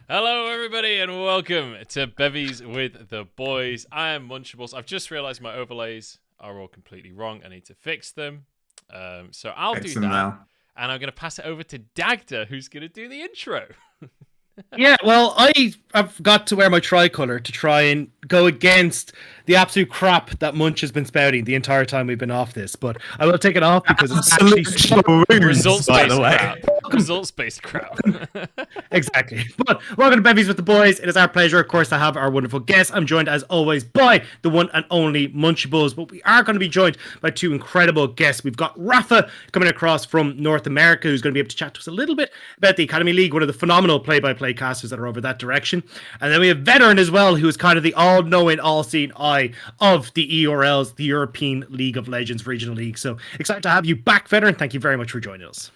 Hello, everybody, and welcome to Bevvies with the Boys. I am Munchables. I've just realised my overlays are all completely wrong. I need to fix them. So I'll do that. Now. And I'm going to pass it over to Dagda, who's going to do the intro. Yeah, well, I've got to wear my tricolour to try and go against the absolute crap that Munch has been spouting the entire time we've been off this. But I will take it off because it's actually Results-based crap. Results-based crap. Exactly. But welcome to Bevvies with the Boys. It is our pleasure, of course, to have our wonderful guests. I'm joined, as always, by the one and only Munchables. But we are going to be joined by two incredible guests. We've got Raafaa coming across from North America, who's going to be able to chat to us a little bit about the Academy League, one of the phenomenal play-by-play casters that are over that direction. And then we have Veteran as well, who is kind of the all-knowing, all-seeing eye of the ERLs, the European League of Legends Regional League. So excited to have you back, Veteran. Thank you very much for joining us.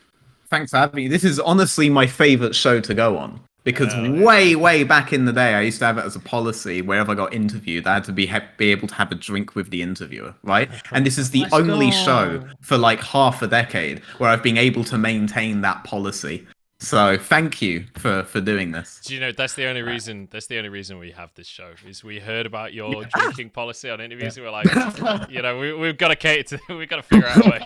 Thanks for having me. This is honestly my favourite show to go on. Because way back in the day, I used to have it as a policy. Wherever I got interviewed, I had to be able to have a drink with the interviewer, right? And this is the only show for like half a decade where I've been able to maintain that policy. So thank you for doing this. Do you know that's the only reason? That's the only reason we have this show is we heard about your drinking policy on interviews, and we're like, we've got to cater to, we've got to figure out a way.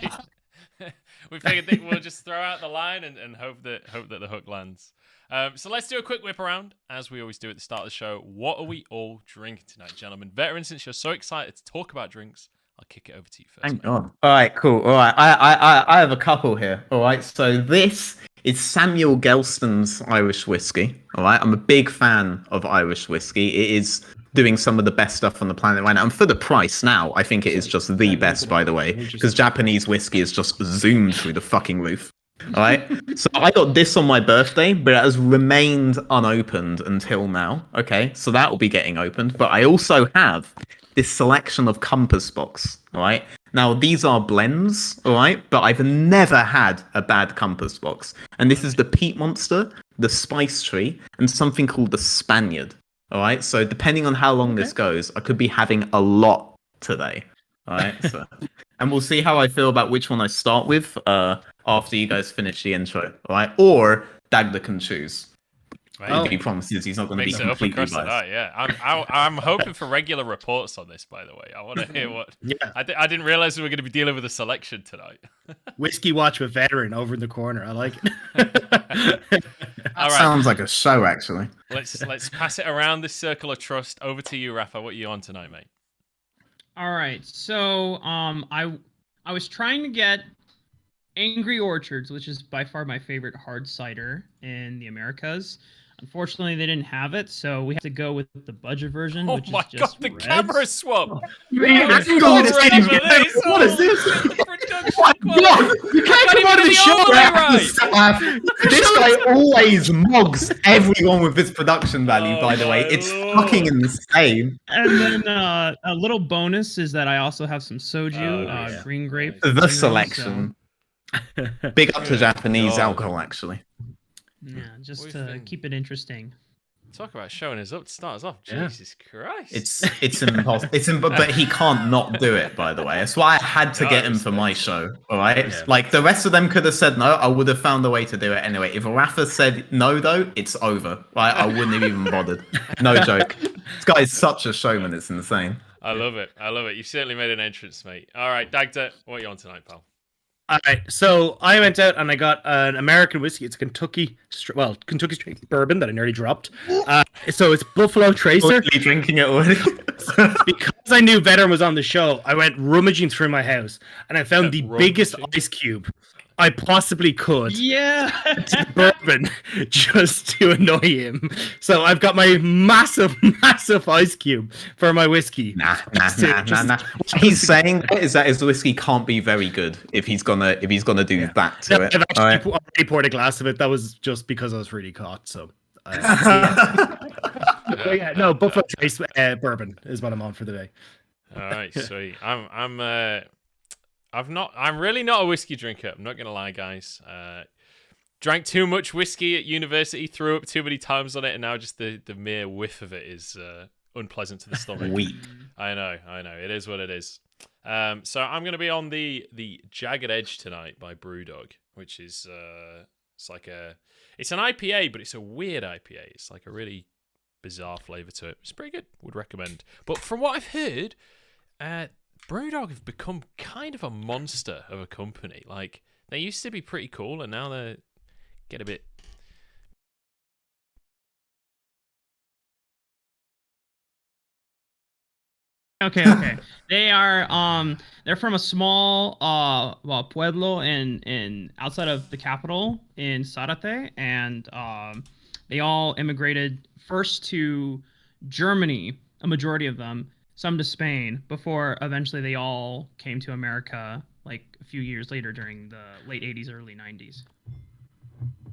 We figured that we'll just throw out the line and hope that the hook lands. So let's do a quick whip around, as we always do at the start of the show. What are we all drinking tonight, gentlemen? Veteran, since you're so excited to talk about drinks, I'll kick it over to you first. Thank God. All right, cool. All right, I have a couple here. All right, so this is Samuel Gelston's Irish whiskey. All right, I'm a big fan of Irish whiskey. It is doing some of the best stuff on the planet right now. And for the price now, I think it is just the best, by the way, because Japanese whiskey is just zoomed through the fucking roof. All right, so I got this on my birthday, but it has remained unopened until now. Okay, so that will be getting opened. But I also have this selection of Compass Box. All right, now these are blends. All right, but I've never had a bad Compass Box. And this is the Peat Monster, the Spice Tree, and something called the Spaniard. All right, so depending on how long this goes, I could be having a lot today. All right, so, and we'll see how I feel about which one I start with after you guys finish the intro. All right, or Dagda can choose. He promises he's not going to be completely biased. I'm hoping for regular reports on this. By the way, I want to hear what. Yeah, I didn't realize we were going to be dealing with a selection tonight. Whiskey Watch with Veteran over in the corner. I like it. That sounds like a show, actually. Let's pass it around this circle of trust. Over to you, Rafa. What are you on tonight, mate? All right, so I was trying to get Angry Orchards, which is by far my favorite hard cider in the Americas. Unfortunately, they didn't have it, so we have to go with the budget version, which is just the Reds. camera swap! What is this? You can't come out of the show! This guy always mugs everyone with his production value, by the way. It's fucking insane. And then a little bonus is that I also have some soju, green grape. The selection. So. Big up to Japanese alcohol, actually. Yeah, just to keep it interesting. Talk about showing us up to start us off. Jesus Christ. It's impossible. But he can't not do it, by the way. That's why I had to get him for my show. All right? Yeah. Like, the rest of them could have said no. I would have found a way to do it anyway. If Rafa said no, though, it's over. Right? I wouldn't have even bothered. No joke. This guy is such a showman. It's insane. I love it. You certainly made an entrance, mate. All right, Dagda, what are you on tonight, pal? All right, so I went out and I got an American whiskey. It's a Kentucky straight bourbon that I nearly dropped. So it's Buffalo Tracer. Totally drinking it already. Because I knew Veteran was on the show, I went rummaging through my house and I found the biggest ice cube I possibly could. Yeah. Bourbon just to annoy him. So I've got my massive ice cube for my whiskey. Nah. What he's saying is that his whiskey can't be very good if he's gonna do that to it. I've actually already poured a glass of it. That was just because I was really caught. So. Buffalo Trace bourbon is what I'm on for the day. All right, sweet. I'm really not a whiskey drinker. I'm not gonna lie, guys. Drank too much whiskey at university, threw up too many times on it, and now just the mere whiff of it is unpleasant to the stomach. Weak. I know. It is what it is. So I'm gonna be on the Jagged Edge tonight by Brewdog, which is It's an IPA, but it's a weird IPA. It's like a really bizarre flavor to it. It's pretty good. Would recommend. But from what I've heard, Brewdog have become kind of a monster of a company. Like, they used to be pretty cool, and now they get a bit. Okay. They are they're from a small pueblo in outside of the capital in Sarate, and they all immigrated first to Germany, a majority of them, some to Spain, before eventually they all came to America like a few years later during the late 80s, early 90s.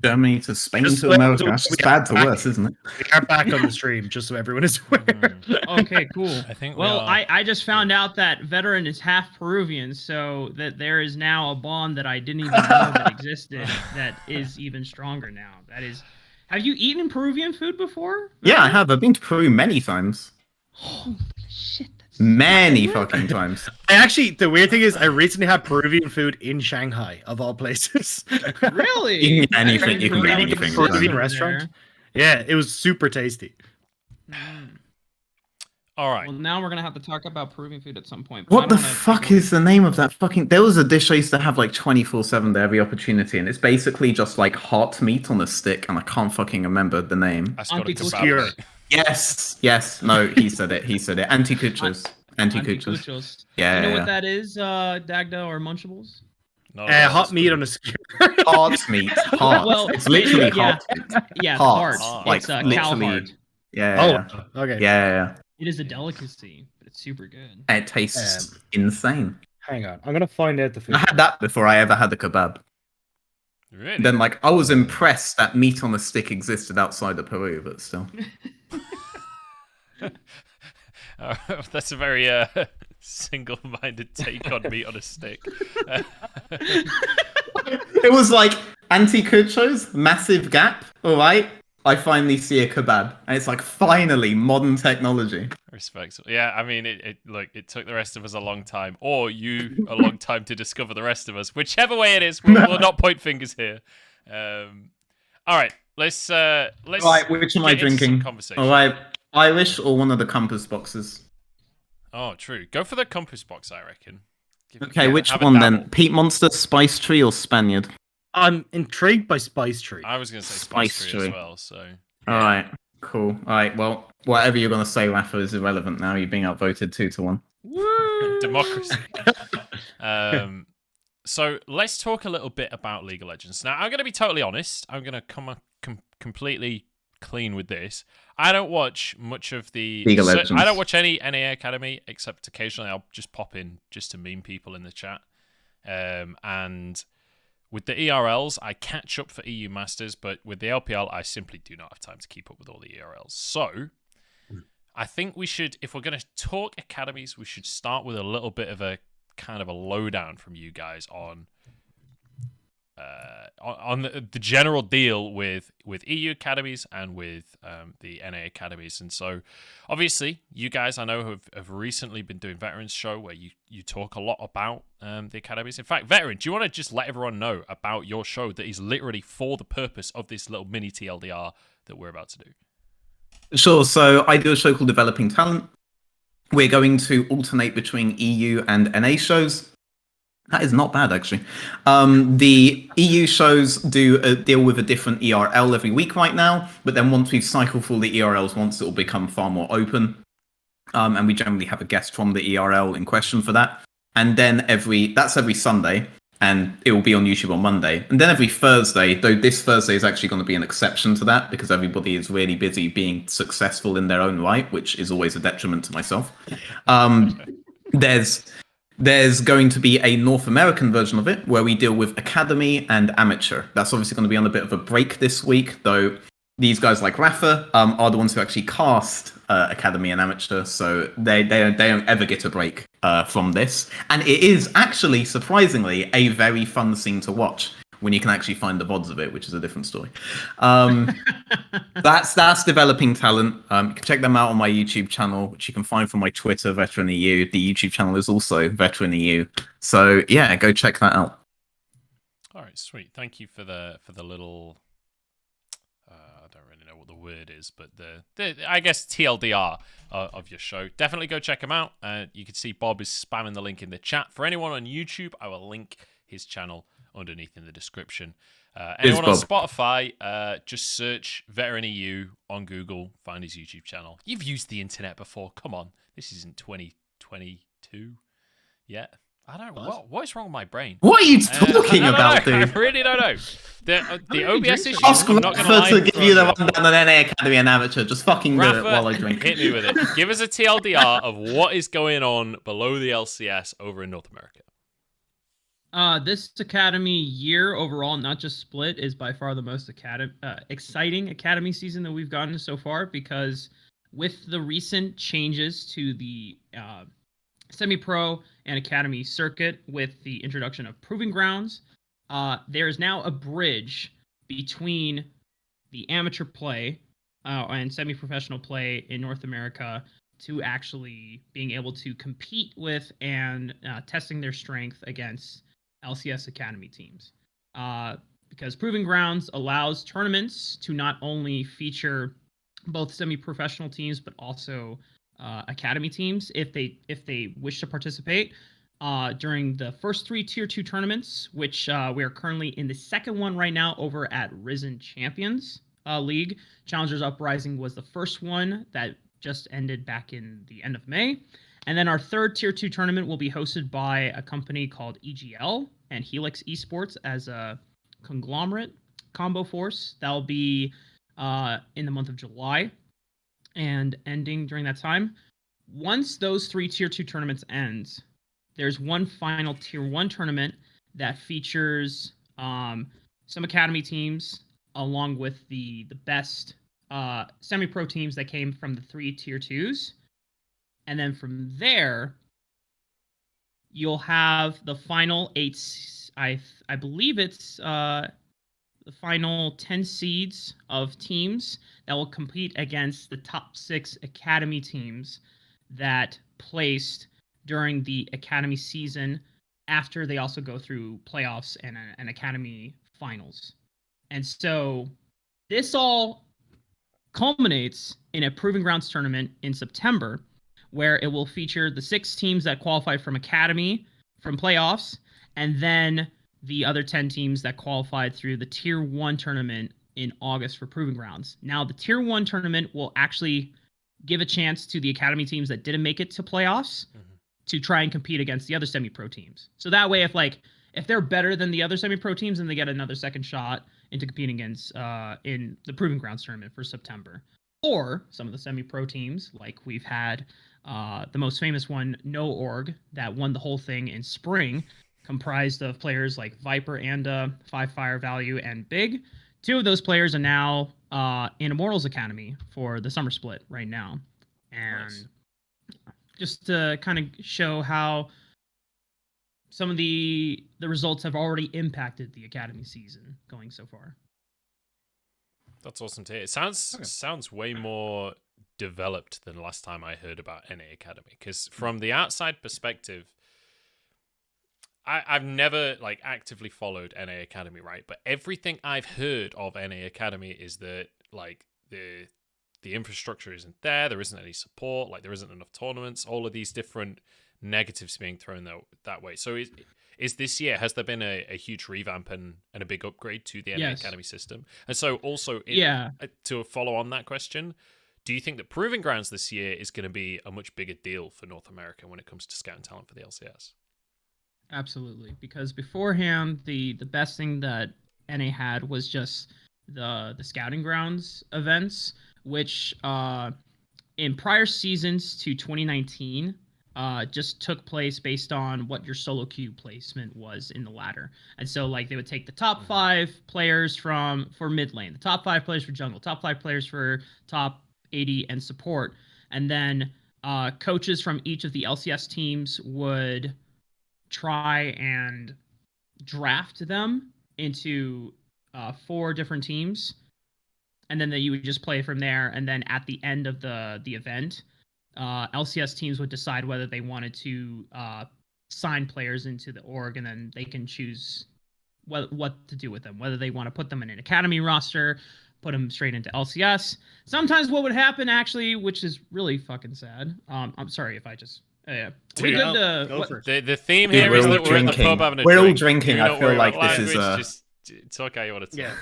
Germany to Spain to America. That's just bad to worse, isn't it? We are back on the stream, just so everyone is aware. Okay, cool. I think I just found out that Veteran is half Peruvian, so that there is now a bond that I didn't even know that existed that is even stronger now. That is, have you eaten Peruvian food before? Yeah, I have. I've been to Peru many times. Holy shit. Many fucking times. The weird thing is, I recently had Peruvian food in Shanghai, of all places. Really? You can get anything. You can get Really? anything. Peruvian Right? restaurant. Yeah, it was super tasty. All right. Well, now we're gonna have to talk about Peruvian food at some point. What the fuck is the name of that fucking... There was a dish I used to have like 24/7 there, every opportunity, and it's basically just like hot meat on a stick, and I can't fucking remember the name. That's got a Obscure. kebab. Yes. No, he said it. Anticuchos. Anticuchos. Yeah. You know what that is, Dagda or Munchables? No, Hot meat on a skewer. Hot meat. Hot. Well, it's literally hot. Yeah, Heart. heart. Like It's cow literally. heart. Yeah. Oh, okay. Yeah. It is a delicacy, but it's super good. It tastes insane. Hang on, I'm gonna find out the food. I had that before I ever had a kebab. Really? Then, like, I was impressed that meat on a stick existed outside of Peru, but still. That's a very single-minded take on meat on a stick. It was like anticuchos, massive gap. All right, I finally see a kebab, and it's like finally modern technology. Respectful. Yeah, I mean, it took the rest of us a long time, or you a long time to discover the rest of us. Whichever way it is, we'll not point fingers here. All right, let's. All right, which am I drinking? Conversation. All right, Irish or one of the compass boxes? Oh, true. Go for the compass box, I reckon. Okay, which one then? Peat Monster, Spice Tree, or Spaniard? I'm intrigued by Spice Tree. I was going to say Spice Tree as well. So. All right, cool. All right, well, whatever you're going to say, Raafaa, is irrelevant now. You're being outvoted 2-1. Woo! Democracy. So let's talk a little bit about League of Legends. Now, I'm going to be totally honest. I'm going to come completely clean with this. I don't watch much of the League of Legends. I don't watch any NA Academy, except occasionally I'll just pop in just to meme people in the chat. And with the ERLs, I catch up for EU Masters, but with the LPL, I simply do not have time to keep up with all the ERLs. So I think we should, if we're going to talk academies, we should start with a little bit of a kind of a lowdown from you guys on the general deal with EU academies and with the NA academies. And so obviously you guys I know have recently been doing Veterans Show where you talk a lot about the academies. In fact, Veteran, do you want to just let everyone know about your show that is literally for the purpose of this little mini TLDR that we're about to do? Sure. So I do a show called Developing Talent. We're going to alternate between EU and NA shows. That is not bad, actually. The EU shows do deal with a different ERL every week right now, but then once we've cycled through the ERLs once, it will become far more open. And we generally have a guest from the ERL in question for that. And then that's every Sunday, and it will be on YouTube on Monday. And then every Thursday, though this Thursday is actually going to be an exception to that because everybody is really busy being successful in their own right, which is always a detriment to myself. There's going to be a North American version of it where we deal with Academy and Amateur. That's obviously going to be on a bit of a break this week, though these guys like Raafaa are the ones who actually cast Academy and Amateur, so they don't ever get a break from this. And it is actually, surprisingly, a very fun scene to watch when you can actually find the VODs of it, which is a different story. That's Developing Talent. You can check them out on my YouTube channel, which you can find from my Twitter, Veteran EU. The YouTube channel is also Veteran EU. So yeah, go check that out. All right, sweet. Thank you for the little. I don't really know what the word is, but the I guess TLDR of your show. Definitely go check him out. You can see Bob is spamming the link in the chat. For anyone on YouTube, I will link his channel underneath in the description. Anyone on Spotify, just search Veteran EU on Google, find his YouTube channel. You've used the internet before. Come on, this isn't 2022 yet. I don't know. What is wrong with my brain? What are you talking about, dude? I really don't know. The OBS issue. Ask I'm not going to lie. to give you the rundown on NA Academy and Amateur. Just fucking do it while I drink. Hit me with it. Give us a TLDR of what is going on below the LCS over in North America. This Academy year overall, not just split, is by far the most exciting Academy season that we've gotten so far, because with the recent changes to the semi-pro and academy circuit, with the introduction of proving grounds, there is now a bridge between the amateur play and semi-professional play in North America to actually being able to compete with and testing their strength against LCS Academy teams. Because proving grounds allows tournaments to not only feature both semi-professional teams but also academy teams if they wish to participate during the first 3 Tier 2 tournaments, which we are currently in the second one right now over at Risen Champions League. Challengers Uprising was the first one that just ended back in the end of May. And then our third Tier 2 tournament will be hosted by a company called EGL and Helix Esports as a conglomerate combo force. That'll be in the month of July and ending during that time. Once those 3 Tier 2 tournaments ends, there's one final Tier 1 tournament that features some academy teams along with the best semi-pro teams that came from the 3 Tier 2s. And then from there, you'll have the final 8, I believe it's the final 10 seeds of teams that will compete against the top 6 academy teams that placed during the academy season, after they also go through playoffs and an academy finals. And so this all culminates in a Proving Grounds tournament in September, where it will feature the 6 teams that qualified from academy from playoffs, and then the other 10 teams that qualified through the Tier 1 tournament in August for Proving Grounds. Now, the Tier 1 tournament will actually give a chance to the academy teams that didn't make it to playoffs to try and compete against the other semi-pro teams. So that way, if they're better than the other semi-pro teams, then they get another second shot into competing against in the Proving Grounds tournament for September. Or some of the semi-pro teams, like we've had the most famous one, No Org, that won the whole thing in spring, comprised of players like Viper and 5 Fire Value and Big. 2 of those players are now in Immortals Academy for the summer split right now. And nice. Just to kind of show how some of the results have already impacted the academy season going so far. That's awesome to hear. It sounds way more developed than last time I heard about NA Academy, because from the outside perspective, I've never actively followed NA Academy, right? But everything I've heard of NA Academy is that the infrastructure isn't there isn't any support, there isn't enough tournaments, all of these different negatives being thrown that way. So is this year, has there been a huge revamp and a big upgrade to the NA Academy system? And so also to follow on that question, do you think that Proving Grounds this year is going to be a much bigger deal for North America when it comes to scouting talent for the LCS? Absolutely, because beforehand, the best thing that NA had was just the Scouting Grounds events, which in prior seasons to 2019 just took place based on what your solo queue placement was in the ladder. And so they would take the top 5 players for mid lane, the top 5 players for jungle, top 5 players for top AD and support, and then coaches from each of the LCS teams would try and draft them into 4 different teams, and then you would just play from there. And then at the end of the event, LCS teams would decide whether they wanted to sign players into the org, and then they can choose what to do with them, whether they want to put them in an academy roster, put them straight into LCS. Sometimes what would happen actually, which is really fucking sad. I'm sorry if I just. Yeah. We Dude, good to go for it. The theme Dude, here is that we're in the pub having a We're all drink. drinking. Do I not feel worry like about this is language, just it's okay what it's. Yeah.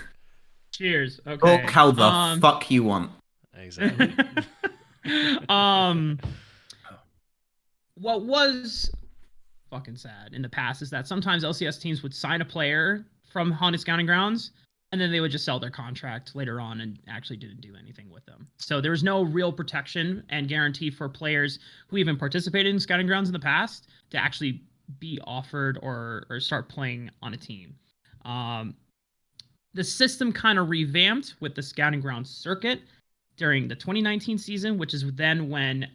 Cheers. Okay. Talk how the fuck you want. Exactly. What was fucking sad in the past is that sometimes LCS teams would sign a player from Haunted Scouting Grounds, and then they would just sell their contract later on and actually didn't do anything with them. So there was no real protection and guarantee for players who even participated in Scouting Grounds in the past to actually be offered or start playing on a team. The system kind of revamped with the Scouting Grounds circuit during the 2019 season, which is then when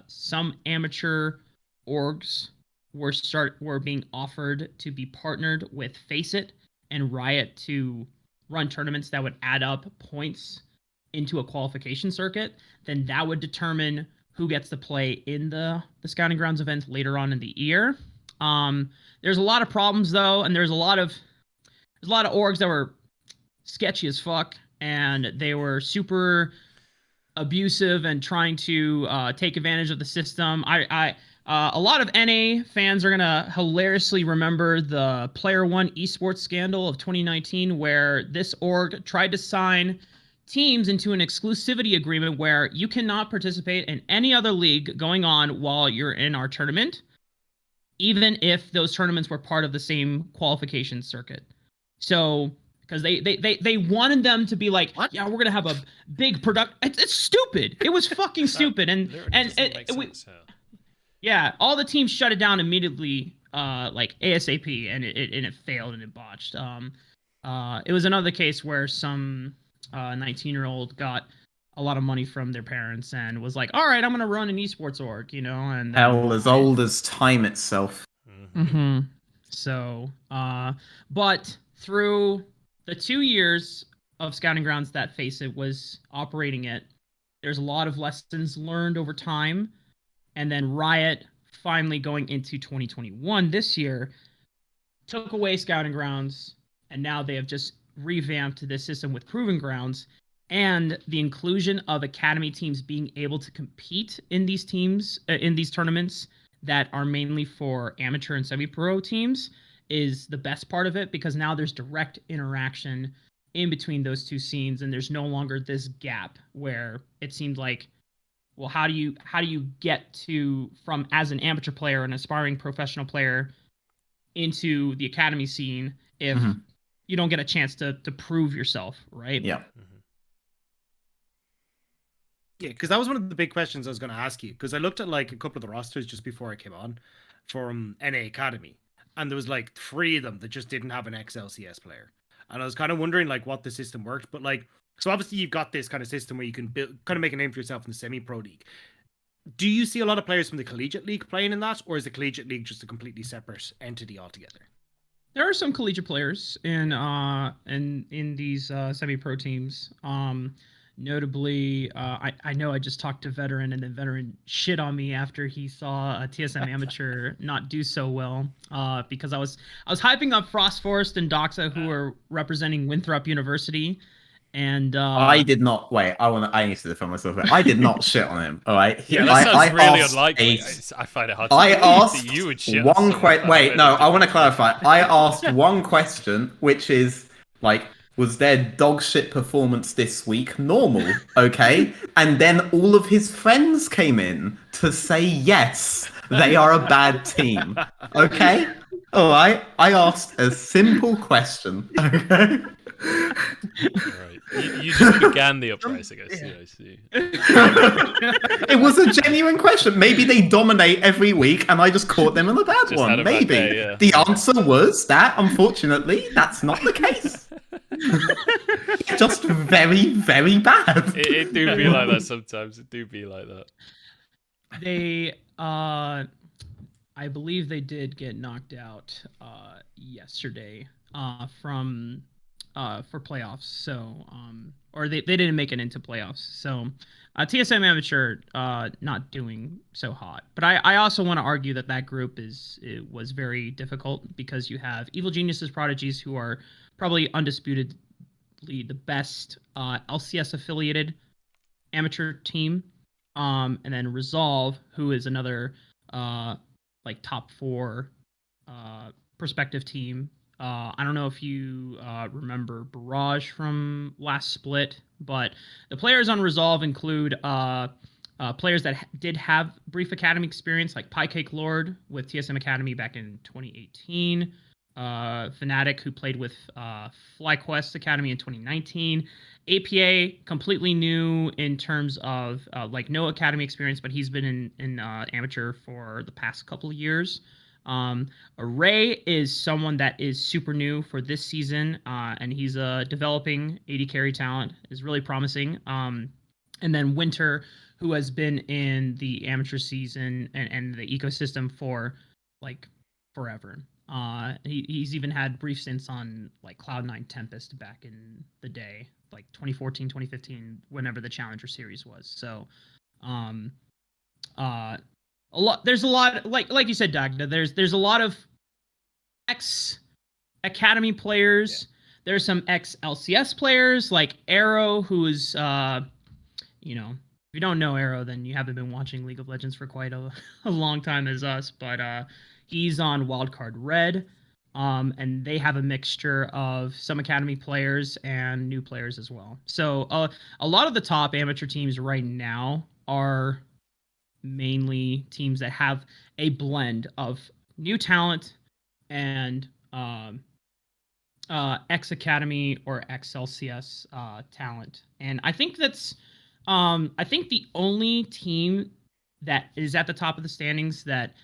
some amateur orgs were being offered to be partnered with Faceit and Riot to run tournaments that would add up points into a qualification circuit. Then that would determine who gets to play in the Scouting Grounds event later on in the year. There's a lot of problems though, and there's a lot of orgs that were sketchy as fuck, and they were super abusive and trying to take advantage of the system. A lot of NA fans are gonna hilariously remember the Player One Esports scandal of 2019, where this org tried to sign teams into an exclusivity agreement where you cannot participate in any other league going on while you're in our tournament, even if those tournaments were part of the same qualification circuit. So because they wanted them to be like, what? Yeah, we're gonna have a big product. It's stupid. It was fucking stupid, yeah, all the teams shut it down immediately, like ASAP, and it failed and it botched. It was another case where some 19-year-old got a lot of money from their parents and was like, all right, I'm gonna run an esports org, and hell as old as time itself. Mm-hmm. So, but through the 2 years of Scouting Grounds that Faceit was operating it, there's a lot of lessons learned over time. And then Riot, finally going into 2021 this year, took away Scouting Grounds, and now they have just revamped this system with Proving Grounds, and the inclusion of academy teams being able to compete in these teams, in these tournaments that are mainly for amateur and semi-pro teams, is the best part of it, because now there's direct interaction in between those two scenes, and there's no longer this gap where it seemed like, well, how do you get to from as an amateur player, an aspiring professional player, into the academy scene if you don't get a chance to prove yourself, right? Yeah. Yeah, because that was one of the big questions I was going to ask you. Because I looked at like a couple of the rosters just before I came on from NA Academy, and there was like 3 of them that just didn't have an ex-LCS player, and I was kind of wondering like what the system worked. But like, so obviously you've got this kind of system where you can kind of make a name for yourself in the semi-pro league. Do you see a lot of players from the collegiate league playing in that, or is the collegiate league just a completely separate entity altogether? There are some collegiate players in these semi-pro teams. Notably, I know I just talked to Veteran, and then Veteran shit on me after he saw a TSM amateur not do so well. Because I was hyping up Frost Forest and Doxa, who are representing Winthrop University. And I did not wait. I need to defend myself. I did not shit on him. All right. Yeah, that sounds really unlikely. I find it hard to believe asked that you would shit one question. Wait, no. I want to clarify. I asked one question, which is like, was their dog shit performance this week normal? Okay, and then all of his friends came in to say yes, they are a bad team. Okay. All right. I asked a simple question. Okay. Right. You just began the uprising, I see. I see. It was a genuine question. Maybe they dominate every week and I just caught them in a bad one. Maybe. Day, yeah. The answer was that, unfortunately, that's not the case. Just very, very bad. It do be like that sometimes. It do be like that. They, I believe they did get knocked out yesterday from for playoffs. So or they didn't make it into playoffs. So TSM Amateur not doing so hot. But I also want to argue that group was very difficult because you have Evil Geniuses Prodigies, who are probably undisputedly the best LCS affiliated amateur team, and then Resolve, who is another like top 4 prospective team. I don't know if you remember Barrage from last split, but the players on Resolve include players that did have brief academy experience, like Piecake Lord with TSM Academy back in 2018, Fnatic, who played with FlyQuest Academy in 2019, APA, completely new in terms of like no academy experience, but he's been in amateur for the past couple of years. Ray is someone that is super new for this season, and he's a developing AD carry talent, is really promising. And then Winter, who has been in the amateur season and the ecosystem for like forever. He's even had brief stints on like Cloud9 Tempest back in the day, like 2014, 2015, whenever the Challenger series was. So, there's a lot, like you said, Dagda, there's a lot of ex academy players. Yeah. There's some ex LCS players like Arrow, who is if you don't know Arrow, then you haven't been watching League of Legends for quite a long time as us, but he's on Wildcard Red, and they have a mixture of some academy players and new players as well. So a lot of the top amateur teams right now are mainly teams that have a blend of new talent and ex-academy or ex-LCS talent. And I think that's I think the only team that is at the top of the standings that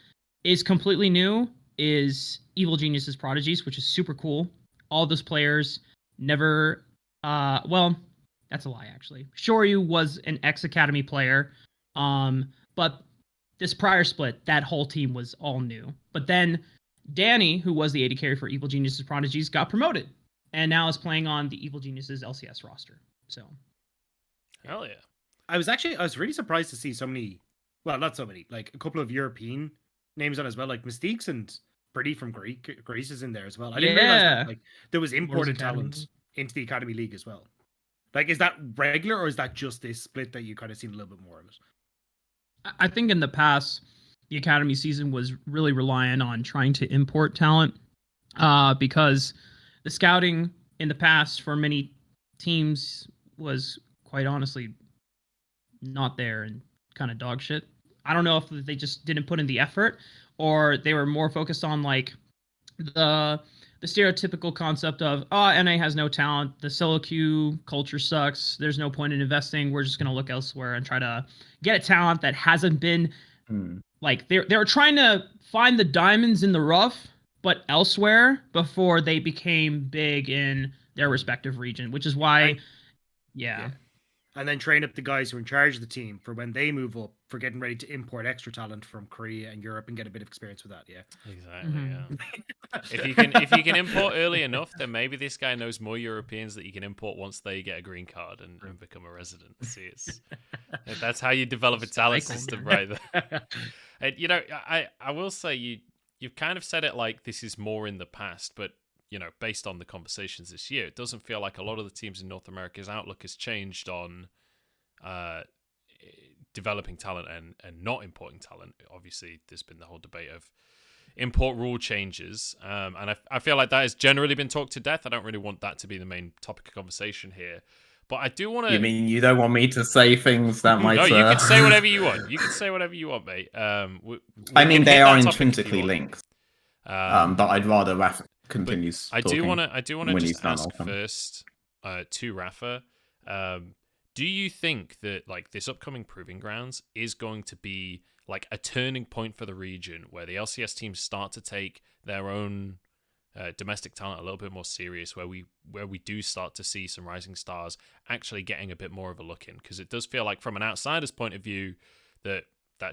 is completely new is Evil Geniuses Prodigies, which is super cool. All those players never well, that's a lie actually. Shoryu was an ex-academy player. But this prior split, that whole team was all new. But then Danny, who was the AD carry for Evil Geniuses Prodigies, got promoted and now is playing on the Evil Geniuses LCS roster. So, hell yeah! I was really surprised to see so many. Well, not so many. Like a couple of European names on as well, like Mystiques and Pretty from Greece is in there as well. I didn't realize that, like there was imported talent into the Academy League as well. Like, is that regular or is that just this split that you kind of seen a little bit more of it? I think in the past, the Academy season was really reliant on trying to import talent because the scouting in the past for many teams was quite honestly not there and kind of dog shit. I don't know if they just didn't put in the effort or they were more focused on like the stereotypical concept of, NA has no talent, the solo queue culture sucks, there's no point in investing, we're just going to look elsewhere and try to get a talent that hasn't been like they were trying to find the diamonds in the rough but elsewhere before they became big in their respective region, which is why yeah. And then train up the guys who are in charge of the team for when they move up, for getting ready to import extra talent from Korea and Europe and get a bit of experience with that. Yeah, exactly. Yeah. if you can import early enough, then maybe this guy knows more Europeans that you can import once they get a green card and become a resident. See, that's how you develop a talent system, right there. And I will say you've kind of said it like this is more in the past, but based on the conversations this year, it doesn't feel like a lot of the teams in North America's outlook has changed on developing talent and not importing talent. Obviously, there's been the whole debate of import rule changes, and I feel like that has generally been talked to death. I don't really want that to be the main topic of conversation here. But I do want to... You mean you don't want me to say things that might... No, you can say whatever you want. You can say whatever you want, mate. I mean, they are intrinsically linked. But I'd rather Raafaa continues I talking. I do want to just ask first to Raafaa. Do you think that like this upcoming Proving Grounds is going to be like a turning point for the region where the LCS teams start to take their own domestic talent a little bit more serious, where we do start to see some rising stars actually getting a bit more of a look in? Because it does feel like from an outsider's point of view that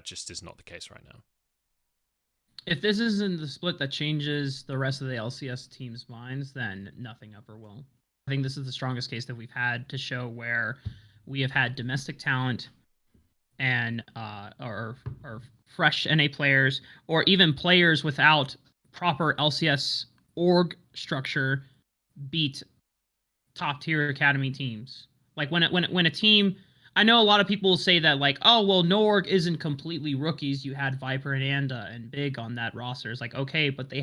just is not the case right now. If this isn't the split that changes the rest of the LCS team's minds, then nothing ever will. think this is the strongest case that we've had to show where we have had domestic talent and or fresh NA players, or even players without proper LCS org structure beat top tier academy teams. Like when a team, I know a lot of people will say that like, oh well, no org isn't completely rookies. You had Viper and Anda and Big on that roster. It's like, okay, but they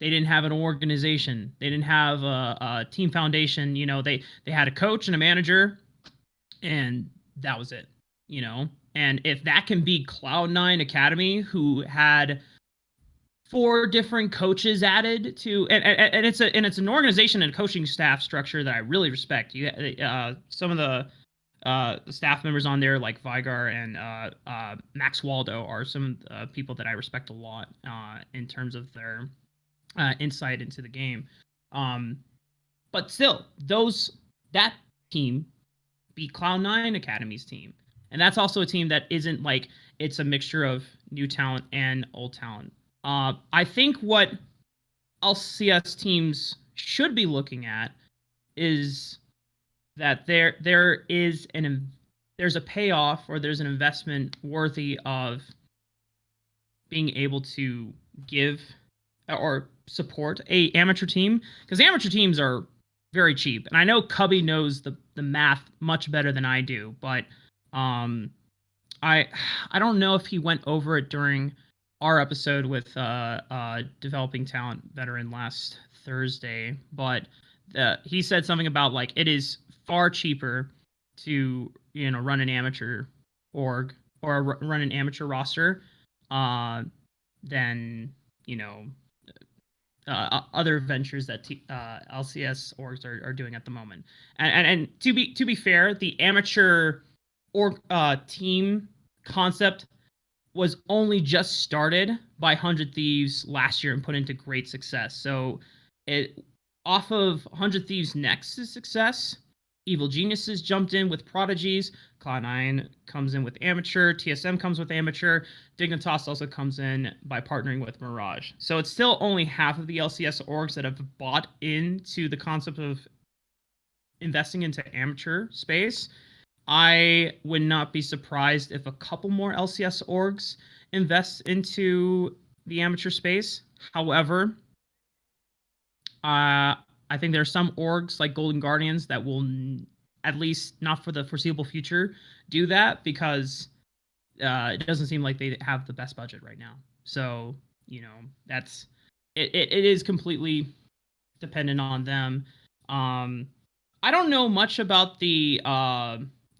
didn't have an organization. They didn't have a team foundation. You know, they had a coach and a manager, and that was it. You know, and if that can be Cloud9 Academy, who had 4 different coaches added to, and it's an organization and coaching staff structure that I really respect. You some of the staff members on there, like Vigar and Max Waldo, are some people that I respect a lot in terms of their insight into the game. But still, that team beat Cloud9 Academy's team. And that's also a team that isn't like, it's a mixture of new talent and old talent. I think what LCS teams should be looking at is that there's a payoff, or there's an investment worthy of being able to give or support a amateur team, because amateur teams are very cheap. And I know Cubby knows the math much better than I do, but I don't know if he went over it during our episode with developing talent veteran last Thursday, but he said something about like it is far cheaper to run an amateur org or run an amateur roster than other ventures that LCS orgs are doing at the moment. And to be fair, the amateur org team concept was only just started by 100 Thieves last year and put into great success. So it off of 100 Thieves' next success, Evil Geniuses jumped in with Prodigies, Cloud9 comes in with Amateur, TSM comes with Amateur, Dignitas also comes in by partnering with Mirage. So it's still only half of the LCS orgs that have bought into the concept of investing into amateur space. I would not be surprised if a couple more LCS orgs invest into the amateur space. However, I think there are some orgs like Golden Guardians that will, at least not for the foreseeable future, do that, because it doesn't seem like they have the best budget right now. So, that's it is completely dependent on them. I don't know much about the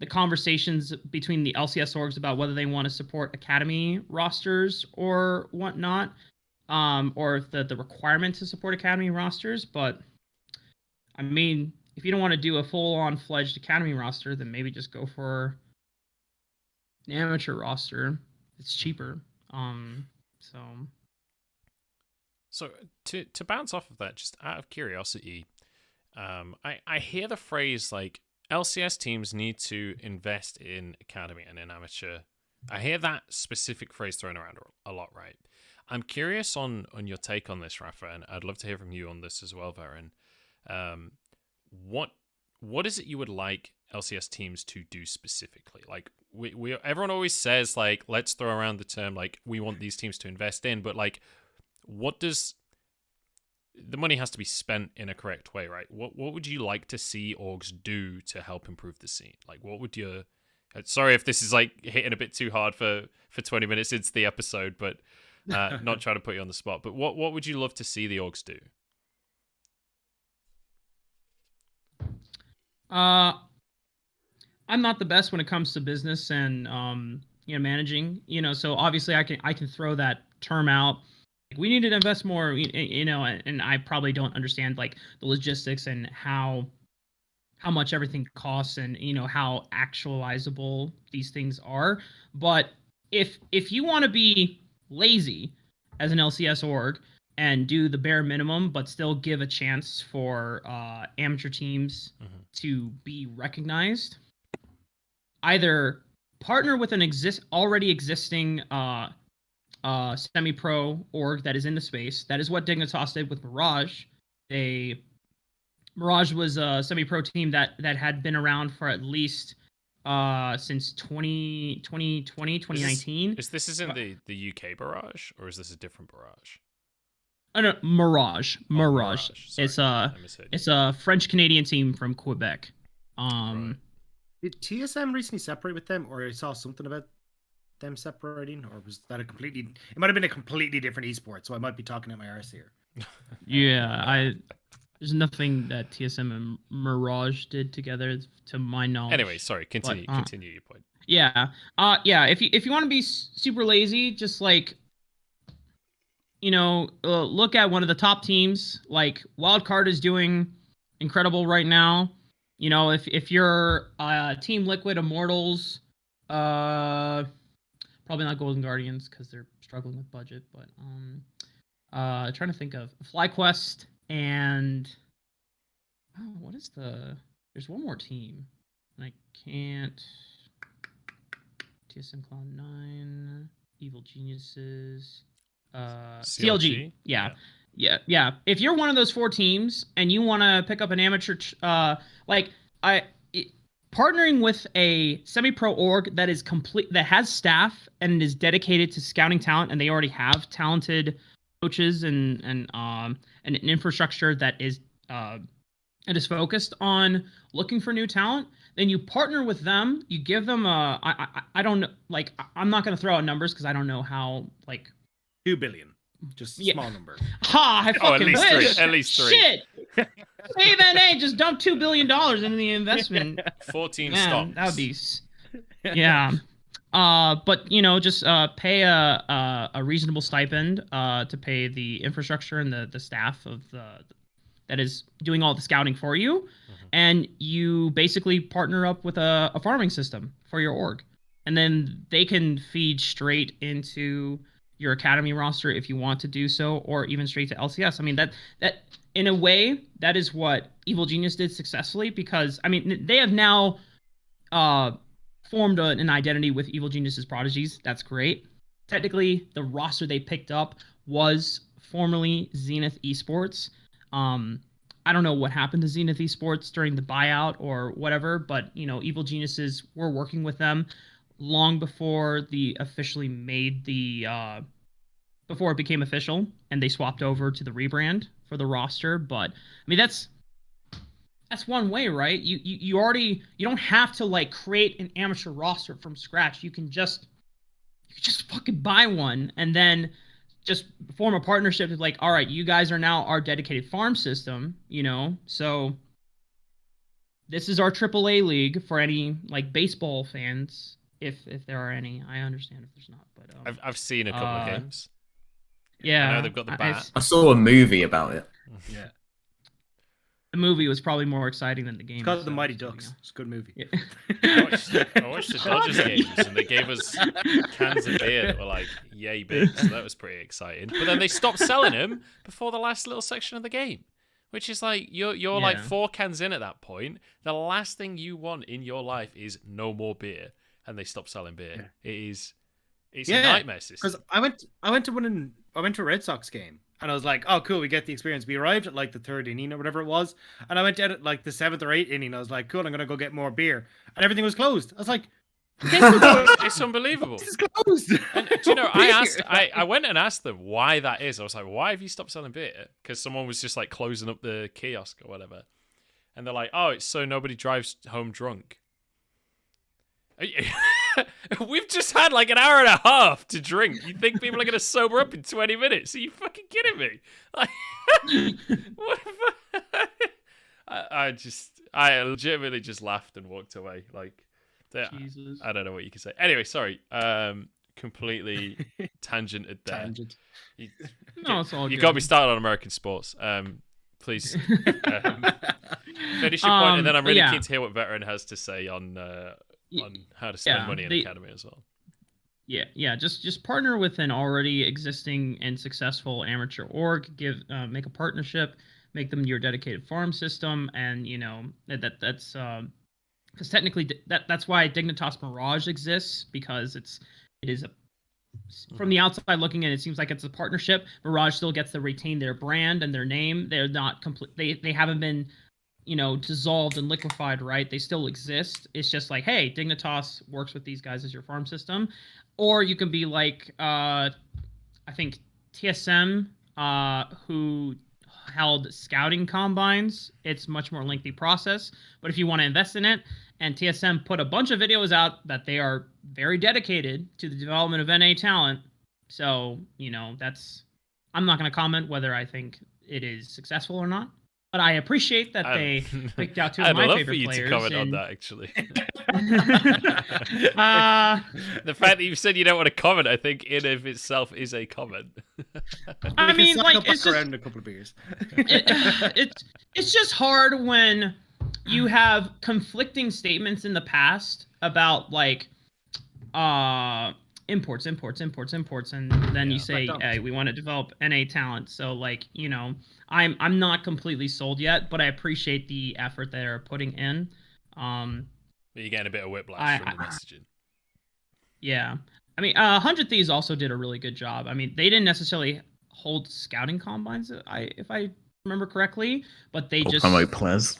conversations between the LCS orgs about whether they want to support academy rosters or whatnot, or the requirement to support academy rosters. But I mean, if you don't want to do a full-on fledged academy roster, then maybe just go for an amateur roster. It's cheaper. So to bounce off of that, just out of curiosity, I hear the phrase like LCS teams need to invest in academy and in amateur. I hear that specific phrase thrown around a lot, right? I'm curious on your take on this, Raafaa, and I'd love to hear from you on this as well, Varen. What is it you would like LCS teams to do specifically? Like we everyone always says like, let's throw around the term like we want these teams to invest in, but like, what does the money has to be spent in a correct way, right? What would you like to see orgs do to help improve the scene? Like, what would your... Sorry if this is like hitting a bit too hard for 20 minutes into the episode, but not trying to put you on the spot. But what would you love to see the orgs do? I'm not the best when it comes to business and managing. So obviously I can throw that term out. We need to invest more, and I probably don't understand like the logistics and how much everything costs and how actualizable these things are. But if you want to be lazy as an LCS org and do the bare minimum, but still give a chance for amateur teams to be recognized, either partner with an already existing semi-pro org that is in the space. That is what Dignitas did with Mirage. They Mirage was a semi-pro team that had been around for at least since 2020, 2019. This isn't the UK barrage, or is this a different barrage? Oh, no, Mirage. Oh, Mirage. Sorry, It's a French Canadian team from Quebec. Right. Did TSM recently separate with them, or I saw something about them separating, or was that it might have been a completely different esport, so I might be talking at my arse here. Yeah, there's nothing that TSM and Mirage did together to my knowledge. Anyway, sorry, continue your point. Yeah. If you want to be super lazy, just like, look at one of the top teams. Like Wildcard is doing incredible right now. If you're Team Liquid Immortals, probably not Golden Guardians because they're struggling with budget, but trying to think of FlyQuest and there's one more team and I can't. TSM Cloud9, Evil Geniuses, CLG. Yeah. If you're one of those 4 teams and you want to pick up an amateur, partnering with a semi-pro org that is complete, that has staff and is dedicated to scouting talent, and they already have talented coaches and an infrastructure that is focused on looking for new talent, then you partner with them. You give them I don't know, like, I'm not going to throw out numbers because I don't know how, like, 2 billion. Just a small number. Ha! I fucking wish. At least 3. Shit. A just dumped $2 billion into the investment. 14 Man, stocks. That would be. Yeah. But just pay a reasonable stipend to pay the infrastructure and the staff of that is doing all the scouting for you, and you basically partner up with a farming system for your org, and then they can feed straight into your academy roster if you want to do so, or even straight to LCS. I mean, that in a way, that is what Evil Genius did successfully, because I mean, they have now formed an identity with Evil Genius's prodigies. That's great. Technically, the roster they picked up was formerly Zenith Esports. I don't know what happened to Zenith Esports during the buyout or whatever, but Evil Geniuses were working with them long before the officially made the before it became official, and they swapped over to the rebrand for the roster. But I mean, that's one way, right? You already, you don't have to like create an amateur roster from scratch. You can just fucking buy one and then just form a partnership with, like, all right, you guys are now our dedicated farm system, so this is our AAA league for any like baseball fans, if there are any. I understand if there's not, but I've seen a couple of games. Yeah, I know they've got the bat. I saw a movie about it. Yeah. The movie was probably more exciting than the game. It's called The Mighty Ducks. It's a good movie. Yeah. I watched the Dodgers games, and they gave us cans of beer that were like yay big, so that was pretty exciting. But then they stopped selling them before the last little section of the game, which is like you're like 4 cans in at that point. The last thing you want in your life is no more beer, and they stopped selling beer. Yeah. It's a nightmare system. Because I went to a Red Sox game. And I was like, oh, cool, we get the experience. We arrived at like the 3rd inning or whatever it was. And I went out at like the 7th or 8th inning. I was like, cool, I'm going to go get more beer. And everything was closed. I was like, it's unbelievable. It's closed. And, do you know, I went and asked them why that is. I was like, why have you stopped selling beer? Because someone was just like closing up the kiosk or whatever. And they're like, oh, it's so nobody drives home drunk. We've just had like an hour and a half to drink. You think people are going to sober up in 20 minutes? Are you fucking kidding me? Like, what the fuck? I legitimately just laughed and walked away. Like, Jesus. I don't know what you can say. Anyway, sorry. Completely tangented there. Tangent. No, it's all you good. got me started on American sports. Please finish your point, and then I'm really keen to hear what Veteran has to say on how to spend money in Academy as well. Yeah. Just partner with an already existing and successful amateur org. Make a partnership, make them your dedicated farm system, and that's because technically that's why Dignitas Mirage exists, because it is from the outside looking in, it seems like it's a partnership. Mirage still gets to retain their brand and their name. They're not complete. They haven't been dissolved and liquefied, right? They still exist. It's just like, hey, Dignitas works with these guys as your farm system. Or you can be like, I think TSM, who held scouting combines. It's much more lengthy process. But if you want to invest in it, and TSM put a bunch of videos out that they are very dedicated to the development of NA talent. So, I'm not going to comment whether I think it is successful or not. But I appreciate that they picked out two of my favorite players. I'd love for you to comment on that, actually. The fact that you said you don't want to comment, I think, in of itself is a comment. I mean, like, it's just around a couple of beers. It's just hard when you have conflicting statements in the past about like imports, and then you say, hey, we want to develop NA talent. So like, I'm not completely sold yet, but I appreciate the effort they're putting in. You're getting a bit of whiplash from the messaging. Yeah. I mean, 100 Thieves also did a really good job. I mean, they didn't necessarily hold scouting combines, if I remember correctly, but they just promote players.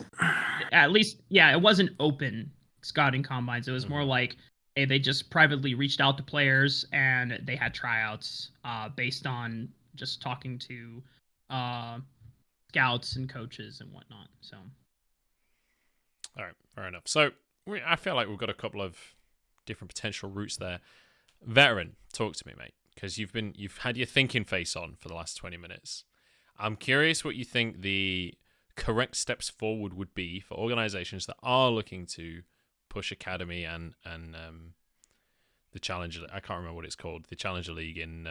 At least, yeah, it wasn't open scouting combines. It was more like, hey, they just privately reached out to players and they had tryouts based on just talking to scouts and coaches and whatnot. So, all right, fair enough. So I feel like we've got a couple of different potential routes there. Veteran, talk to me, mate, because you've had your thinking face on for the last 20 minutes. I'm curious what you think the correct steps forward would be for organizations that are looking to push Academy and the Challenger. I can't remember what it's called. The Challenger League in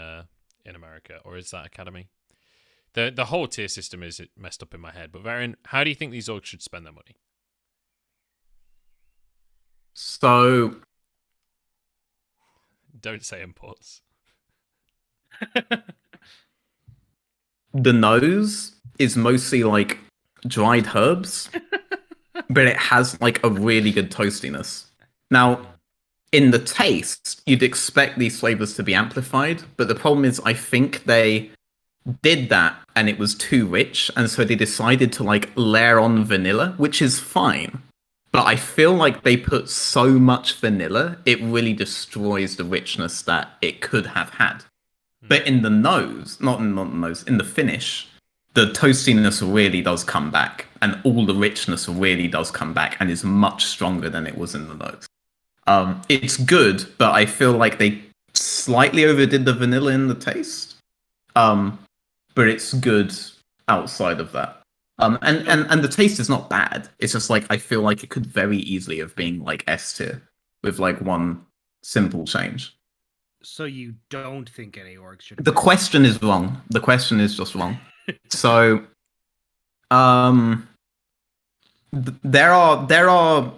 America, or is that Academy? The whole tier system is messed up in my head. But Varian, how do you think these orgs should spend their money? So, don't say imports. The nose is mostly like dried herbs, but it has like a really good toastiness. Now, in the taste, you'd expect these flavors to be amplified, but the problem is I think they did that and it was too rich, and so they decided to like layer on vanilla, which is fine. But I feel like they put so much vanilla, it really destroys the richness that it could have had. But in the nose, not in the nose, in the finish, the toastiness really does come back, and all the richness really does come back, and is much stronger than it was in the nose. It's good, but I feel like they slightly overdid the vanilla in the taste. But it's good outside of that. And the taste is not bad. It's just like I feel like it could very easily have been like S tier with like one simple change. So you don't think any orgs should? The question is wrong. The question is just wrong. So, there are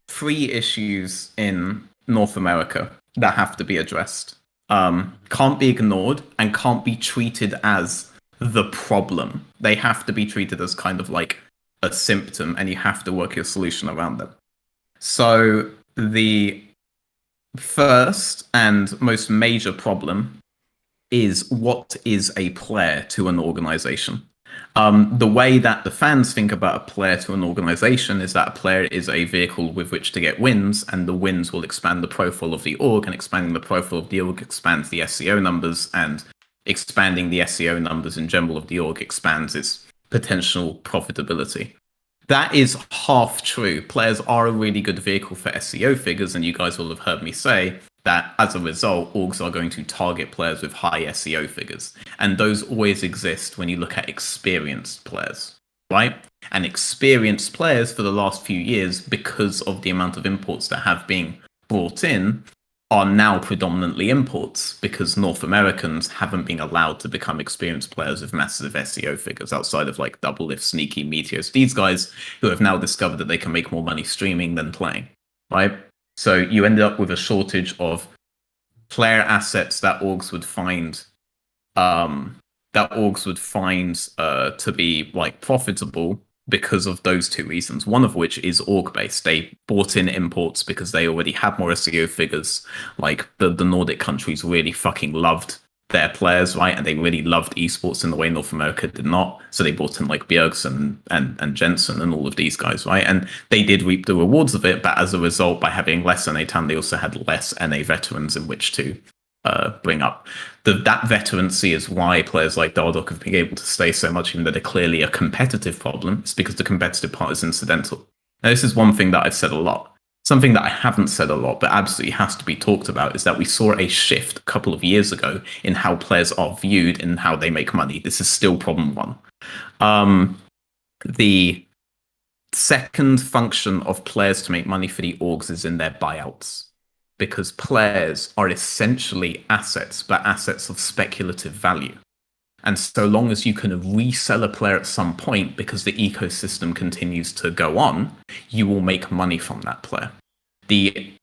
3 issues in North America that have to be addressed. Can't be ignored and can't be treated as the problem. They have to be treated as kind of like a symptom, and you have to work your solution around them. So the first and most major problem is, what is a player to an organization? The way that the fans think about a player to an organization is that a player is a vehicle with which to get wins, and the wins will expand the profile of the org, and expanding the profile of the org expands the SEO numbers, and expanding the SEO numbers in general of the org expands its potential profitability. That is half true. Players are a really good vehicle for SEO figures, and you guys will have heard me say that as a result, orgs are going to target players with high SEO figures. And those always exist when you look at experienced players, right? And experienced players for the last few years, because of the amount of imports that have been brought in, are now predominantly imports, because North Americans haven't been allowed to become experienced players with massive SEO figures outside of like Doublelift, Sneaky, Meteos. These guys who have now discovered that they can make more money streaming than playing, right? So you ended up with a shortage of player assets that orgs would find to be like profitable because of those 2 reasons. One of which is org based. They bought in imports because they already had more SEO figures. Like the Nordic countries really fucking loved their players, right? And they really loved esports in the way North America did not. So they brought in like Bjergsen and Jensen and all of these guys, right? And they did reap the rewards of it, but as a result, by having less NA talent, they also had less NA veterans in which to bring up. That veterancy is why players like Dardoch have been able to stay so much, even though they're clearly a competitive problem. It's because the competitive part is incidental. Now, this is one thing that I've said a lot. Something that I haven't said a lot, but absolutely has to be talked about, is that we saw a shift a couple of years ago in how players are viewed and how they make money. This is still problem one. The second function of players to make money for the orgs is in their buyouts, because players are essentially assets, but assets of speculative value. And so long as you can resell a player at some point, because the ecosystem continues to go on, you will make money from that player. The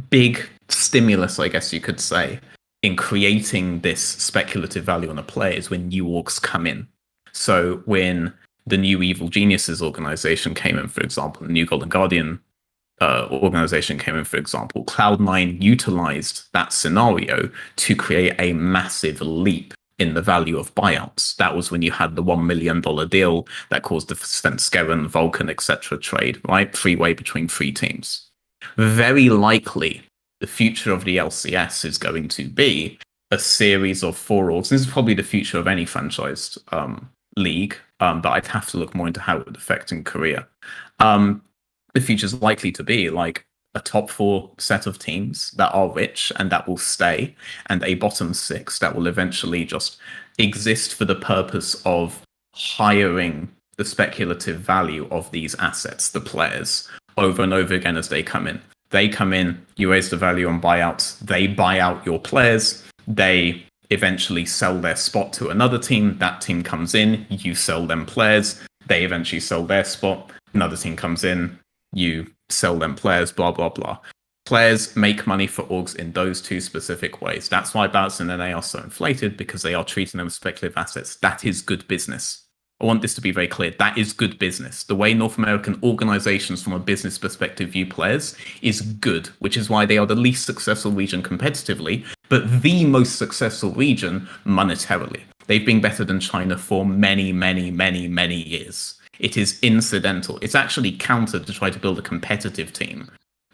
big stimulus, I guess you could say, in creating this speculative value on a player is when new orgs come in. So when the new Evil Geniuses organization came in, for example, the new Golden Guardian organization came in, for example, Cloud9 utilized that scenario to create a massive leap in the value of buyouts. That was when you had the $1 million deal that caused the Svenskeren, Vulcan, etc. trade, right? Three-way between three teams. Very likely, the future of the LCS is going to be a series of 4 orgs. This is probably the future of any franchised league, but I'd have to look more into how it would affect in Korea. The future is likely to be like a top 4 set of teams that are rich and that will stay, and a bottom 6 that will eventually just exist for the purpose of hiring the speculative value of these assets, the players, over and over again as they come in. They come in, you raise the value on buyouts, they buy out your players, they eventually sell their spot to another team, that team comes in, you sell them players, they eventually sell their spot, another team comes in, you sell them players, blah, blah, blah. Players make money for orgs in those 2 specific ways. That's why bouts in NA are so inflated, because they are treating them as speculative assets. That is good business. I want this to be very clear. That is good business. The way North American organizations from a business perspective view players is good, which is why they are the least successful region competitively, but the most successful region monetarily. They've been better than China for many, many, many, many years. It is incidental. It's actually counter to try to build a competitive team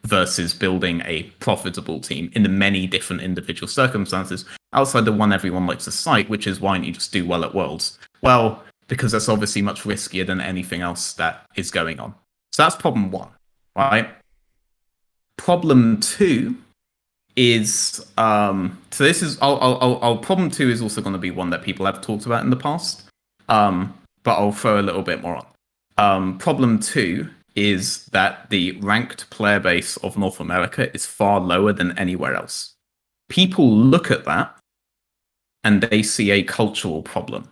versus building a profitable team in the many different individual circumstances outside the one everyone likes to cite, which is why don't you just do well at Worlds? Well, because that's obviously much riskier than anything else that is going on. So that's problem 1, right? Problem 2 is so this is problem 2 is also going to be one that people have talked about in the past, but I'll throw a little bit more on. Problem 2 is that the ranked player base of North America is far lower than anywhere else. People look at that and they see a cultural problem.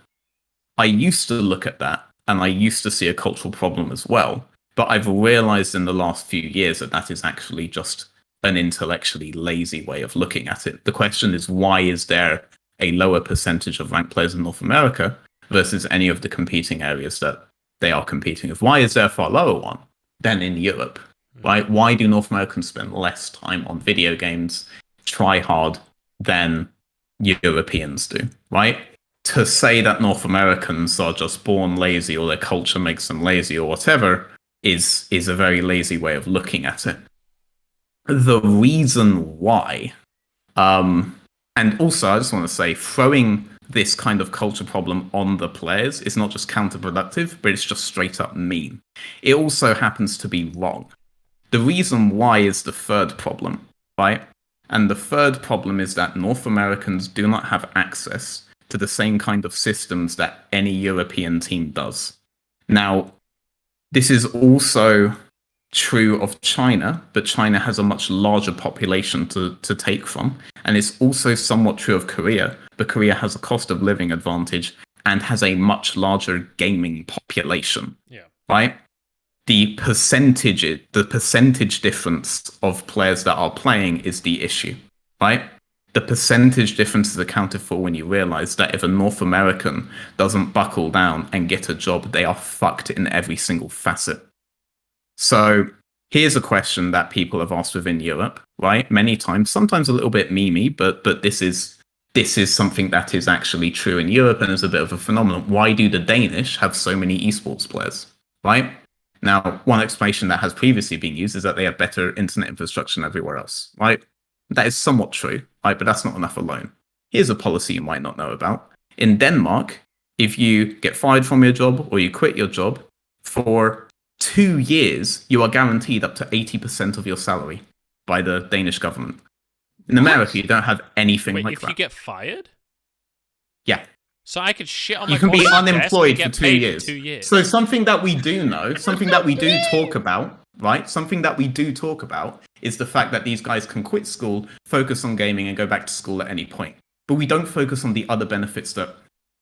I used to look at that and I used to see a cultural problem as well, but I've realized in the last few years that that is actually just an intellectually lazy way of looking at it. The question is, why is there a lower percentage of ranked players in North America versus any of the competing areas that they are competing with? Why is there a far lower one than in Europe? Right? Why do North Americans spend less time on video games, try hard, than Europeans do? Right? To say that North Americans are just born lazy or their culture makes them lazy or whatever is a very lazy way of looking at it. The reason why, and also I just want to say, throwing this kind of culture problem on the players is not just counterproductive, but it's just straight up mean. It also happens to be wrong. The reason why is the third problem, right? And the third problem is that North Americans do not have access to the same kind of systems that any European team does. Now, this is also true of China, but China has a much larger population to take from. And it's also somewhat true of Korea, but Korea has a cost of living advantage and has a much larger gaming population. Yeah. Right? The percentage difference of players that are playing is the issue, right? The percentage difference is accounted for when you realize that if a North American doesn't buckle down and get a job, they are fucked in every single facet. So here's a question that people have asked within Europe, right? Many times, sometimes a little bit memey, but this is this is something that is actually true in Europe and is a bit of a phenomenon. Why do the Danish have so many esports players, right? Now, one explanation that has previously been used is that they have better internet infrastructure than everywhere else, right? That is somewhat true, right? But that's not enough alone. Here's a policy you might not know about. In Denmark, if you get fired from your job or you quit your job, for 2 years, you are guaranteed up to 80% of your salary by the Danish government. In America, you don't have anything like if that. You get fired? Yeah. So I could shit on my You can be boss's unemployed desk, for get 2 paid years. For 2 years. So something that we do know, something that we do talk about, right? Something that we do talk about is the fact that these guys can quit school, focus on gaming, and go back to school at any point. But we don't focus on the other benefits that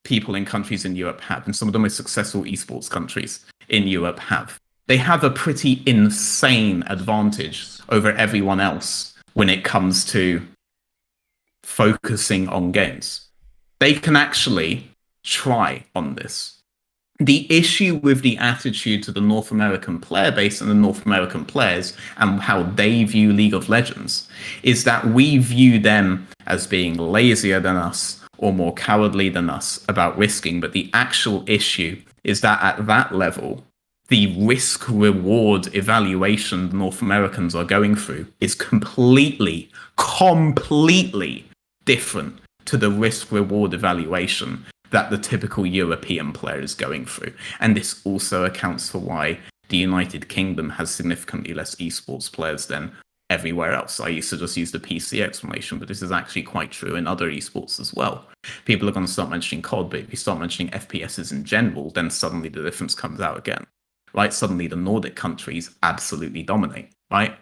people in countries in Europe have, and some of the most successful esports countries in Europe have. They have a pretty insane advantage over everyone else when it comes to focusing on games. They can actually try on this. The issue with the attitude to the North American player base and the North American players and how they view League of Legends is that we view them as being lazier than us or more cowardly than us about risking. But the actual issue is that at that level, the risk-reward evaluation the North Americans are going through is completely different to the risk-reward evaluation that the typical European player is going through. And this also accounts for why the United Kingdom has significantly less esports players than everywhere else. I used to just use the PC explanation, but this is actually quite true in other esports as well. People are going to start mentioning COD, but if you start mentioning FPSs in general, then suddenly the difference comes out again, right? Suddenly the Nordic countries absolutely dominate, right?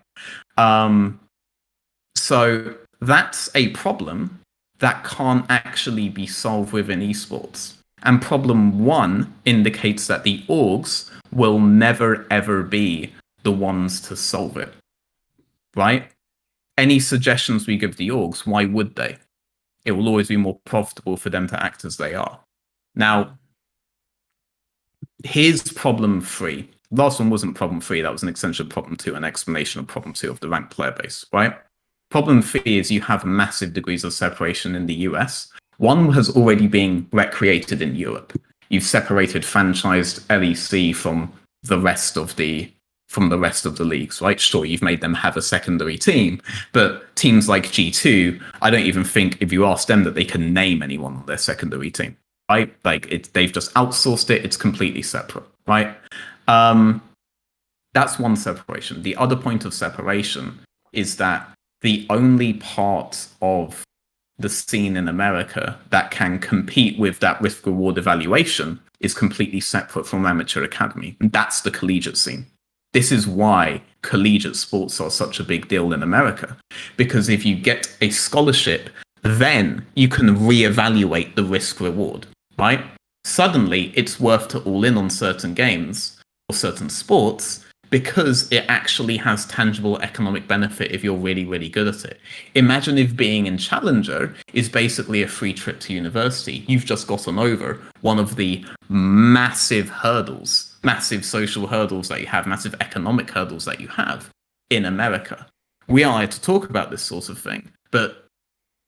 So that's a problem that can't actually be solved within esports. And problem one indicates that the orgs will never, ever be the ones to solve it, right? Any suggestions we give the orgs, why would they? It will always be more profitable for them to act as they are. Now, here's problem three. Last one wasn't problem three, that was an extension of problem two, an explanation of problem two of the ranked player base, right? Problem three is you have massive degrees of separation in the US. One has already been recreated in Europe. You've separated franchised LEC from the rest of the leagues, right? Sure, you've made them have a secondary team, but teams like G2, I don't even think if you ask them that they can name anyone on their secondary team, right? Like they've just outsourced it. It's completely separate, right? That's one separation. The other point of separation is that the only part of the scene in America that can compete with that risk-reward evaluation is completely separate from amateur academy. And that's the collegiate scene. This is why collegiate sports are such a big deal in America. Because if you get a scholarship, then you can reevaluate the risk-reward, right? Suddenly, it's worth to all in on certain games or certain sports because it actually has tangible economic benefit if you're really, really good at it. Imagine if being in Challenger is basically a free trip to university. You've just gotten over one of the massive hurdles, massive social hurdles that you have, massive economic hurdles that you have in America. We are here to talk about this sort of thing, but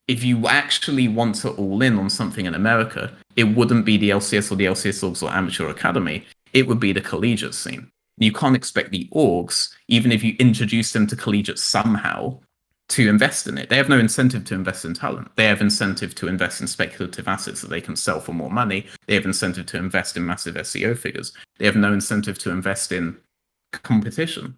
if you actually want to all in on something in America, it wouldn't be the LCS or the LCS Orgs or Amateur Academy. It would be the collegiate scene. You can't expect the orgs, even if you introduce them to collegiate somehow, to invest in it. They have no incentive to invest in talent. They have incentive to invest in speculative assets that they can sell for more money. They have incentive to invest in massive SEO figures. They have no incentive to invest in competition.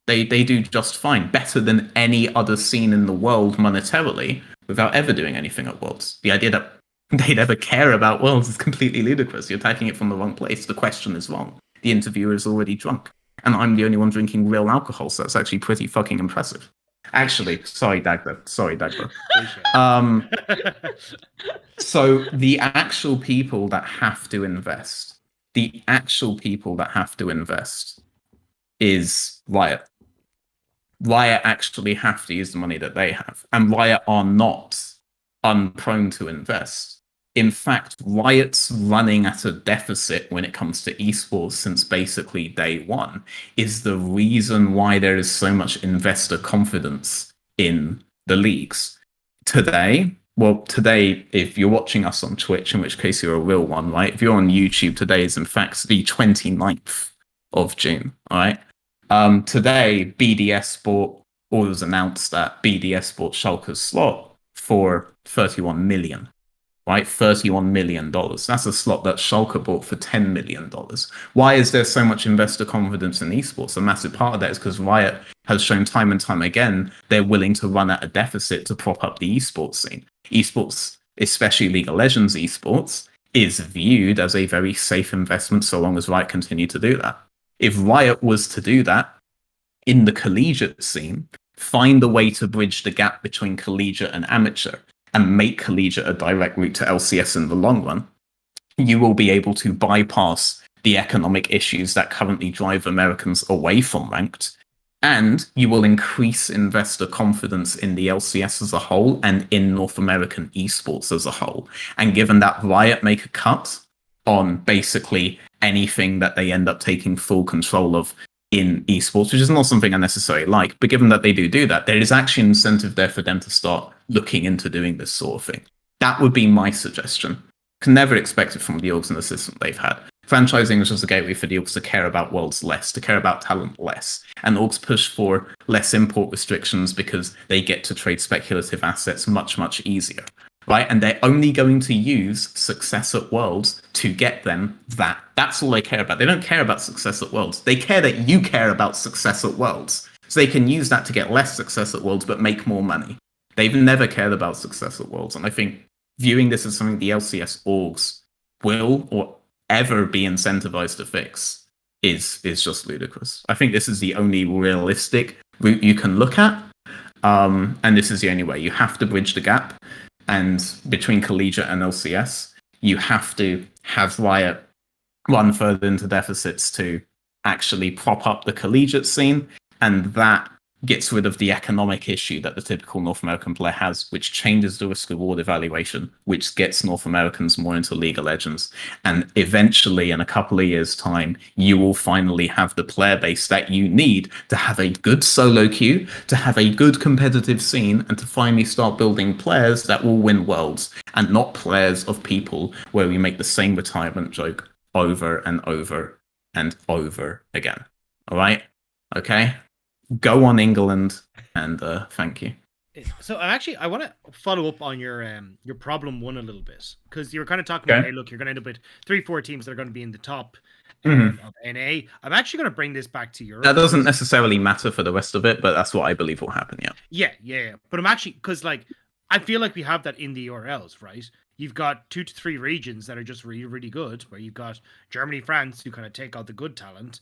They do just fine, better than any other scene in the world monetarily, without ever doing anything at Worlds. The idea that they'd ever care about Worlds is completely ludicrous. You're attacking it from the wrong place. The question is wrong. The interviewer is already drunk, and I'm the only one drinking real alcohol, so that's actually pretty fucking impressive. Actually, sorry, Dagba. So the actual people that have to invest, is Riot. Riot actually have to use the money that they have, and Riot are not unprone to invest. In fact, Riot's running at a deficit when it comes to esports since basically day one is the reason why there is so much investor confidence in the leagues. Today, Well, today, if you're watching us on Twitch, in which case you're a real one, right? If you're on YouTube, today is in fact the 29th of June, all right? Today, BDS Sport orders announced that BDS Sport Schalke's slot for 31 million, right? $31 million. That's a slot that Schalke bought for $10 million. Why is there so much investor confidence in esports? A massive part of that is because Riot has shown time and time again they're willing to run at a deficit to prop up the esports scene. Esports, especially League of Legends esports, is viewed as a very safe investment so long as Riot continue to do that. If Riot was to do that in the collegiate scene, find a way to bridge the gap between collegiate and amateur, and make collegiate a direct route to LCS in the long run, you will be able to bypass the economic issues that currently drive Americans away from ranked, and you will increase investor confidence in the LCS as a whole and in North American esports as a whole. And given that Riot make a cut on basically anything that they end up taking full control of in esports, which is not something I necessarily like, but given that they do that, there is actually an incentive there for them to start looking into doing this sort of thing. That would be my suggestion. Can never expect it from the orgs and the system they've had. Franchising is just a gateway for the orgs to care about worlds less, to care about talent less. And orgs push for less import restrictions because they get to trade speculative assets much, much easier. Right? And they're only going to use success at Worlds to get them that. That's all they care about. They don't care about success at Worlds. They care that you care about success at Worlds. So they can use that to get less success at Worlds, but make more money. They've never cared about success at Worlds. And I think viewing this as something the LCS orgs will or ever be incentivized to fix is just ludicrous. I think this is the only realistic route you can look at. And this is the only way. You have to bridge the gap. And between collegiate and LCS, you have to have Riot run further into deficits to actually prop up the collegiate scene. And that gets rid of the economic issue that the typical North American player has, which changes the risk-reward evaluation, which gets North Americans more into League of Legends. And eventually, in a couple of years' time, you will finally have the player base that you need to have a good solo queue, to have a good competitive scene, and to finally start building players that will win worlds, and not players of people where we make the same retirement joke over and over and over again. All right? Okay? Go on, England, and thank you. So I want to follow up on your problem one a little bit, because you were kind of talking about, hey, look, you're going to end up with 3-4 teams that are going to be in the top of NA. I'm actually going to bring this back to Europe. That doesn't necessarily matter for the rest of it, but that's what I believe will happen. Yeah. But I'm actually, because like I feel like we have that in the URLs, right? You've got 2 to 3 regions that are just really, really good, where you've got Germany, France, who kind of take out the good talent.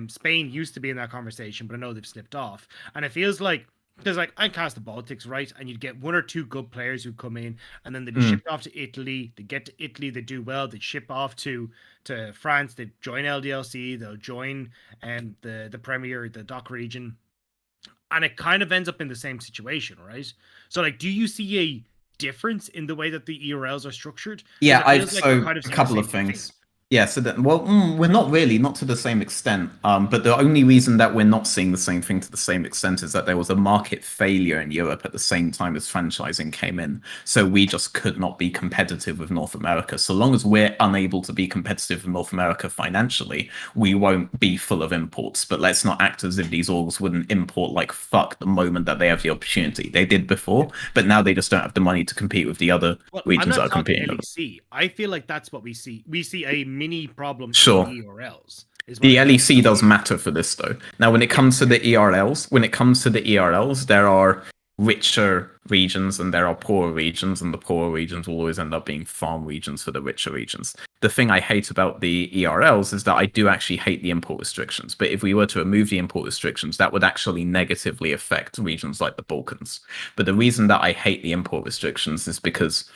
Spain used to be in that conversation, but I know they've slipped off. And it feels like there's like, I cast the Baltics, right? And you'd get 1 or 2 good players who come in, and then they'd be shipped off to Italy. They get to Italy, they do well. They ship off to France. They join LDLC. They'll join the Premier, the DACH region. And it kind of ends up in the same situation, right? So like, do you see a difference in the way that the ERLs are structured? Yeah, a couple of things. Yeah, so we're not to the same extent. But the only reason that we're not seeing the same thing to the same extent is that there was a market failure in Europe at the same time as franchising came in. So we just could not be competitive with North America. So long as we're unable to be competitive with North America financially, we won't be full of imports. But let's not act as if these orgs wouldn't import like fuck the moment that they have the opportunity. They did before, but now they just don't have the money to compete with the other regions that are competing. LEC. I feel like that's what we see. We see a mini problem in the ERLs. The LEC does matter for this though. Now when it comes to the ERLs, there are richer regions and there are poorer regions, and the poorer regions will always end up being farm regions for the richer regions. The thing I hate about the ERLs is that I do actually hate the import restrictions, but if we were to remove the import restrictions, that would actually negatively affect regions like the Balkans. But the reason that I hate the import restrictions is because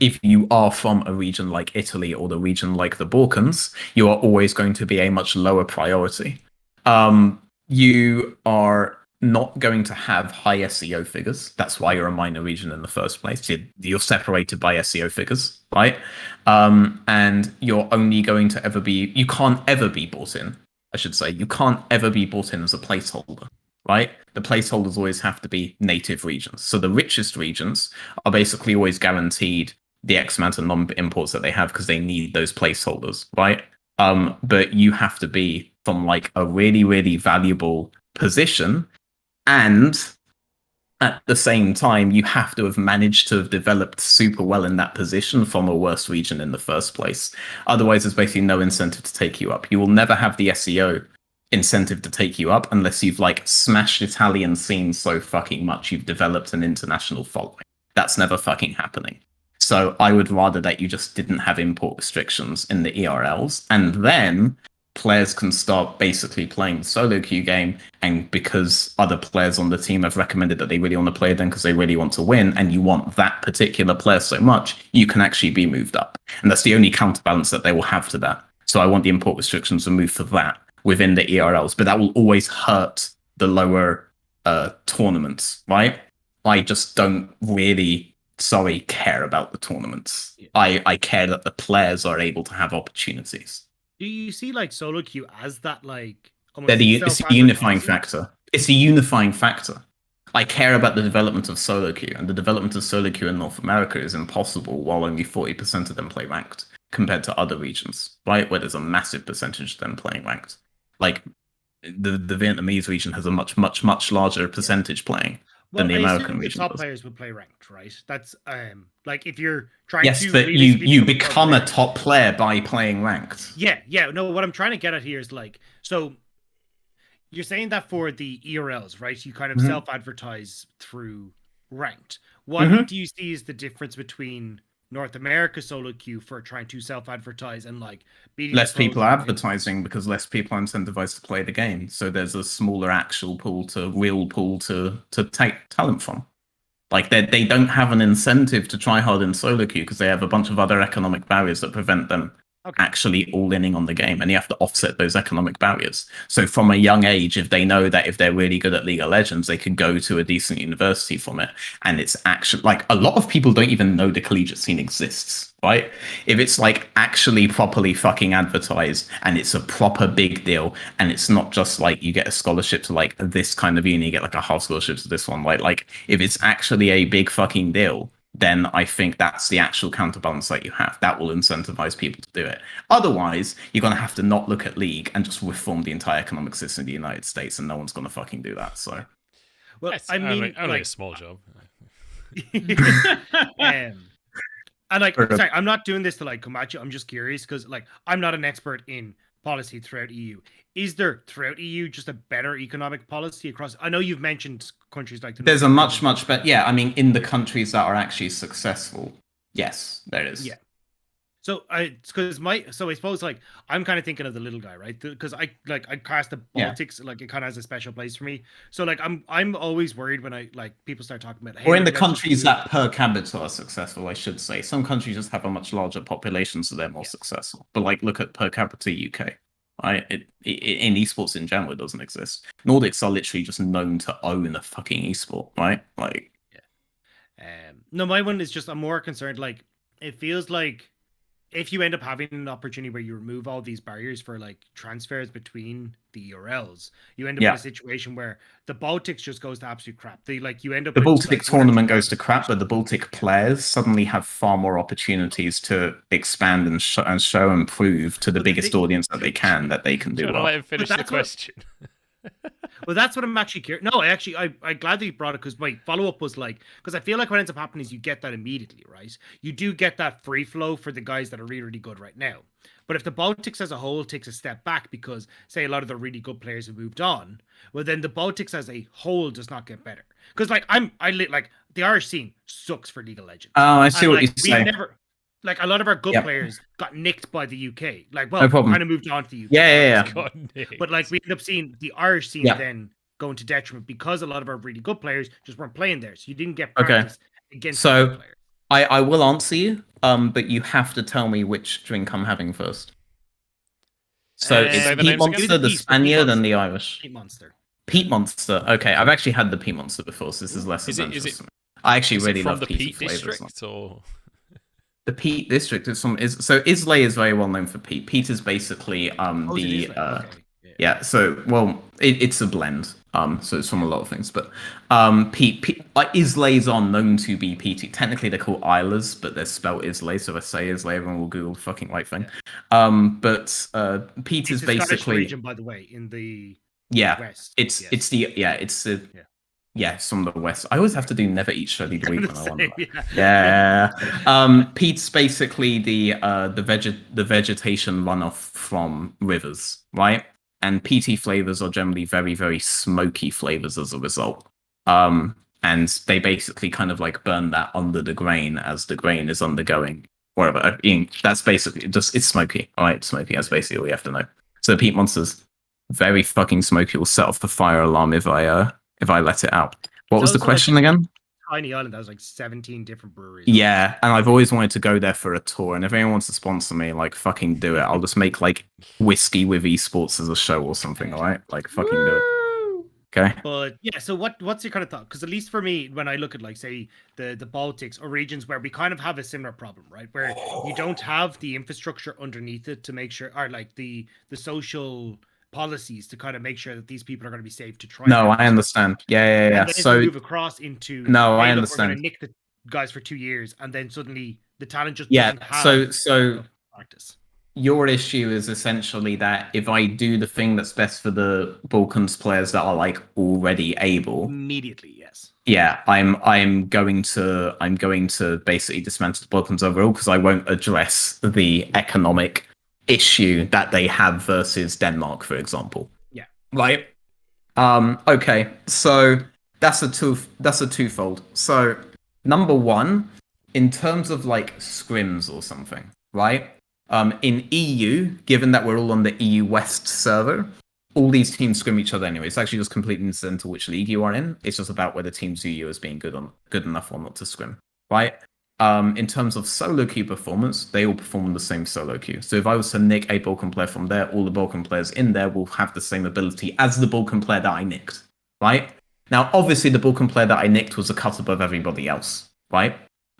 if you are from a region like Italy or the region like the Balkans, you are always going to be a much lower priority. You are not going to have high SEO figures. That's why you're a minor region in the first place. You're separated by SEO figures, right? And you're only going to you can't ever be bought in, I should say. You can't ever be bought in as a placeholder, right? The placeholders always have to be native regions. So the richest regions are basically always guaranteed the X amount of non-imports that they have because they need those placeholders, right? But you have to be from like a really, really valuable position, and at the same time, you have to have managed to have developed super well in that position from a worse region in the first place. Otherwise, there's basically no incentive to take you up. You will never have the SEO incentive to take you up unless you've like smashed Italian scenes so fucking much you've developed an international following. That's never fucking happening. So I would rather that you just didn't have import restrictions in the ERLs, and then players can start basically playing the solo queue game, and because other players on the team have recommended that they really want to play them because they really want to win, and you want that particular player so much, you can actually be moved up. And that's the only counterbalance that they will have to that. So I want the import restrictions removed for that within the ERLs, but that will always hurt the lower tournaments, right? I just don't really care about the tournaments. I care that the players are able to have opportunities. Do you see like solo queue as that like? It's a unifying factor. It's a unifying factor. I care about the development of solo queue, and the development of solo queue in North America is impossible while only 40% of them play ranked compared to other regions, right? Where there's a massive percentage of them playing ranked. Like the Vietnamese region has a much larger percentage playing than the American region. The top players would play ranked, right? That's like if you're trying yes, to. Yes, but you become a top player by playing ranked. Yeah. No, what I'm trying to get at here is like, so you're saying that for the ERLs, right? You kind of self-advertise through ranked. What do you see is the difference between North America solo queue for trying to self-advertise and like beating less people are advertising because less people are incentivized to play the game, so there's a smaller actual real pool to take talent from. Like they don't have an incentive to try hard in solo queue because they have a bunch of other economic barriers that prevent them actually all-inning on the game, and you have to offset those economic barriers. So from a young age, if they know that if they're really good at League of Legends, they can go to a decent university from it, and it's actually like a lot of people don't even know the collegiate scene exists, right? If it's like actually properly fucking advertised and it's a proper big deal, and it's not just like you get a scholarship to like this kind of uni, you get like a half scholarship to this one, like if it's actually a big fucking deal, then I think that's the actual counterbalance that you have. That will incentivize people to do it. Otherwise, you're going to have to not look at League and just reform the entire economic system in the United States, and no one's going to fucking do that. So, well, yes, I mean, only like, a small job. And like, sorry, I'm not doing this to like come at you. I'm just curious because like I'm not an expert in policy throughout EU. Is there throughout EU just a better economic policy across? I know you've mentioned countries like there's a much better. Yeah, I mean, in the countries that are actually successful, yes, there is. Yeah. So I suppose like I'm kind of thinking of the little guy, right? Because I cast the Baltics, like it kind of has a special place for me. So like I'm always worried when I like people start talking about. Hey, or in the countries that per capita are successful, I should say. Some countries just have a much larger population, so they're more successful. But like, look at per capita UK. Right? In esports in general, it doesn't exist. Nordics are literally just known to own a fucking esport, right? Like, no, my one is just I'm more concerned. Like, it feels like if you end up having an opportunity where you remove all these barriers for like transfers between the ERLs, you end up in a situation where the Baltics just goes to absolute crap. You end up the Baltic tournament goes to crap, but the Baltic players suddenly have far more opportunities to expand and show and prove to the biggest audience that they can do well. Let him finish the question. Well, that's what I'm actually curious. No, I glad that you brought it because my follow-up was like, because I feel like what ends up happening is you get that immediately, right? You do get that free flow for the guys that are really, really good right now. But if the Baltics as a whole takes a step back because, say, a lot of the really good players have moved on, well, then the Baltics as a whole does not get better. Because like the Irish scene sucks for League of Legends. Oh, I see what you're saying. Like a lot of our good players got nicked by the UK. Like, well, no kind of moved on to the UK. Yeah. But like we end up seeing the Irish scene then go into detriment because a lot of our really good players just weren't playing there. So you didn't get practice against the good players. I will answer you, but you have to tell me which drink I'm having first. So it's Peat Monster, the Spaniard, and the Irish. Peat Monster. Peat Monster. Okay, I've actually had the Peat Monster before, so this is less adventurous. I actually really love the peat Peat District, or the Peat District is so Islay is very well known for peat. Peat is basically So well, it's a blend. So it's from a lot of things. But Isleys are known to be PT. Technically, they're called Islas, but they're spelled Islay. So if I say Islay, everyone will Google the fucking right thing. But PT is It's a Scottish basically region, by the way, in the yeah. West. It's Yes. it's the yeah. It's the yeah. It's from the West. I always have to do never eat study the week when I want. Yeah. Peat's basically the vegetation runoff from rivers, right? And PT flavors are generally very, very smoky flavors as a result. And they basically kind of like burn that under the grain as the grain is undergoing whatever. That's basically just it's smoky. All right, it's smoky. That's basically all you have to know. So peat monsters, very fucking smoky. Will set off the fire alarm if I let it out. What was the question again? Tiny island that was like 17 different breweries. Yeah, and I've always wanted to go there for a tour. And if anyone wants to sponsor me, like fucking do it. I'll just make like whiskey with esports as a show or something. All right, like fucking do it. Okay. But yeah, so what's your kind of thought? Because at least for me, when I look at like say the Baltics or regions where we kind of have a similar problem, right? Where you don't have the infrastructure underneath it to make sure, or like the social policies to kind of make sure that these people are going to be safe to try. No, I understand. Yeah. And then so move across into I understand. We're going to nick the guys for 2 years, and then suddenly the talent just doesn't have so practice. Your issue is essentially that if I do the thing that's best for the Balkans players that are like already able immediately, yes. Yeah, I'm going to basically dismantle the Balkans overall because I won't address the economic issue that they have versus Denmark, for example. Yeah. Right. Okay. So that's a twofold. So number one, in terms of like scrims or something, right? In EU, given that we're all on the EU West server, all these teams scrim each other anyway. It's actually just completely incidental which league you are in. It's just about whether teams view you as being good enough or not to scrim, right? In terms of solo queue performance, they all perform the same solo queue. So if I was to nick a Balkan player from there, all the Balkan players in there will have the same ability as the Balkan player that I nicked, right? Now, obviously, the Balkan player that I nicked was a cut above everybody else, right?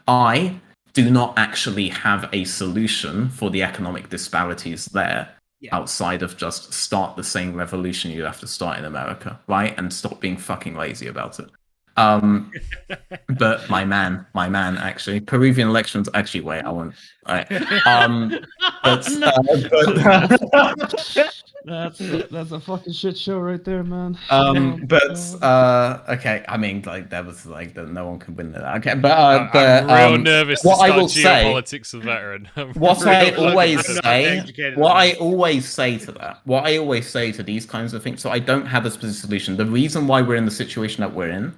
I do not actually have a solution for the economic disparities there outside of just start the same revolution you have to start in America, right? And stop being fucking lazy about it. But my man, actually, Peruvian elections. Actually, wait, I won't. Right. That's a fucking shit show right there, man. Okay. I mean, like that was like that. No one can win that. Okay, I'm real nervous. What I will geopolitics of veteran. What I always say to that. What I always say to these kinds of things. So I don't have a specific solution. The reason why we're in the situation that we're in.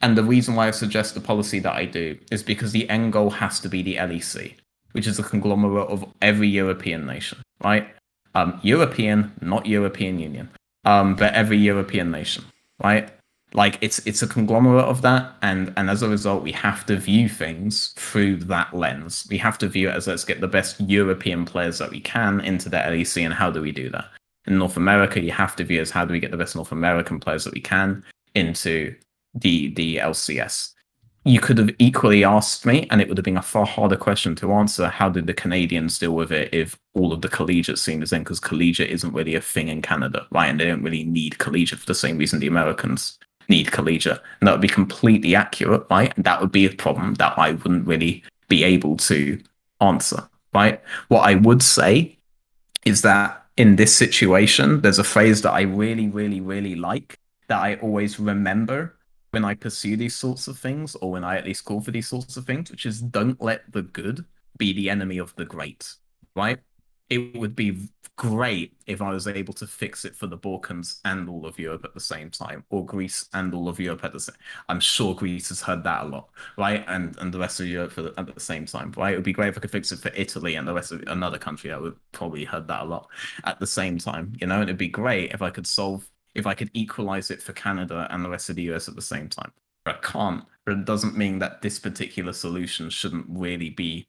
And the reason why I suggest the policy that I do is because the end goal has to be the LEC, which is a conglomerate of every European nation, right? European, not European Union, but every European nation, right? Like it's a conglomerate of that, and as a result, we have to view things through that lens. We have to view it as let's get the best European players that we can into the LEC, and how do we do that? In North America, you have to view as how do we get the best North American players that we can into the LCS. You could have equally asked me, and it would have been a far harder question to answer. How did the Canadians deal with it if all of the collegiate scene is in? Because collegiate isn't really a thing in Canada, right? And they don't really need collegiate for the same reason the Americans need collegiate. And that would be completely accurate, right? And that would be a problem that I wouldn't really be able to answer, right? What I would say is that in this situation, there's a phrase that I really, really, really like that I always remember when I pursue these sorts of things, or when I at least call for these sorts of things, which is don't let the good be the enemy of the great, right? It would be great if I was able to fix it for the Balkans and all of Europe at the same time, or Greece and all of Europe at the same. I'm sure Greece has heard that a lot, right? And the rest of Europe at the same time, right? It would be great if I could fix it for Italy and the rest of another country that would probably heard that a lot at the same time, you know? And it'd be great if I could equalize it for Canada and the rest of the US at the same time. But I can't. But it doesn't mean that this particular solution shouldn't really be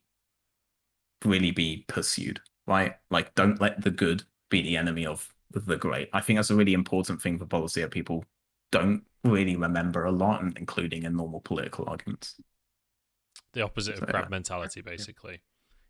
pursued, right? Like, don't let the good be the enemy of the great. I think that's a really important thing for policy that people don't really remember a lot, including in normal political arguments. The opposite of crab mentality, basically.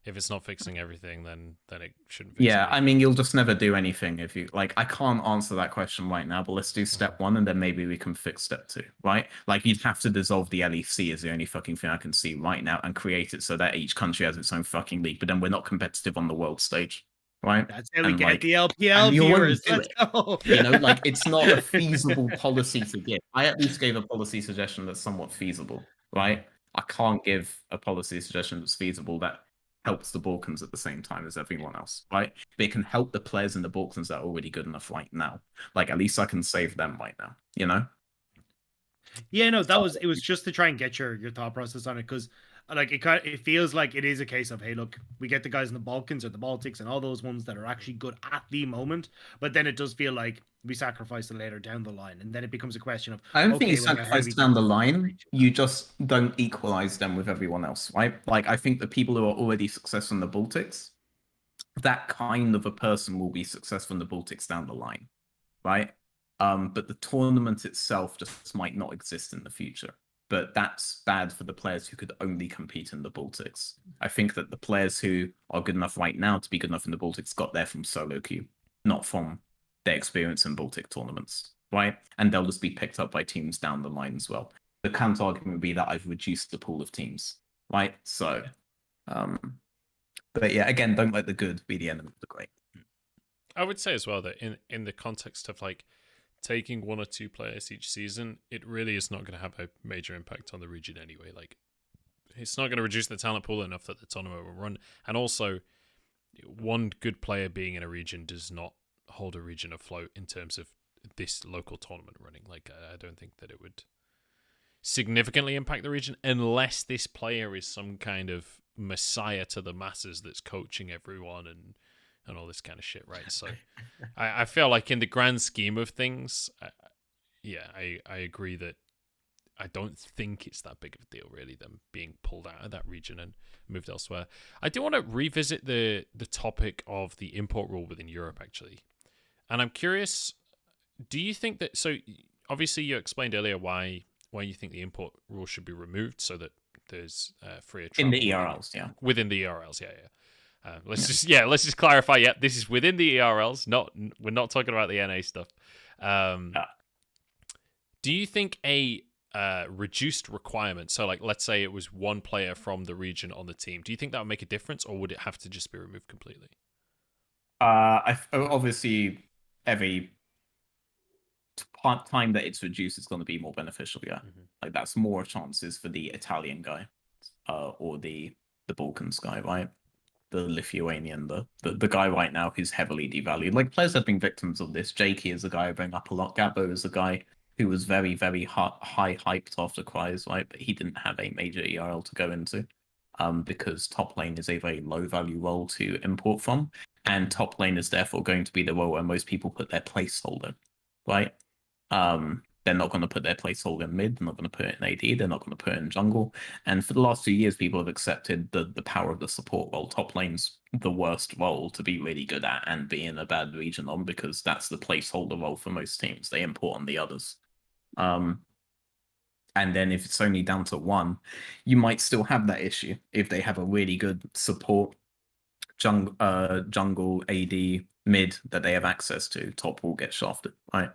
if it's not fixing everything, then it shouldn't fix Yeah, I anything. mean, you'll just never do anything if you like. I can't answer that question right now, but let's do step one, and then maybe we can fix step two, right? Like, you'd have to dissolve the LEC is the only fucking thing I can see right now, and create it so that each country has its own fucking league. But then we're not competitive on the world stage, right? That's how we And get like, the LPL and you won't viewers. do Let's it. go. You know, like, it's not a feasible policy to give. I at least gave a policy suggestion that's somewhat feasible, right? I can't give a policy suggestion that's feasible that helps the Balkans at the same time as everyone else, right? But it can help the players in the Balkans that are already good enough right now. Like, at least I can save them right now, you know? Yeah, no, it was just to try and get your thought process on it, because like it feels like it is a case of, hey, look, we get the guys in the Balkans or the Baltics and all those ones that are actually good at the moment, but then it does feel like we sacrifice it later down the line, and then it becomes a question of, I don't think okay, you well, how do sacrifice we down the do line. this? You just don't equalize them with everyone else, right? Like, I think the people who are already successful in the Baltics, that kind of a person will be successful in the Baltics down the line, right? But the tournament itself just might not exist in the future. But that's bad for the players who could only compete in the Baltics. I think that the players who are good enough right now to be good enough in the Baltics got there from solo queue, not from their experience in Baltic tournaments, right? And they'll just be picked up by teams down the line as well. The counter argument would be that I've reduced the pool of teams, right? So, but yeah, again, don't let the good be the enemy of the great. I would say as well that in the context of like taking one or two players each season, it really is not going to have a major impact on the region anyway. Like, it's not going to reduce the talent pool enough that the tournament will run. And also, one good player being in a region does not hold a region afloat in terms of this local tournament running. Like, I don't think that it would significantly impact the region unless this player is some kind of messiah to the masses that's coaching everyone and all this kind of shit, right? So I feel like in the grand scheme of things, I agree that I don't think it's that big of a deal, really, them being pulled out of that region and moved elsewhere. I do want to revisit the topic of the import rule within Europe, actually. And I'm curious, do you think that... So, obviously, you explained earlier why you think the import rule should be removed so that there's freer travel. In the ERLs, yeah. Within the ERLs, yeah. Let's just clarify. Yeah, this is within the ERLs. We're not talking about the NA stuff. Do you think a reduced requirement? So, like, let's say it was one player from the region on the team. Do you think that would make a difference, or would it have to just be removed completely? Obviously, every time that it's reduced, it's going to be more beneficial. Yeah, like that's more chances for the Italian guy, or the Balkans guy, right? The Lithuanian, the guy right now who's heavily devalued. Like, players have been victims of this. Jakey is a guy I bring up a lot. Gabo is a guy who was very, very high hyped after Cries, right? But he didn't have a major ERL to go into, because top lane is a very low value role to import from, and top lane is therefore going to be the role where most people put their placeholder, right? They're not going to put their placeholder in mid, they're not going to put it in AD, they're not going to put it in jungle. And for the last 2 years, people have accepted the power of the support role. Top lane's the worst role to be really good at and be in a bad region on, because that's the placeholder role for most teams. They import on the others. And then if it's only down to one, you might still have that issue. If they have a really good support jungle AD mid that they have access to, top will get shafted, right?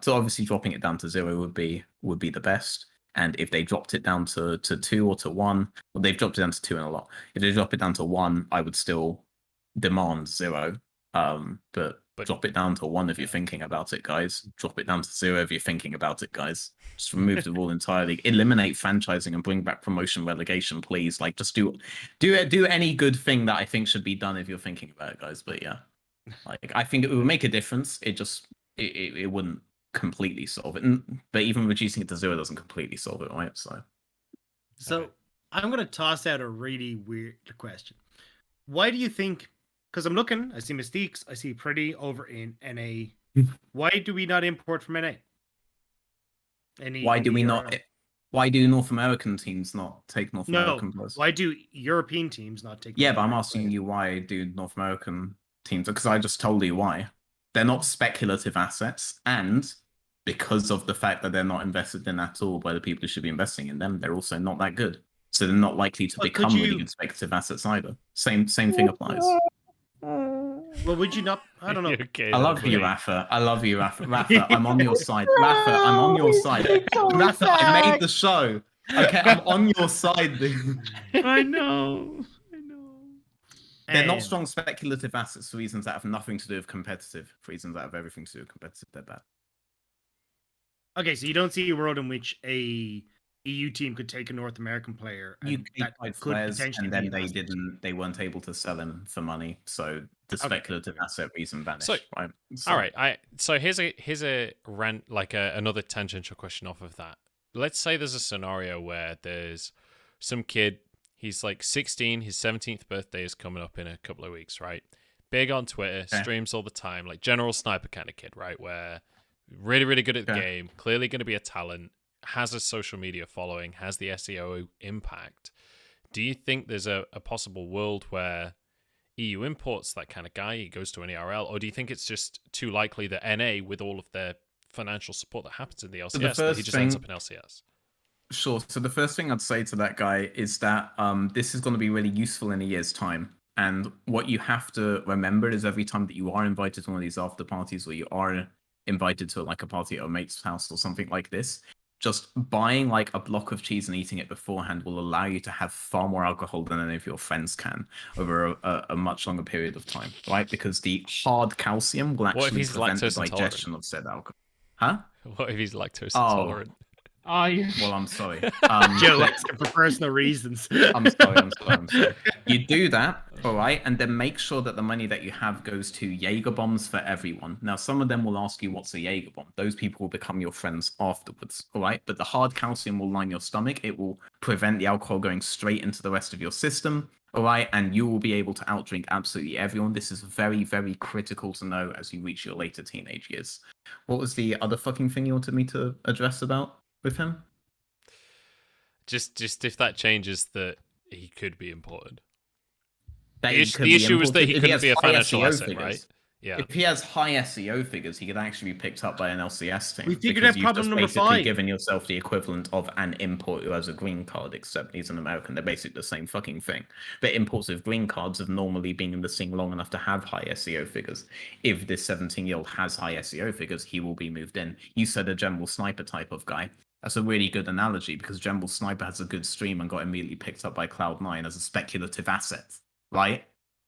So obviously dropping it down to 0 would be the best. And if they dropped it down to 2 or to 1, well, they've dropped it down to 2 in a lot. If they drop it down to 1, I would still demand 0. But drop it down to 1 if you're thinking about it, guys. Drop it down to 0 if you're thinking about it, guys. Just remove the rule entirely. Eliminate franchising and bring back promotion relegation, please. Like, just do any good thing that I think should be done if you're thinking about it, guys. But yeah, like, I think it would make a difference. It wouldn't completely solve it, but even reducing it to 0 doesn't completely solve it, right? So okay. I'm going to toss out a really weird question. Why do you think? Because I'm looking, I see Mystiques, I see Pretty over in NA. Why do we not import from NA? Why do North American teams not take North American players? Why do European teams not take? Yeah, but I'm asking you, why do North American teams? Because I just told you why. They're not speculative assets, and because of the fact that they're not invested in at all by the people who should be investing in them, they're also not that good. So they're not likely to But could become really you- good speculative assets either. Same thing applies. Well, would you not? I don't know. Okay, I love you, Raafaa. I love you, Raafaa. Raafaa, I'm on your side. Raafaa, I'm on your side. Raafaa, I made the show. Okay, I'm on your side, dude. I know. They're not strong speculative assets for reasons that have nothing to do with competitive. For reasons that have everything to do with competitive, they're bad. Okay, so you don't see a world in which a EU team could take a North American player You and that that could could potentially and then be an they asset. they weren't able to sell him for money, so the speculative asset reason vanished. So- right? So- All right, so here's a rant, like another tangential question off of that. Let's say there's a scenario where there's some kid, he's like 16, his 17th birthday is coming up in a couple of weeks, right? Big on Twitter, Okay. streams all the time, like general sniper kind of kid, right? Where really, really good at the Okay. game, clearly going to be a talent, has a social media following, has the SEO impact. Do you think there's a possible world where EU imports that kind of guy, he goes to an ERL, or do you think it's just too likely that NA, with all of their financial support that happens in the LCS, the that he first just ends thing- up in LCS? Sure. So the first thing I'd say to that guy is that this is going to be really useful in a year's time. And what you have to remember is every time that you are invited to one of these after parties, or you are invited to like a party at a mate's house or something like this, just buying like a block of cheese and eating it beforehand will allow you to have far more alcohol than any of your friends can over a much longer period of time, right? Because the hard calcium will What if actually he's prevent the lactose intolerant? digestion of said alcohol. Huh? What if he's lactose Oh. intolerant? Oh, you're... Well, I'm sorry. Joe but- asking for personal reasons. I'm sorry. You do that, all right, and then make sure that the money that you have goes to Jaeger bombs for everyone. Now, some of them will ask you what's a Jaeger bomb. Those people will become your friends afterwards, all right? But the hard calcium will line your stomach. It will prevent the alcohol going straight into the rest of your system, all right? And you will be able to outdrink absolutely everyone. This is very, very critical to know as you reach your later teenage years. What was the other fucking thing you wanted me to address about with him? Just if that changes, that he could be imported. That The he issue- could the be issue was that he imported. If couldn't has be a high financial SEO asset, figures- right? Yeah. If he has high SEO figures, he could actually be picked up by an LCS team. We figured because out you've problem just number basically 5. given yourself the equivalent of an import who has a green card, except he's an American. They're basically the same fucking thing. But imports with green cards have normally been in the scene long enough to have high SEO figures. If this 17-year-old has high SEO figures, he will be moved in. You said a general sniper type of guy. That's a really good analogy because General Sniper has a good stream and got immediately picked up by Cloud9 as a speculative asset, right?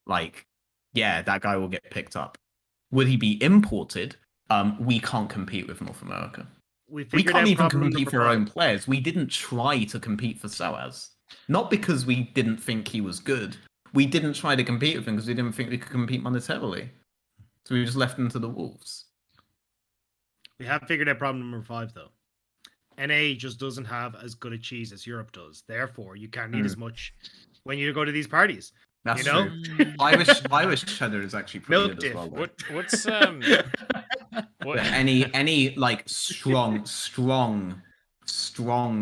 Like, yeah, that guy will get picked up. Would he be imported? We can't compete with North America. We We figured can't out even problem compete number for our 5. own players. We didn't try to compete for SOAS. Not because we didn't think he was good. We didn't try to compete with him because we didn't think we could compete monetarily. So we just left him to the wolves. We have figured out problem number 5, though. NA just doesn't have as good a cheese as Europe does. Therefore, you can't eat as much when you go to these parties. That's You know? true. Irish cheddar is actually pretty Milk good as dip. well. Though. What's what? Any like strong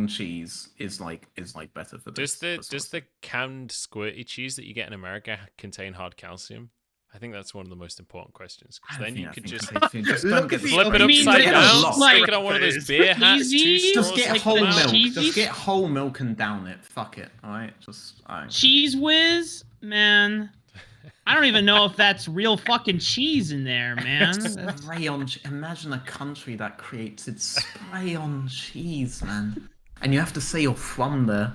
cheese is like better for Does this. the canned squirty cheese that you get in America contain hard calcium? I think that's one of the most important questions because then you could just just don't get flip it I mean, upside get a down, lot. stick it on one of those beer hats, two Cheesy? straws, Just get like whole the milk. mouth. cheese- Just get whole milk and down it. Fuck it. All right. Cheese whiz, man. I don't even know if that's real fucking cheese in there, man. That's- Spray on. Imagine a country that creates its spray on cheese, man. And you have to say you're from there.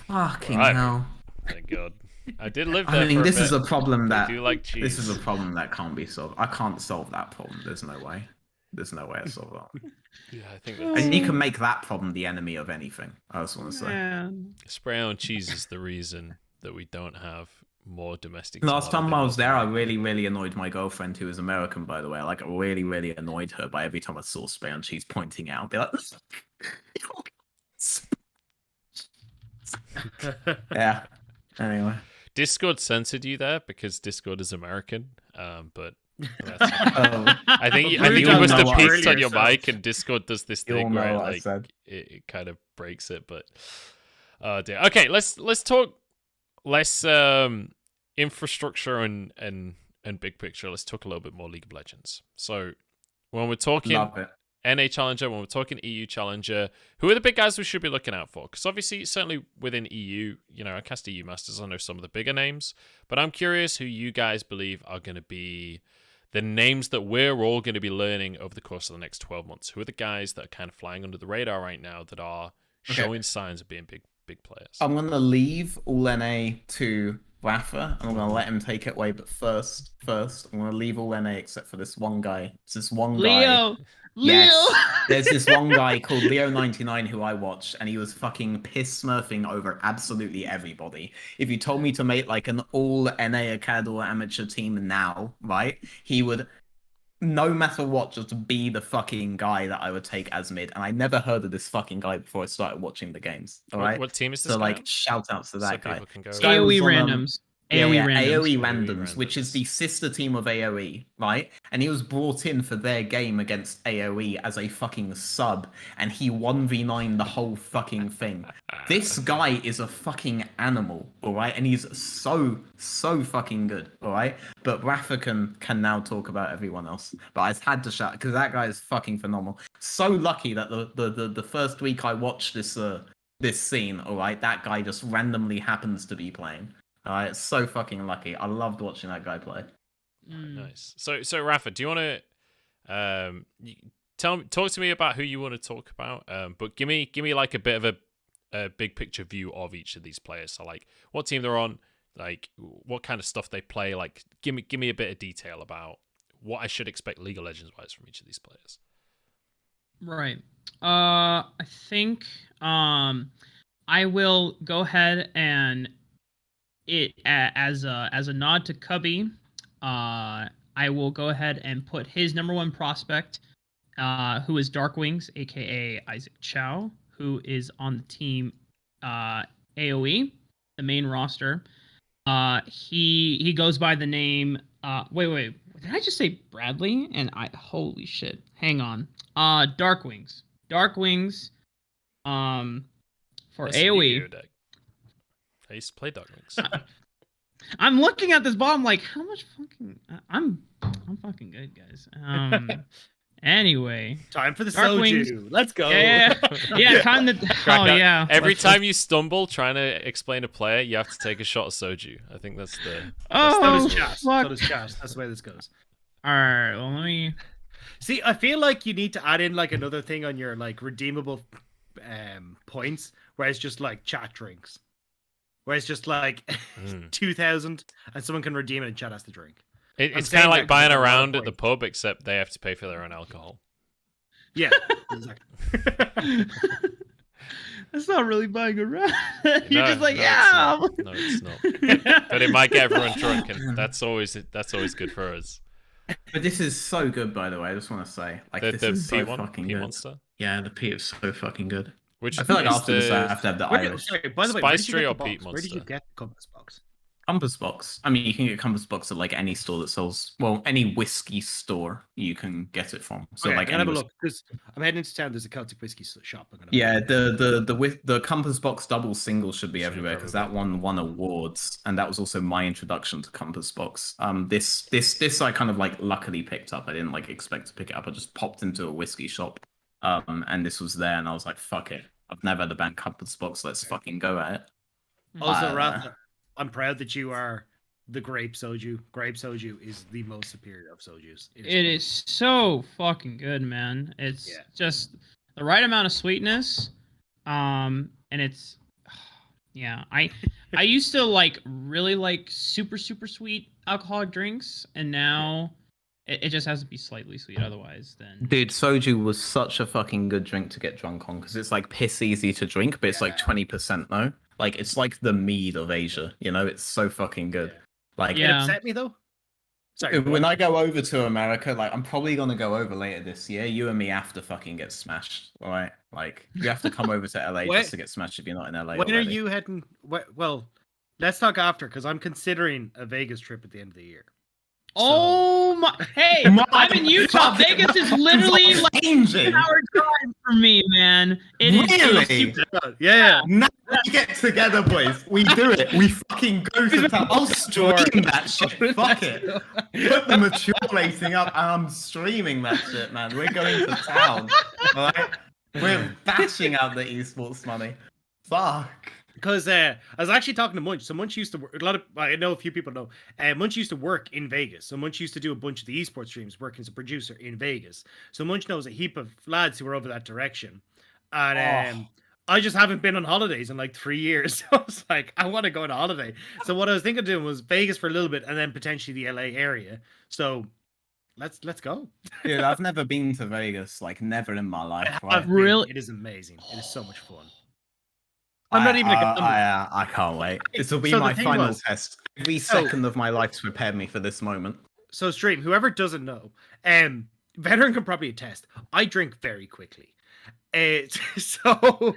Fucking Right. hell. Thank God. I did live there. I mean, for this a is bit. a problem that I do like cheese. this is a problem that can't be solved. I can't solve that problem. There's no way. There's no way to solve that. Yeah, I think that's And you can make that problem the enemy of anything. I just want to say. Man. spray on cheese is the reason that we don't have more domestic. Last tomato time I than was North there, I America. really annoyed my girlfriend, who is American, by the way. Like, I really annoyed her by every time I saw spray on cheese pointing out. Be like, yeah. Anyway. Discord censored you there because Discord is American. But that's, Oh, I think you all must know have what I peaked on your earlier said. mic, and Discord does this you all thing know where what I like said. it kind of breaks it. But oh dear. Okay, let's talk less infrastructure and big picture. Let's talk a little bit more League of Legends. So when we're talking Love it. NA Challenger, when we're talking EU Challenger, who are the big guys we should be looking out for? Because obviously, certainly within EU, I cast EU Masters, I know some of the bigger names, but I'm curious who you guys believe are going to be the names that we're all going to be learning over the course of the next 12 months. Who are the guys that are kind of flying under the radar right now that are showing signs of being big players? I'm going to leave all NA to Raafaa, and I'm going to let him take it away. But first, I'm going to leave all NA except for this one guy. It's this one guy. Yes, there's this one guy called Leo99 who I watched, and he was fucking piss smurfing over absolutely everybody. If you told me to make like an all NA Academy amateur team now, right, he would, no matter what, just be the fucking guy that I would take as mid. And I never heard of this fucking guy before I started watching the games. All right, what team is this? So guy? like, shout outs to that guy. AOE randoms. AOE randoms, which is the sister team of AOE, right? And he was brought in for their game against AOE as a fucking sub, and he 1v9 the whole fucking thing. This guy is a fucking animal, all right? And he's so fucking good, all right? But Raafaa can now talk about everyone else. But I had to shout because that guy is fucking phenomenal. So lucky that the first week I watched this scene, all right, that guy just randomly happens to be playing. It's so fucking lucky. I loved watching that guy play. Nice. So Raafaa, do you want to talk to me about who you want to talk about? But give me like a bit of a big picture view of each of these players. So like what team they're on, like what kind of stuff they play. Like give me a bit of detail about what I should expect League of Legends wise from each of these players. Right. I think I will go ahead and as a nod to Cubby, I will go ahead and put his number one prospect, who is Darkwings, aka Isaac Chow, who is on the team AOE, the main roster. He goes by the name. Wait, did I just say Bradley? And holy shit, hang on. Darkwings, for AOE. I used to play Darkwings. I'm looking at this ball. I'm like, how much fucking? I'm fucking good, guys. Anyway, time for the soju. Let's go. Yeah. Time to. Oh yeah. Every time you stumble trying to explain a player, you have to take a shot of soju. I think that's the. So does Chas. That's the way this goes. All right. Well, let me. See, I feel like you need to add in like another thing on your like redeemable points, where it's just like chat drinks. Where it's just like 2,000 and someone can redeem it and chat has to drink. It's kind of like buying a round at the pub, except they have to pay for their own alcohol. Yeah, exactly. That's not really buying a round. You're just like, No, it's not. But it might get everyone drunk, and that's always good for us. But this is so good, by the way. I just want to say, like, this is so fucking good. Monster? Yeah, the P is so fucking good. Which I feel like after this, I have to have the Irish. Sorry, by the way, Spice Tree or Peat Monster? Where did you get the Compass Box? Compass Box. I mean, you can get Compass Box at like any store that sells. Well, any whiskey store you can get it from. So like, have a look because I'm heading into town. There's a Celtic whiskey shop. The Compass Box double single should be everywhere because that one won awards, and that was also my introduction to Compass Box. This I kind of like luckily picked up. I didn't like expect to pick it up. I just popped into a whiskey shop, and this was there, and I was like, fuck it. I've never had a band Compass Box. Let's fucking go at it. Also, Raafaa, I'm proud that you are the grape soju. Grape soju is the most superior of sojus. It is so fucking good, man. It's just the right amount of sweetness. And it's I used to like really like super sweet alcoholic drinks, and now it just has to be slightly sweet, otherwise then. Dude, soju was such a fucking good drink to get drunk on because it's like piss easy to drink, but it's like 20% though. Like it's like the mead of Asia, you know? It's so fucking good. Like it upset me though. Sorry, when I go over to America, like I'm probably gonna go over later this year. You and me have to fucking get smashed, all right? Like you have to come over to LA just to get smashed if you're not in LA. When are you heading? Well, let's talk after because I'm considering a Vegas trip at the end of the year. Oh my! Hey, I'm in Utah. Vegas is literally like an hour drive from me, man. It is. Really? Yeah. We get together, boys. We do it. We fucking go to town. I'll stream that shit. Fuck it. Put the matriculating up and I'm streaming that shit, man. We're going to town. Alright? We're bashing out the esports money. Fuck. Because I was actually talking to Munch. So Munch used to work. I know a few people know. Munch used to work in Vegas. So Munch used to do a bunch of the esports streams, working as a producer in Vegas. So Munch knows a heap of lads who are over that direction. And I just haven't been on holidays in like 3 years. So I was like, I want to go on a holiday. So what I was thinking of doing was Vegas for a little bit, and then potentially the LA area. So let's go. Dude, I've never been to Vegas. Like, never in my life. Really, it is amazing. It is so much fun. I'm not even I can't wait. This will be my final test. Every second of my life's prepared me for this moment. So, stream, whoever doesn't know, Veteran can probably attest. I drink very quickly. So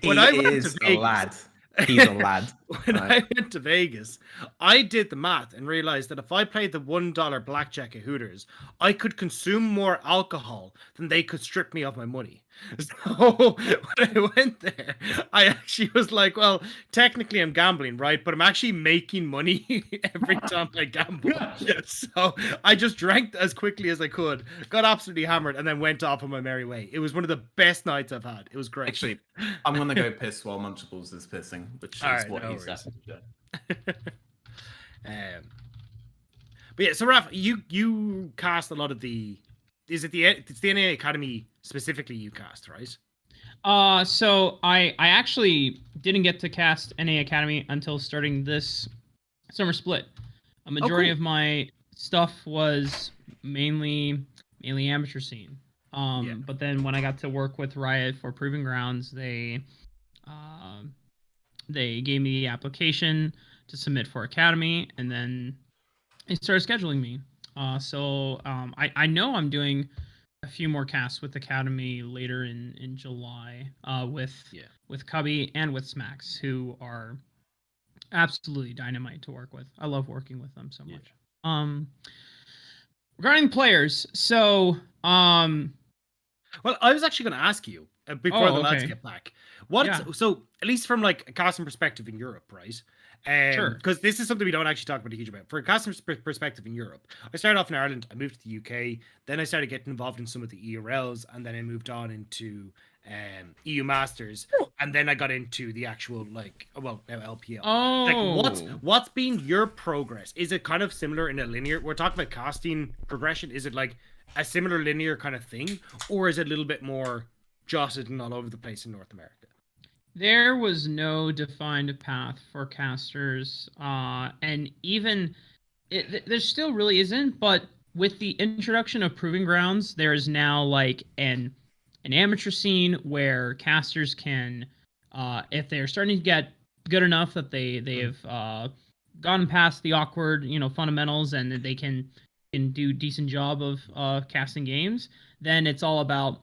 when I went to Vegas, he's a lad. When I went to Vegas, I did the math and realized that if I played the $1 blackjack at Hooters, I could consume more alcohol than they could strip me of my money. So when I went there, I actually was like, well, technically I'm gambling, right? But I'm actually making money every time I gamble. So I just drank as quickly as I could, got absolutely hammered, and then went off on my merry way. It was one of the best nights I've had. It was great. Actually, I'm going to go piss while Munchables is pissing, which is what he said. But yeah, so Raaf, you cast a lot of the... it's the NA Academy specifically you cast, right? So I actually didn't get to cast NA Academy until starting this summer split. A majority of my stuff was mainly amateur scene. But then when I got to work with Riot for Proving Grounds, they gave me the application to submit for Academy, and then they started scheduling me. So I know I'm doing a few more casts with Academy later in July with Cubby and with Smacks, who are absolutely dynamite to work with. I love working with them so much. Regarding players, so well, I was actually going to ask you before the lads get back. So at least from like a casting perspective in Europe, right? Sure. Because this is something we don't actually talk about a huge amount. For a casting perspective in Europe, I started off in Ireland, I moved to the UK, then I started getting involved in some of the ERLs, and then I moved on into EU Masters, and then I got into the actual now LPL. Like, what's been your progress? Is it kind of similar in a linear? We're talking about casting progression. Is it like a similar linear kind of thing, or is it a little bit more jostled and all over the place in North America? There was no defined path for casters, and even there still really isn't. But with the introduction of Proving Grounds, there is now like an amateur scene where casters can, if they're starting to get good enough that they've gone past the awkward fundamentals and that they can do a decent job of casting games, then it's all about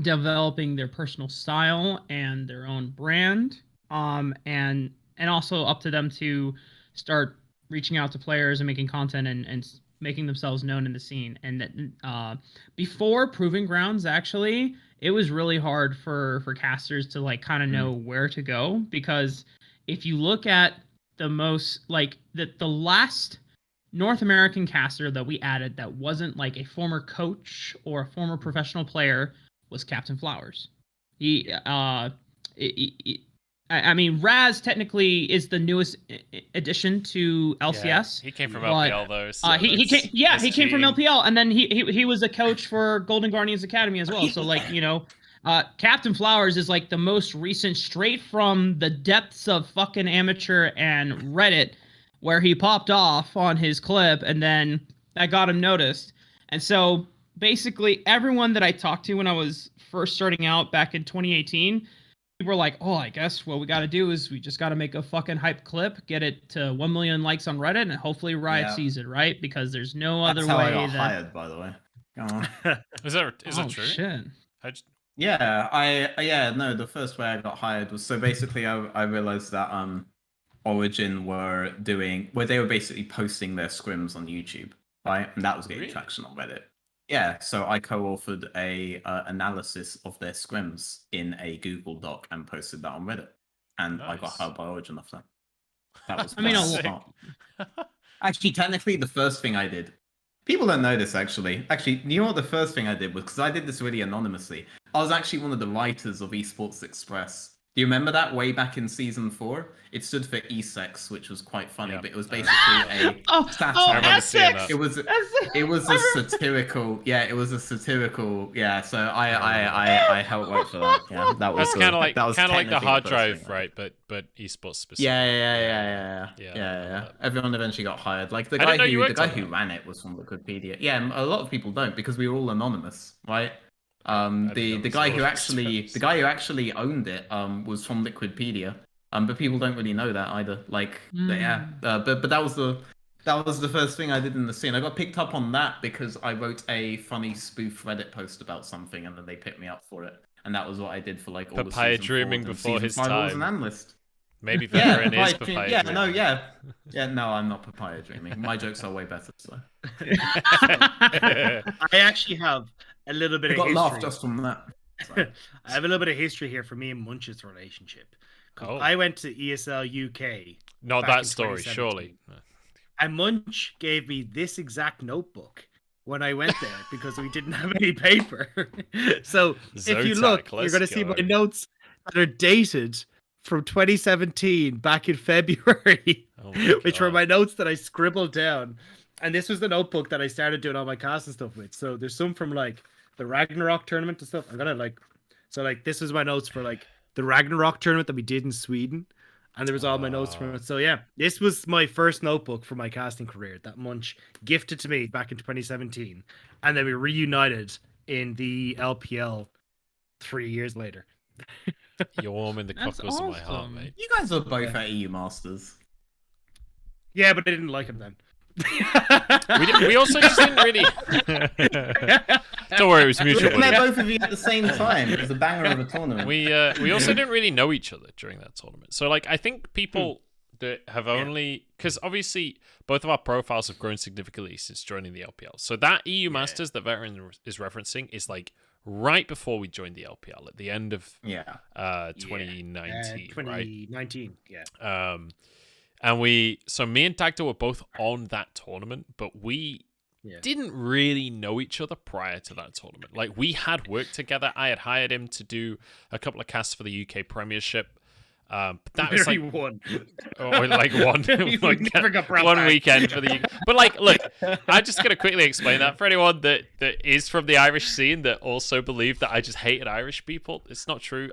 developing their personal style and their own brand, and also up to them to start reaching out to players and making content and making themselves known in the scene. And before Proving Grounds, actually, it was really hard for casters to like kind of know where to go, because if you look at the most like the last North American caster that we added that wasn't like a former coach or a former professional player was Captain Flowers. I mean, Raz technically is the newest addition to LCS. Yeah, he came from LPL though. So he came from LPL, and then he was a coach for Golden Guardians Academy as well. So like Captain Flowers is like the most recent, straight from the depths of fucking amateur and Reddit, where he popped off on his clip, and then that got him noticed. And so basically everyone that I talked to when I was first starting out back in 2018, people were like, oh, I guess what we got to do is we just got to make a fucking hype clip, get it to 1 million likes on Reddit, and hopefully Riot sees it, right? Because there's no other way. I got hired, by the way. Is it true? Shit. No, the first way I got hired was, so basically I realized that Origin were they were basically posting their scrims on YouTube, right? And that was getting traction on Reddit. Yeah, so I co-authored a analysis of their scrims in a Google Doc and posted that on Reddit. and I got Nice. hired by Origin after that. That was I mean, quite smart. Actually, technically, the first thing I did. People don't know this, actually. Actually, you know what the first thing I did was, because I did this really anonymously. I was actually one of the writers of Esports Express. Do you remember that way back in season 4? It stood for ESEX, which was quite funny, Yep. but it was basically a satire. I remember seeing that. It was a satirical, it was a satirical, so I helped write for that. Yeah, that was That's kind of like that was the technically hard first drive, thing. right? But esports specific. Yeah. Everyone eventually got hired. Like the I guy didn't know you who worked on that. ran it was from Wikipedia. Yeah, a lot of people don't because we were all anonymous, right? The guy who actually owned it was from Liquidpedia. But people don't really know that either. Like, but that was the first thing I did in the scene. I got picked up on that because I wrote a funny spoof Reddit post about something, and then they picked me up for it. And that was what I did for like all the Papaya season dreaming 4. before Season his 5, I was an time. analyst. Maybe veteran is Papaya papaya dreaming. dreaming. No, I'm not papaya dreaming. My jokes are way better. So I actually have a little bit I of got history. laughed just from that. So. I have a little bit of history here for me and Munch's relationship. Oh. I went to ESL UK. Not back that in story, 2017. surely. And Munch gave me this exact notebook when I went there because we didn't have any paper. So if you look, Zotac, you're let's going to see go. my notes that are dated from 2017 back in February, Oh my which were God. my notes that I scribbled down. And this was the notebook that I started doing all my casts and stuff with. So there's some from like the Ragnarok tournament and stuff. I'm gonna this was my notes for like the Ragnarok tournament that we did in Sweden. And there was all my notes from it. So yeah, this was my first notebook for my casting career that Munch gifted to me back in 2017. And then we reunited in the LPL 3 years later. You're warming the That's cockles of my heart, awesome. mate. You guys are both at EU Masters. Yeah, but I didn't like him then. We also just didn't really. Don't worry, it was mutual. We met both of you at the same time. It was a banger of a tournament. We also didn't really know each other during that tournament. So like I think people that have only because obviously both of our profiles have grown significantly since joining the LPL. So that EU Masters that Veteran is referencing is like right before we joined the LPL at the end of 2019, right? 2019, yeah. And me and Dagda were both on that tournament, but we didn't really know each other prior to that tournament. Like, we had worked together. I had hired him to do a couple of casts for the UK Premiership. But that was like one. Or like one, never got brought one back. weekend for the UK. But like, look, I'm just going to quickly explain that for anyone that is from the Irish scene that also believed that I just hated Irish people. It's not true.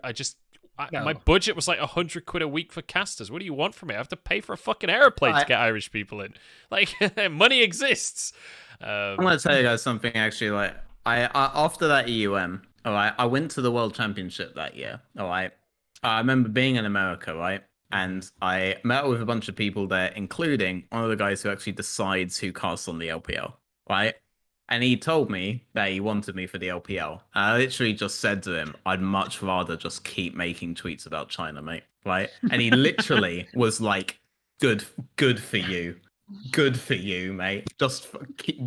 My budget was like £100 a week for casters. What do you want from me? I have to pay for a fucking airplane to get Irish people in. Like, money exists. I'm gonna tell you guys something. Actually, like I after that EUM, all right, I went to the World Championship that year. All right, I remember being in America, right, and I met with a bunch of people there, including one of the guys who actually decides who casts on the LPL, right. And he told me that he wanted me for the LPL. And I literally just said to him, I'd much rather just keep making tweets about China, mate. Right? And he literally was like, good for you. Good for you, mate. Just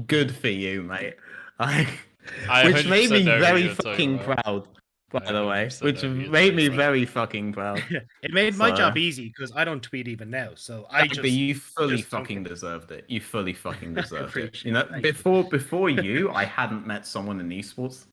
good for you, mate. Which made me very fucking proud, by the way. Which made me very fucking proud. It made my job easy because I don't tweet even now. So you fully fucking deserved it. You fully fucking deserved it. You know, before you, I hadn't met someone in esports.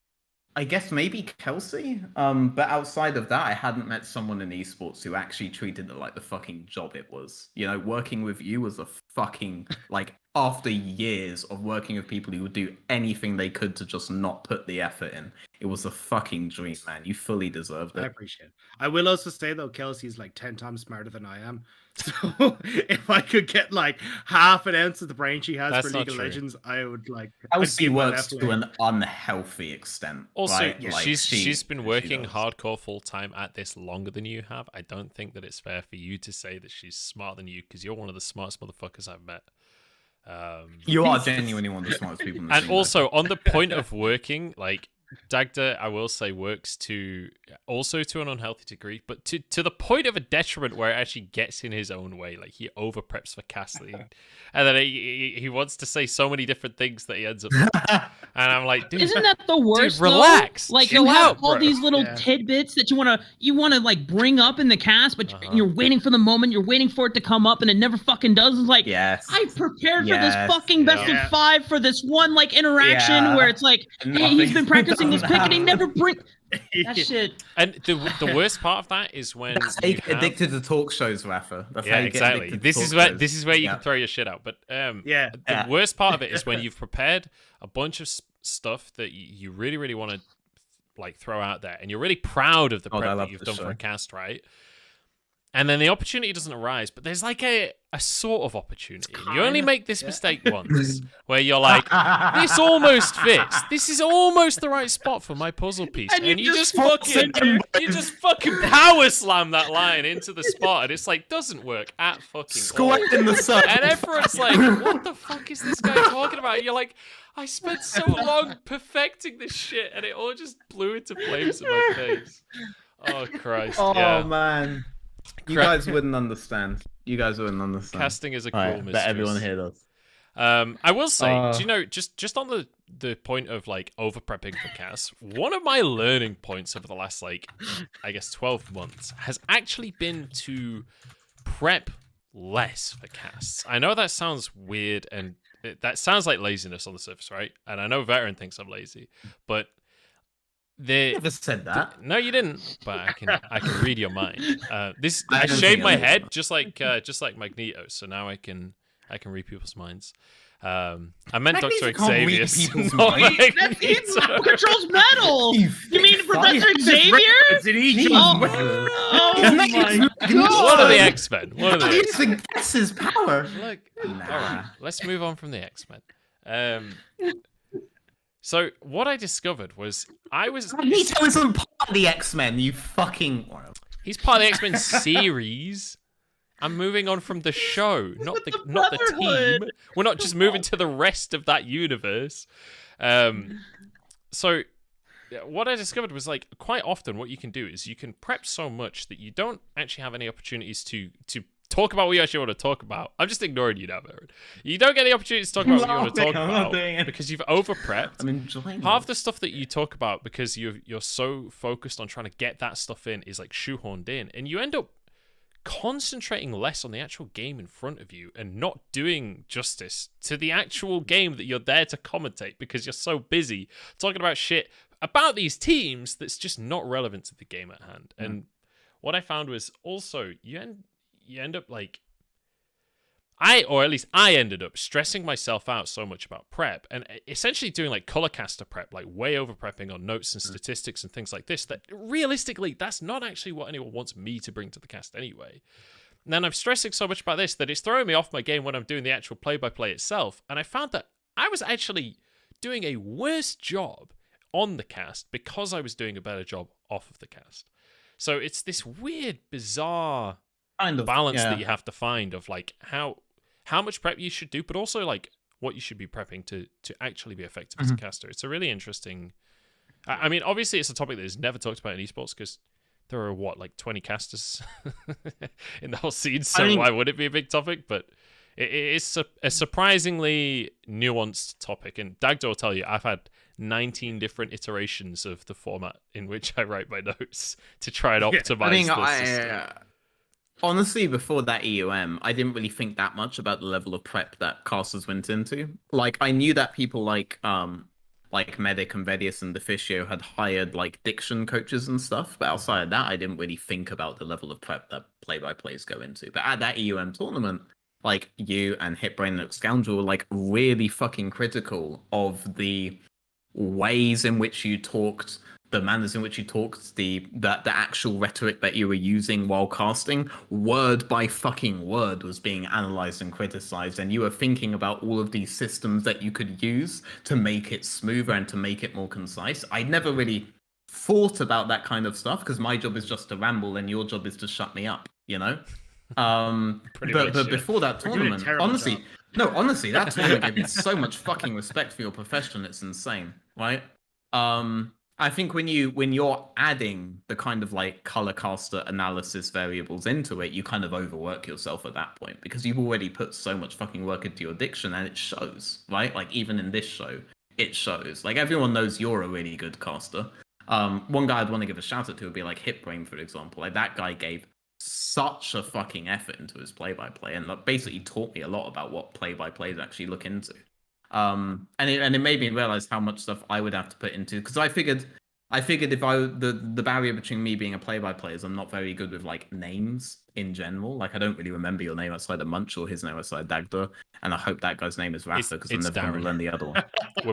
I guess maybe Kelsey. But outside of that, I hadn't met someone in esports who actually treated it like the fucking job it was. You know, working with you was a fucking like after years of working with people who would do anything they could to just not put the effort in. It was a fucking dream, man. You fully deserved it. I appreciate it. I will also say though, Kelsey's like 10 times smarter than I am. So if I could get like half an ounce of the brain she has for League of Legends, I would like. Kelsey works to an unhealthy extent. Also, right? yeah, she's been working hardcore full time at this longer than you have. I don't think that it's fair for you to say that she's smarter than you because you're one of the smartest motherfuckers I've met. You are genuinely one of the smartest people in the and scene, also on the point of working, like Dagda, I will say, works to an unhealthy degree, but to the point of a detriment where it actually gets in his own way. Like he over preps for casting, and then he wants to say so many different things that he ends up. And I'm like, dude, isn't that the worst? relax. Though? Like Chill you'll have out, all bro. these little tidbits that you wanna like bring up in the cast, but you're waiting for the moment. You're waiting for it to come up, and it never fucking does. It's like, I prepared for this fucking best of 5 for this one like interaction where it's like, hey, he's been practicing this pick, and he never bring that shit. And the worst part of that is when That's how you get addicted to talk shows, Rafa. That's how you exactly. Get this is where you can throw your shit out. But the worst part of it is when you've prepared a bunch of stuff that you really, really want to like throw out there, and you're really proud of the prep that you've done for a cast, right? And then the opportunity doesn't arise, but there's like a sort of opportunity. You only make this mistake once, where you're like, this almost fits. This is almost the right spot for my puzzle piece. And you just fucking power slam that line into the spot, and it's like, doesn't work at fucking all. in the sun. And everyone's like, what the fuck is this guy talking about? And you're like, I spent so long perfecting this shit, and it all just blew into flames in my face. Oh, Christ. Oh, man. You guys wouldn't understand. Casting is a cool mistress. But everyone here does. I will say, do you know, just on the point of like over prepping for casts, one of my learning points over the last like, I guess 12 months has actually been to prep less for casts. I know that sounds weird, and that sounds like laziness on the surface, right? And I know Veteran thinks I'm lazy, but never said that. No, you didn't. But I can read your mind. I shaved my head just like Magneto, so now I can read people's minds. I meant Dr. Xavier. Who controls metal? You mean Professor Xavier? Oh my God! What are the X-Men? What are the That's his power. Look, all right, let's move on from the X-Men. So what I discovered was Magneto isn't part of the X-Men, you fucking... He's part of the X-Men series. I'm moving on from the show, not the team. We're not just moving to the rest of that universe. So what I discovered was like quite often what you can do is you can prep so much that you don't actually have any opportunities to talk about what you actually want to talk about. I'm just ignoring you now, Aaron. You don't get the opportunity to talk about what you want to talk about because you've over-prepped. I'm enjoying half the stuff that you talk about because you're so focused on trying to get that stuff in is like shoehorned in, and you end up concentrating less on the actual game in front of you and not doing justice to the actual game that you're there to commentate because you're so busy talking about shit about these teams that's just not relevant to the game at hand. And what I found was also you end up like I ended up stressing myself out so much about prep and essentially doing like color caster prep, like way over prepping on notes and statistics and things like this, that realistically, that's not actually what anyone wants me to bring to the cast anyway. And then I'm stressing so much about this that it's throwing me off my game when I'm doing the actual play-by-play itself. And I found that I was actually doing a worse job on the cast because I was doing a better job off of the cast. So it's this weird, bizarre kind of balance that you have to find of like how much prep you should do, but also like what you should be prepping to actually be effective as a caster. It's a really interesting. I mean, obviously, it's a topic that is never talked about in esports because there are like 20 casters in the whole scene. So why would it be a big topic? But it is a surprisingly nuanced topic. And Dagdo will tell you, I've had 19 different iterations of the format in which I write my notes to try and optimize the system. Honestly, before that EUM, I didn't really think that much about the level of prep that casters went into. Like, I knew that people like Medic and Vedius and Deficio had hired like diction coaches and stuff, but outside of that, I didn't really think about the level of prep that play-by-plays go into. But at that EUM tournament, like you and Hitbrain and Scoundrel were like really fucking critical of the ways in which you talked, the manners in which you talked, the actual rhetoric that you were using while casting, word by fucking word was being analyzed and criticized, and you were thinking about all of these systems that you could use to make it smoother and to make it more concise. I never really thought about that kind of stuff because my job is just to ramble and your job is to shut me up, you know? But before that tournament, honestly, that tournament gave me so much fucking respect for your profession. It's insane, right? I think when you're adding the kind of like color caster analysis variables into it, you kind of overwork yourself at that point because you've already put so much fucking work into your diction and it shows, right? Like even in this show, it shows. Like everyone knows you're a really good caster. One guy I'd want to give a shout out to would be like Hitbrain, for example. Like that guy gave such a fucking effort into his play-by-play, and like, basically taught me a lot about what play-by-plays actually look into. And it made me realize how much stuff I would have to put into, because I figured if the barrier between me being a play-by-play is I'm not very good with like names in general. Like I don't really remember your name outside of Munch or his name outside Dagda, and I hope that guy's name is Raafaa because I'm never going to learn the other one.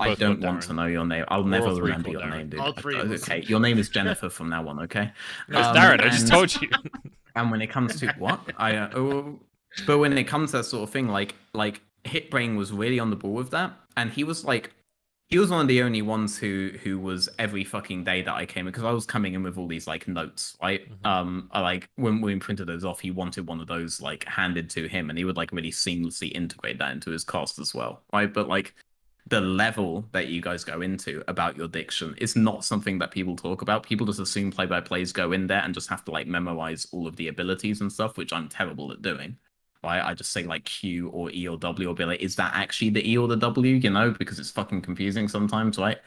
I don't want to know your name. I'll never remember your name, dude. All three of us. Okay, your name is Jennifer from now on. Okay. No, it's Darren. I just told you. And when it comes to what but when it comes to that sort of thing, like Hitbrain was really on the ball with that, and he was one of the only ones who was every fucking day that I came in, because I was coming in with all these like notes, right? I, like when we printed those off, he wanted one of those like handed to him, and he would like really seamlessly integrate that into his cast as well, right? But like the level that you guys go into about your diction is not something that people talk about. People just assume play-by-plays go in there and just have to like memorize all of the abilities and stuff, which I'm terrible at doing. Right? I just say like Q or E or W, or be like, is that actually the E or the W? You know, because it's fucking confusing sometimes, right?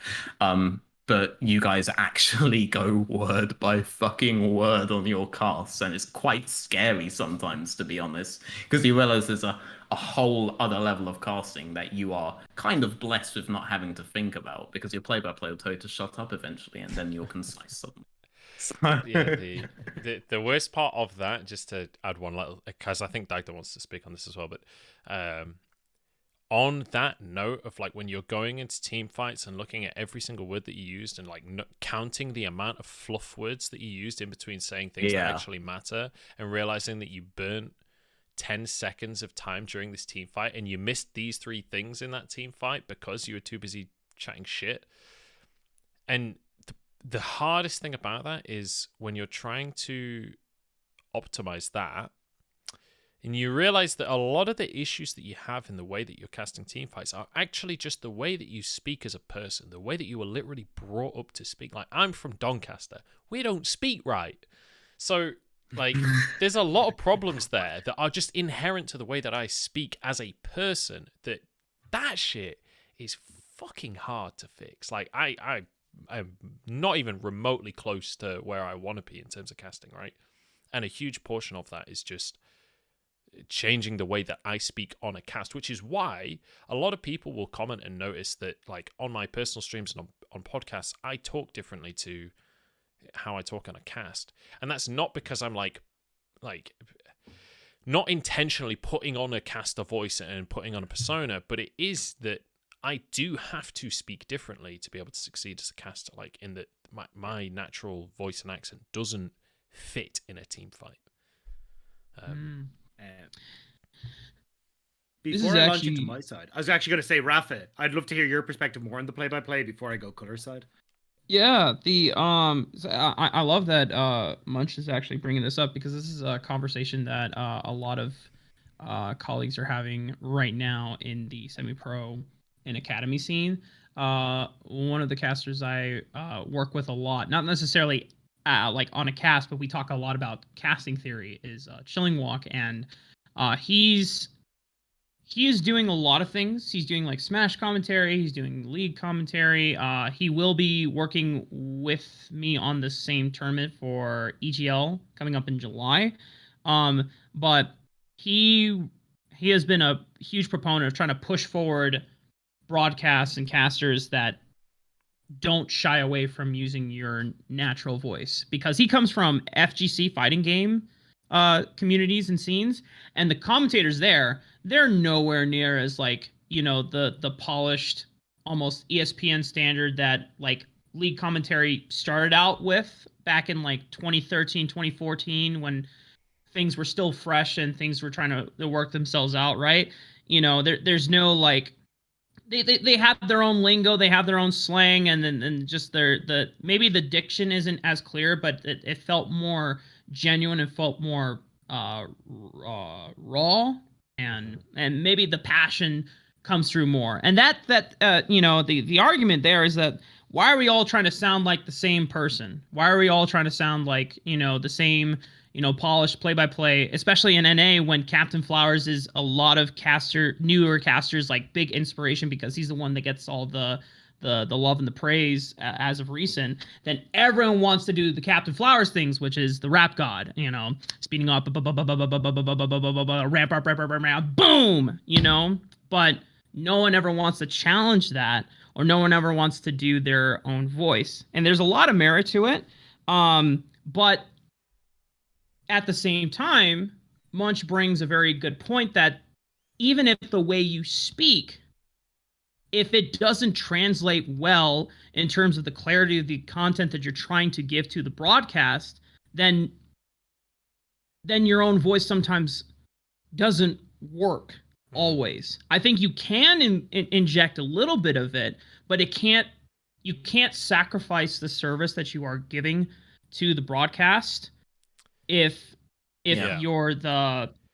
But you guys actually go word by fucking word on your casts, and it's quite scary sometimes, to be honest, because you realize there's a whole other level of casting that you are kind of blessed with not having to think about, because your play-by-play will tell you to shut up eventually, and then you're concise suddenly. Yeah, the worst part of that, just to add one little, because I think Dagda wants to speak on this as well, but on that note of like when you're going into team fights and looking at every single word that you used and like counting the amount of fluff words that you used in between saying things that actually matter, and realizing that you burnt 10 seconds of time during this team fight and you missed these 3 things in that team fight because you were too busy chatting shit. And the hardest thing about that is when you're trying to optimize that, and you realize that a lot of the issues that you have in the way that you're casting team fights are actually just the way that you speak as a person, the way that you were literally brought up to speak. Like, I'm from Doncaster. We don't speak right. So, like, there's a lot of problems there that are just inherent to the way that I speak as a person, that shit is fucking hard to fix. Like, I'm not even remotely close to where I want to be in terms of casting, right? And a huge portion of that is just changing the way that I speak on a cast, which is why a lot of people will comment and notice that, like, on my personal streams and on podcasts, I talk differently to how I talk on a cast. And that's not because I'm like not intentionally putting on a caster voice and putting on a persona, but it is that I do have to speak differently to be able to succeed as a caster, like in that my natural voice and accent doesn't fit in a team fight. Before I launch into my side, I was actually going to say, Raafaa, I'd love to hear your perspective more on the play-by-play before I go color side. Yeah, I love that Munch is actually bringing this up, because this is a conversation that a lot of colleagues are having right now in the semi-pro and academy scene. One of the casters I work with a lot, not necessarily like on a cast, but we talk a lot about casting theory, is Chilling Walk, and he is doing a lot of things. He's doing like Smash commentary. He's doing League commentary. He will be working with me on the same tournament for EGL coming up in July. But he has been a huge proponent of trying to push forward broadcasts and casters that don't shy away from using your natural voice, because he comes from FGC fighting game communities and scenes, and the commentators there, they're nowhere near as like, you know, the polished, almost ESPN standard that like League commentary started out with back in like 2013, 2014, when things were still fresh and things were trying to work themselves out, right? You know, there's no like, they have their own lingo, they have their own slang, and then just maybe the diction isn't as clear, but it felt more genuine and felt more raw, and maybe the passion comes through more. And that you know, the argument there is that, why are we all trying to sound like the same person? Why are we all trying to sound like, you know, the same, you know, polished play-by-play, especially in NA, when Captain Flowers is a lot of newer casters like big inspiration, because he's the one that gets all the the love and the praise as of recent, then everyone wants to do the Captain Flowers things, which is the rap god, you know, speeding up, ramp up, boom, you know, but no one ever wants to challenge that, or no one ever wants to do their own voice. And there's a lot of merit to it. But at the same time, Munch brings a very good point that even if the way you speak, if it doesn't translate well in terms of the clarity of the content that you're trying to give to the broadcast, then your own voice sometimes doesn't work always. I think you can inject a little bit of it, but you can't sacrifice the service that you are giving to the broadcast if you're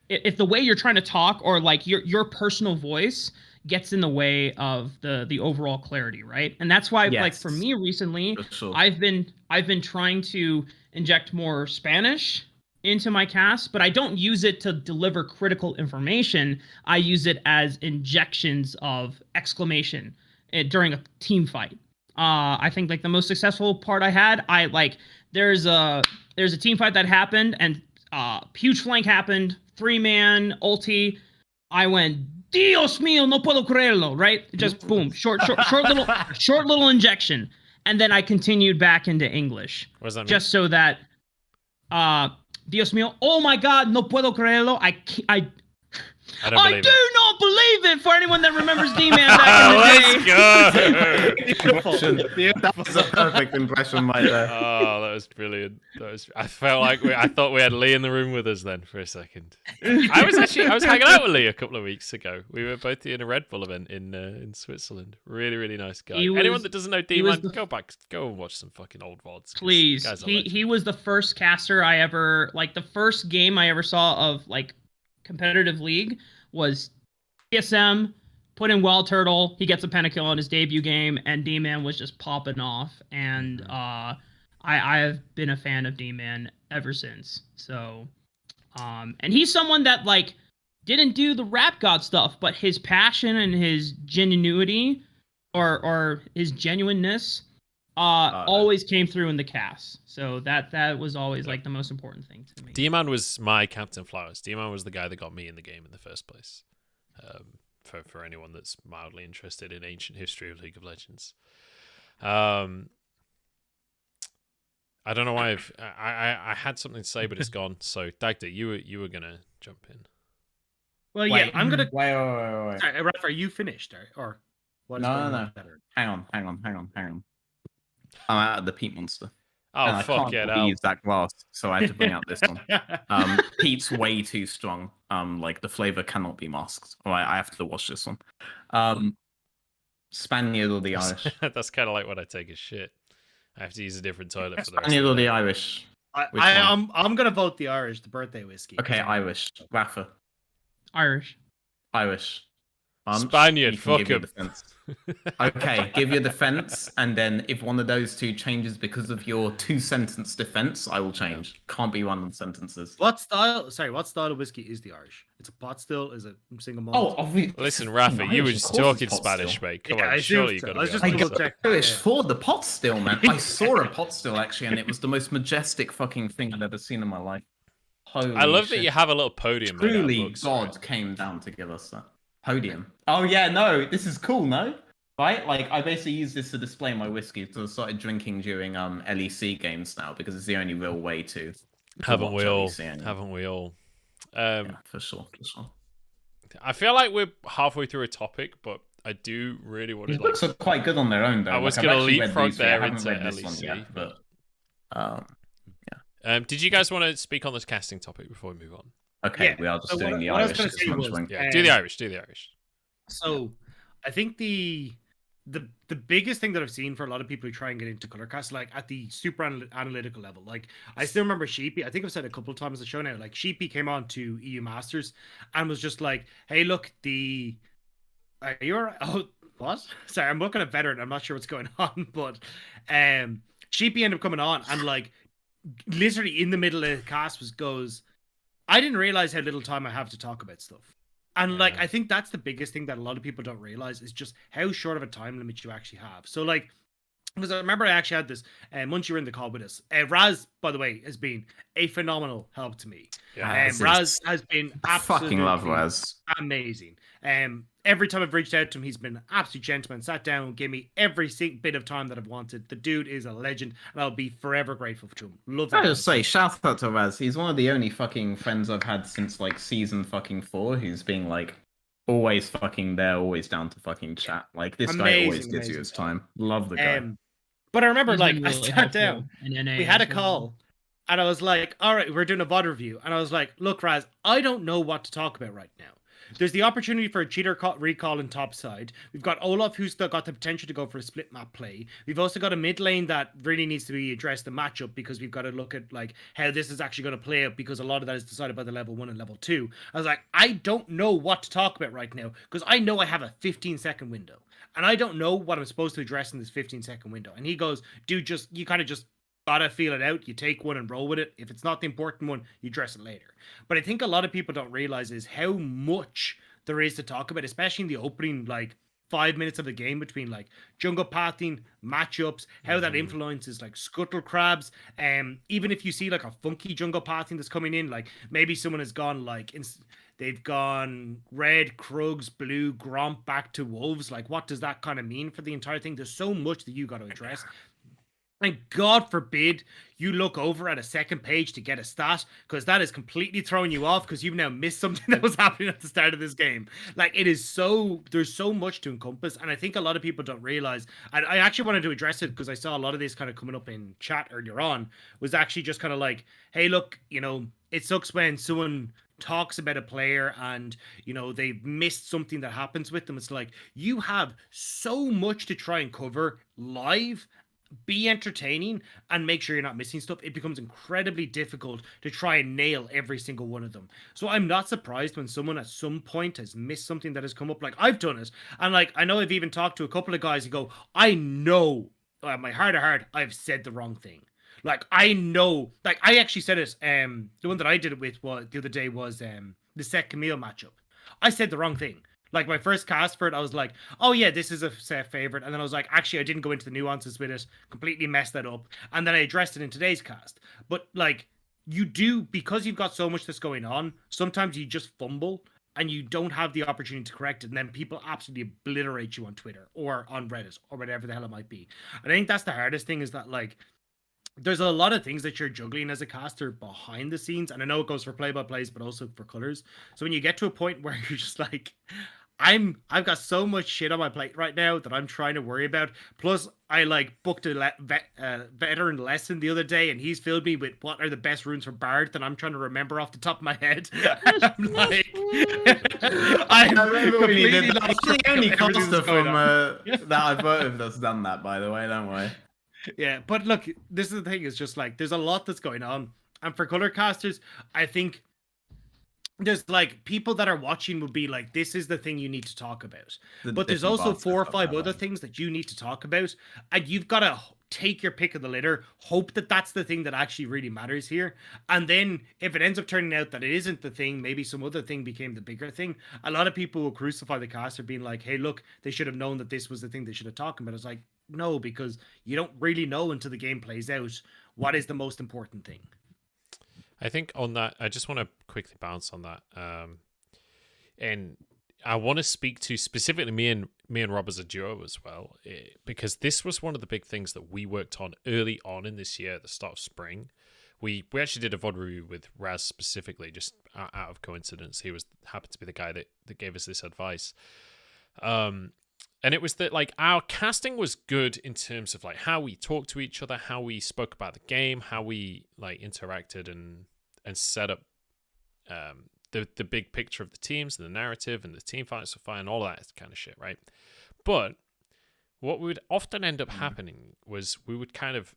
if the way you're trying to talk, or like your personal voice gets in the way of the overall clarity, right? And that's why, like, for me recently, sure. I've been trying to inject more Spanish into my cast, but I don't use it to deliver critical information. I use it as injections of exclamation during a team fight. I think like the most successful part I had, there's a team fight that happened, and huge flank happened, 3-man ulti. I went, Dios mío, no puedo creerlo, right? Just boom, short little injection, and then I continued back into English. What does that mean? Just so that, Dios mío, oh my God, no puedo creerlo. I do not believe it. For anyone that remembers D-Man back in the day. That was a perfect impression right there. Oh, that was brilliant. I felt like I thought we had Lee in the room with us then for a second. I was hanging out with Lee a couple of weeks ago. We were both in a Red Bull event in Switzerland. Really, really nice guy. Anyone that doesn't know D-Man, go and watch some fucking old VODs. Please. He was the first caster I ever, like, the first game I ever saw of like competitive league was TSM, put in Wild Turtle, he gets a pentakill on his debut game, and D-Man was just popping off. And I have been a fan of D-Man ever since. So, and he's someone that, like, didn't do the rap god stuff, but his passion and his genuinity, or his genuineness, always came through in the cast. So that was always like the most important thing to me. D-Man was my Captain Flowers. D-Man was the guy that got me in the game in the first place. For anyone that's mildly interested in ancient history of League of Legends. I don't know why I had something to say, but it's gone. So Dagda, you were gonna jump in. Well, yeah, I'm gonna Wait. Sorry, Rafa, are you finished or what? No. Hang on. I'm out of the peat monster. Oh, and fuck I it can't out. use that glass, so I had to bring out this one. Peat's way too strong. Like, the flavor cannot be masked. All right, I have to wash this one. Spaniard or the Irish? That's kind of like when I take a shit. I have to use a different toilet for the rest Spaniard of or the the day. Irish? I'm gonna vote the Irish, the birthday whiskey. Okay, Irish. Rafa. Irish. Spaniard, fuck him. Okay, give your defense, and then if one of those two changes because of your 2-sentence defense, I will change. Can't be random sentences. What style of whiskey is the Irish? It's a pot still? Is it single malt? Oh, obviously. Listen, Rafa, you were just talking Spanish, mate. Come on, surely you got to be I got Irish for the pot still, man. I saw a pot still, actually, and it was the most majestic fucking thing I've ever seen in my life. Holy I love shit. that you have a little podium. made out of Truly, books, God right? came down to give us that podium. Oh yeah, no, this is cool, no? Right? Like, I basically use this to display my whiskey, so I started drinking during LEC games now, because it's the only real way to Haven't we all? watch LEC anyway. Haven't we all? Yeah, for sure. I feel like we're halfway through a topic, but I do really want to. These books are quite good on their own, though. I was Like, going I've to actually read leapfrog these, but I there haven't into read this one LEC, yet, but did you guys want to speak on this casting topic before we move on? okay, Yeah, we are just so doing the what I was Irish. gonna It's say much was- drink. Yeah, do the Irish. Do the Irish. So, I think the biggest thing that I've seen for a lot of people who try and get into color cast, like at the super analytical level, like I still remember Sheepy. I think I've said a couple of times on the show now. Like Sheepy came on to EU Masters and was just like, "Hey, look, you're oh what? Sorry, I'm looking at veteran. I'm not sure what's going on, but Sheepy ended up coming on and like literally in the middle of the cast goes, I didn't realize how little time I have to talk about stuff. And like, I think that's the biggest thing that a lot of people don't realize is just how short of a time limit you actually have. So like, because I remember I actually had this, once you were in the call with us, Raz, by the way, has been a phenomenal help to me. Raz has been absolutely fucking love Raz. Amazing. Every time I've reached out to him, he's been an absolute gentleman, sat down and gave me every bit of time that I've wanted. The dude is a legend, and I'll be forever grateful to him. Love that. I just say, shout out to Raz. He's one of the only fucking friends I've had since like season fucking 4 who's been like always fucking there, always down to fucking chat. Like this guy always gives you his time. Love the guy. But I remember, like, I sat down, we had a call, and I was like, all right, we're doing a VOD review. And I was like, look, Raz, I don't know what to talk about right now. There's the opportunity for a cheater recall in top side. We've got Olaf, who's still got the potential to go for a split map play. We've also got a mid lane that really needs to be addressed, the matchup, because we've got to look at like how this is actually going to play out, because a lot of that is decided by the level 1 and level 2. I was like, I don't know what to talk about right now, because I know I have a 15-second window, and I don't know what I'm supposed to address in this 15-second window. And he goes, dude, you kind of just gotta feel it out. You take one and roll with it. If it's not the important one, you address it later. But I think a lot of people don't realize is how much there is to talk about, especially in the opening like 5 minutes of the game, between like jungle pathing, matchups, how that influences like scuttle crabs. Even if you see like a funky jungle pathing that's coming in, like maybe someone has gone like they've gone red, Krugs, blue, Gromp back to Wolves. Like, what does that kind of mean for the entire thing? There's so much that you got to address. And God forbid you look over at a second page to get a stat, because that is completely throwing you off because you've now missed something that was happening at the start of this game. Like, it is there's so much to encompass. And I think a lot of people don't realize, I actually wanted to address it because I saw a lot of this kind of coming up in chat earlier on, was actually just kind of like, hey, look, you know, it sucks when someone talks about a player and, you know, they've missed something that happens with them. It's like, you have so much to try and cover live, be entertaining, and make sure you're not missing stuff. It becomes incredibly difficult to try and nail every single one of them. So I'm not surprised when someone at some point has missed something that has come up. Like, I've done it, and like, I know I've even talked to a couple of guys who go, I know, my heart of heart, I've said the wrong thing. Like, I know, like, I actually said it, the one that I did it with the other day was the Set Camille matchup. I said the wrong thing. Like, my first cast for it, I was like, oh yeah, this is a set favorite. And then I was like, actually, I didn't go into the nuances with it, completely messed that up. And then I addressed it in today's cast. But like, you do, because you've got so much that's going on, sometimes you just fumble and you don't have the opportunity to correct it. And then people absolutely obliterate you on Twitter or on Reddit or whatever the hell it might be. And I think that's the hardest thing, is that like, there's a lot of things that you're juggling as a caster behind the scenes. And I know it goes for play-by-plays, but also for colors. So when you get to a point where you're just like, I've got so much shit on my plate right now that I'm trying to worry about. Plus, I like booked a veteran lesson the other day, and he's filled me with what are the best runes for Bard that I'm trying to remember off the top of my head. I'm like, I remember when you did that. It's the only caster from that I've worked with that's done that, by the way. Don't worry. Yeah, but look, this is the thing. It's just like, there's a lot that's going on, and for color casters, I think there's like people that are watching would be like, this is the thing you need to talk about. But there's also 4 or 5 other things that you need to talk about, and you've got to take your pick of the litter, hope that that's the thing that actually really matters here. And then if it ends up turning out that it isn't the thing, maybe some other thing became the bigger thing, a lot of people will crucify the caster, being like, hey, look, they should have known that this was the thing they should have talked about. It's like, no, because you don't really know until the game plays out what is the most important thing. I think on that, I just want to quickly bounce on that. And I want to speak to specifically me and Rob as a duo as well, because this was one of the big things that we worked on early on in this year at the start of spring. We actually did a VOD review with Raz specifically, just out of coincidence. He happened to be the guy that gave us this advice. And it was that like our casting was good in terms of like how we talked to each other, how we spoke about the game, how we like interacted and set up the big picture of the teams and the narrative and the team fights and all that kind of shit, right? But what would often end up happening was we would kind of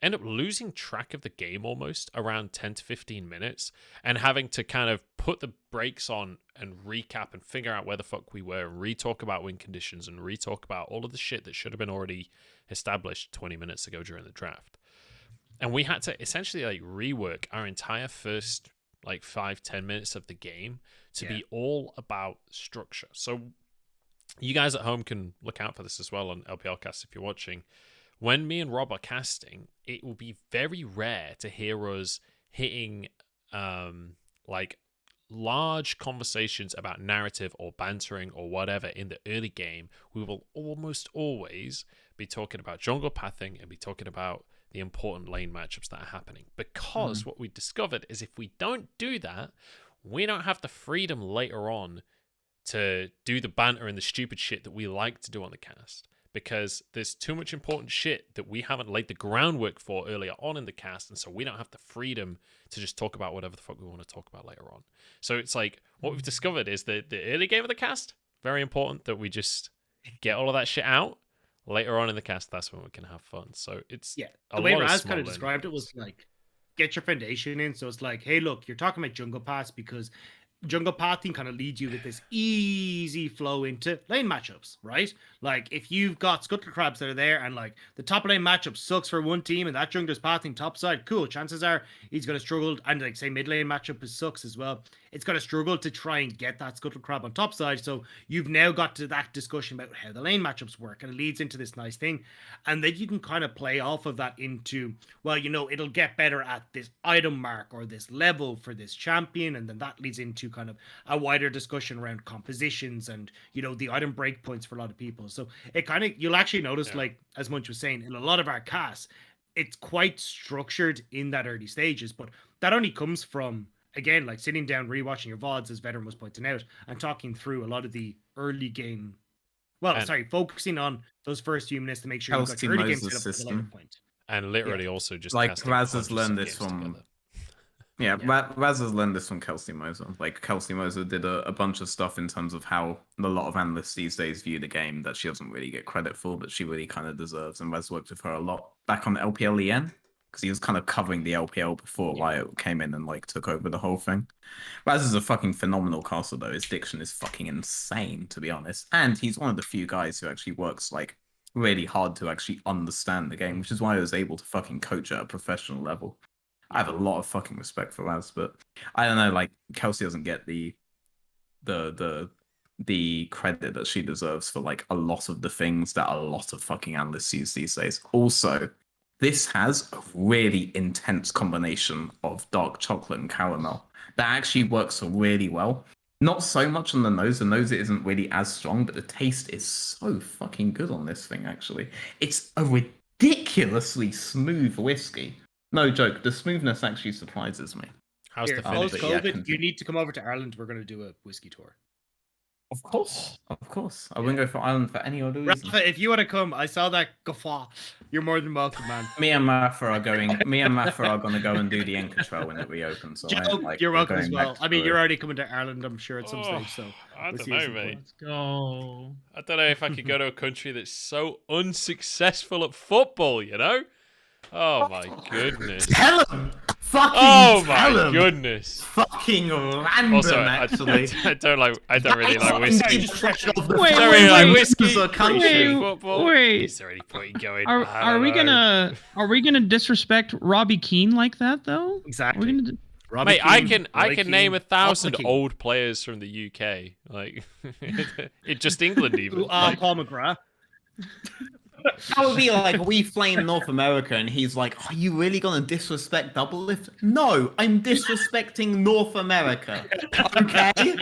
end up losing track of the game almost around 10 to 15 minutes and having to kind of put the brakes on and recap and figure out where the fuck we were and re-talk about win conditions and re-talk about all of the shit that should have been already established 20 minutes ago during the draft. And we had to essentially like rework our entire first like 5-10 minutes of the game to be all about structure. So you guys at home can look out for this as well on LPL Cast if you're watching. When me and Rob are casting, it will be very rare to hear us hitting like large conversations about narrative or bantering or whatever in the early game. We will almost always be talking about jungle pathing and be talking about the important lane matchups that are happening. Because what we discovered is if we don't do that, we don't have the freedom later on to do the banter and the stupid shit that we like to do on the cast. Because there's too much important shit that we haven't laid the groundwork for earlier on in the cast, and so we don't have the freedom to just talk about whatever the fuck we want to talk about later on. So it's like, what we've discovered is that the early game of the cast, very important that we just get all of that shit out. Later on in the cast, that's when we can have fun. So it's the way Raz kind of described it was like, get your foundation in. So it's like, hey, look, you're talking about jungle paths because jungle pathing kind of leads you with this easy flow into lane matchups, right? Like if you've got scuttle crabs that are there and like the top lane matchup sucks for one team and that jungler's pathing top side, cool. Chances are he's going to struggle, and like say mid lane matchup sucks as well. It's going to struggle to try and get that scuttle crab on top side. So you've now got to that discussion about how the lane matchups work, and it leads into this nice thing. And then you can kind of play off of that into, well, you know, it'll get better at this item mark or this level for this champion. And then that leads into kind of a wider discussion around compositions and, you know, the item breakpoints for a lot of people. So it kind of, you'll actually notice, like, as Munch was saying, in a lot of our casts, it's quite structured in that early stages, but that only comes from, again, like sitting down, rewatching your VODs, as Veteran was pointing out, and talking through a lot of the early game. Well, focusing on those first few minutes to make sure you've got your early game set up at the later point. And literally also just like Raz has learned this from together. Raz has learned this from Kelsey Moser. Like Kelsey Moser did a bunch of stuff in terms of how a lot of analysts these days view the game that she doesn't really get credit for, but she really kind of deserves. And Raz worked with her a lot back on LPL EN, because he was kind of covering the LPL before Wyatt came in and like took over the whole thing. Raz is a fucking phenomenal caster though. His diction is fucking insane, to be honest. And he's one of the few guys who actually works like really hard to actually understand the game, which is why I was able to fucking coach at a professional level. I have a lot of fucking respect for Raz, but I don't know, like Kelsey doesn't get the credit that she deserves for like a lot of the things that a lot of fucking analysts use these days. Also, this has a really intense combination of dark chocolate and caramel that actually works really well. Not so much on the nose. The nose isn't really as strong, but the taste is so fucking good on this thing, actually. It's a ridiculously smooth whiskey. No joke, the smoothness actually surprises me. How's Here, the finish? post-COVID, you need to come over to Ireland. We're going to do a whiskey tour. Of course. I wouldn't go for Ireland for any other reason. Rafa, if you want to come, I saw that guffaw. You're more than welcome, man. Me and Mafa are going to go and do the Encontrol when it reopens. So Joe, you're welcome as well. I mean, you're already coming to Ireland, I'm sure, at some stage. So I don't know, mate. Let's go. I don't know if I could go to a country that's so unsuccessful at football, you know? Oh my goodness. Tell him! Fucking Oh tell my him. goodness. Fucking random, Also, actually. I don't really like whiskey. Don't Don't really like whiskey. Country. Football. Wait. Is there any point going? Are we gonna disrespect Robbie Keane like that though? Exactly. We're gonna Mate, I can name 1,000 old players from the UK. Like, it just England even. Like, Paul McGrath. That would be like, we flame North America, and he's like, are you really going to disrespect Double Lift? No, I'm disrespecting North America. Okay?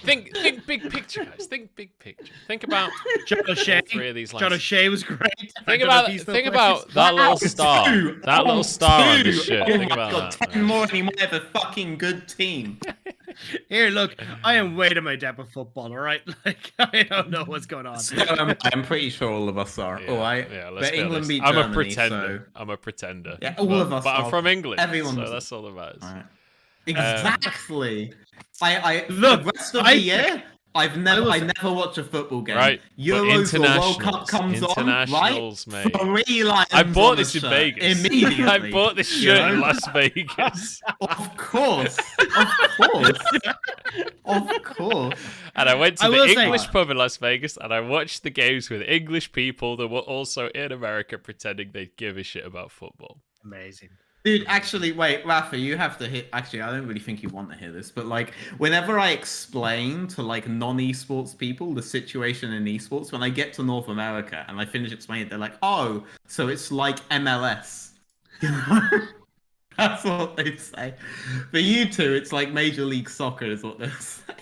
think big picture, guys. Think big picture. Think about John O'Shea. three of these lines. John O'Shea was great. Think about that little star. That little star on the shirt. Oh Think my about God, that. 10 more and he might have a fucking good team. Here, look, I am way to my depth of football, all right? Like, I don't know what's going on. I'm pretty sure all of us are. Yeah, all right? yeah, let's But be England honest. beat I'm Germany, a pretender. so... I'm a pretender. Yeah, all of us But I'm are. from England, Everyone so does. that's all that matters. Right. Exactly. Look, the rest of the year, I never watch a football game. Right. Euros or World Cup comes on, right? Internationals, mate. 3 lions I bought on this the in shirt, Vegas. Immediately. I bought this you shirt in know? Las Vegas. Of course. Of course. Of course. And I went to I the will say- English pub in Las Vegas and I watched the games with English people that were also in America pretending they'd give a shit about football. Amazing. Dude, actually, wait, Rafa, you have to hit. Actually, I don't really think you want to hear this, but like, whenever I explain to like non-esports people the situation in esports, when I get to North America and I finish explaining, they're like, "Oh, so it's like MLS." You know? That's what they say. For you two, it's like Major League Soccer, is what they say.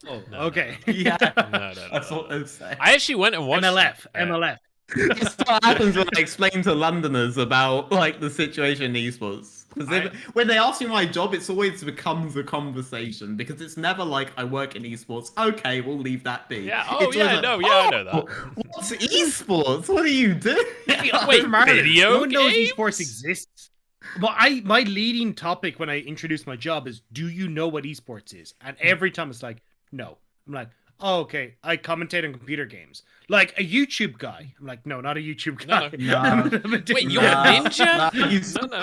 Oh, No, okay. Yeah, No, that's what they say. I actually went and watched MLF. That's what happens when I explain to Londoners about like the situation in esports. Because when they ask me my job, it's always becomes a conversation because it's never like I work in esports. Okay, we'll leave that be. Yeah. Oh, It's yeah. always No. like, Yeah, I know that. What's esports? What do you do? Wait, video No one knows games? esports exists. But my leading topic when I introduce my job is, do you know what esports is? And every time it's like, no. I'm like, oh, okay. I commentate on computer games. Like a YouTube guy. I'm like, no, not a YouTube guy. No. Wait, you're a ninja?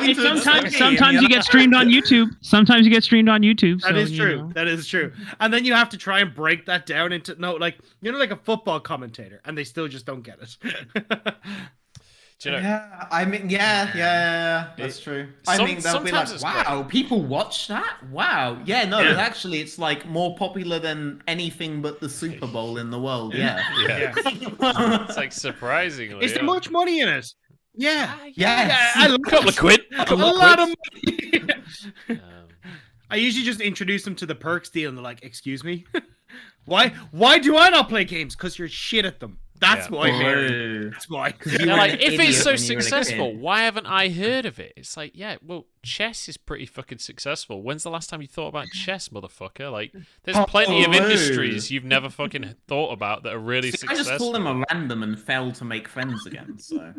Hey, sometimes you get streamed on YouTube. Sometimes you get streamed on YouTube. That so, is you true. know. That is true. And then you have to try and break that down into like like a football commentator, and they still just don't get it. Do you know, Yeah, I mean, yeah, that's true. I mean, they'll be like, sometimes it's wow, people watch that? Wow. Yeah, no, Yeah. Actually, it's like more popular than anything but the Super Bowl in the world. Yeah. yeah. It's like surprisingly. Is there much money in it? Yeah. Yes. I love Couple of quid. a lot of money. Um, I usually just introduce them to the perks deal, and they're like, "Excuse me, why do I not play games? Because you're shit at them. That's Yeah. why. True. That's why." they're were like, an if idiot it's so when you were a successful, kid. why haven't I heard of it? It's like, yeah, well, chess is pretty fucking successful. When's the last time you thought about chess, motherfucker? Like, there's plenty of Oh, industries you've never fucking thought about that are really See, I successful. just called them a random and failed to make friends again. So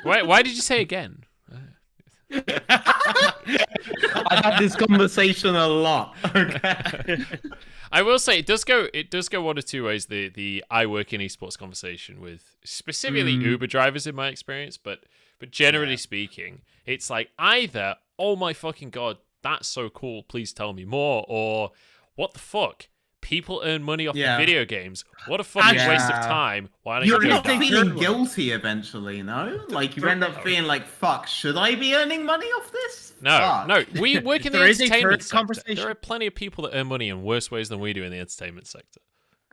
Why did you say again? I've had this conversation a lot. Okay. I will say it does go one of two ways. The I work in esports conversation with specifically Uber drivers in my experience, but generally speaking, it's like either, oh my fucking god, that's so cool, please tell me more, or what the fuck? People earn money off Yeah. video games. What a fucking waste of Yeah. time. Why don't You're you not do that? feeling guilty eventually, no? Like you end up feeling like, fuck, should I be earning money off this? No, Fuck. no. We work in the There is a entertainment third sector. conversation. There are plenty of people that earn money in worse ways than we do in the entertainment sector.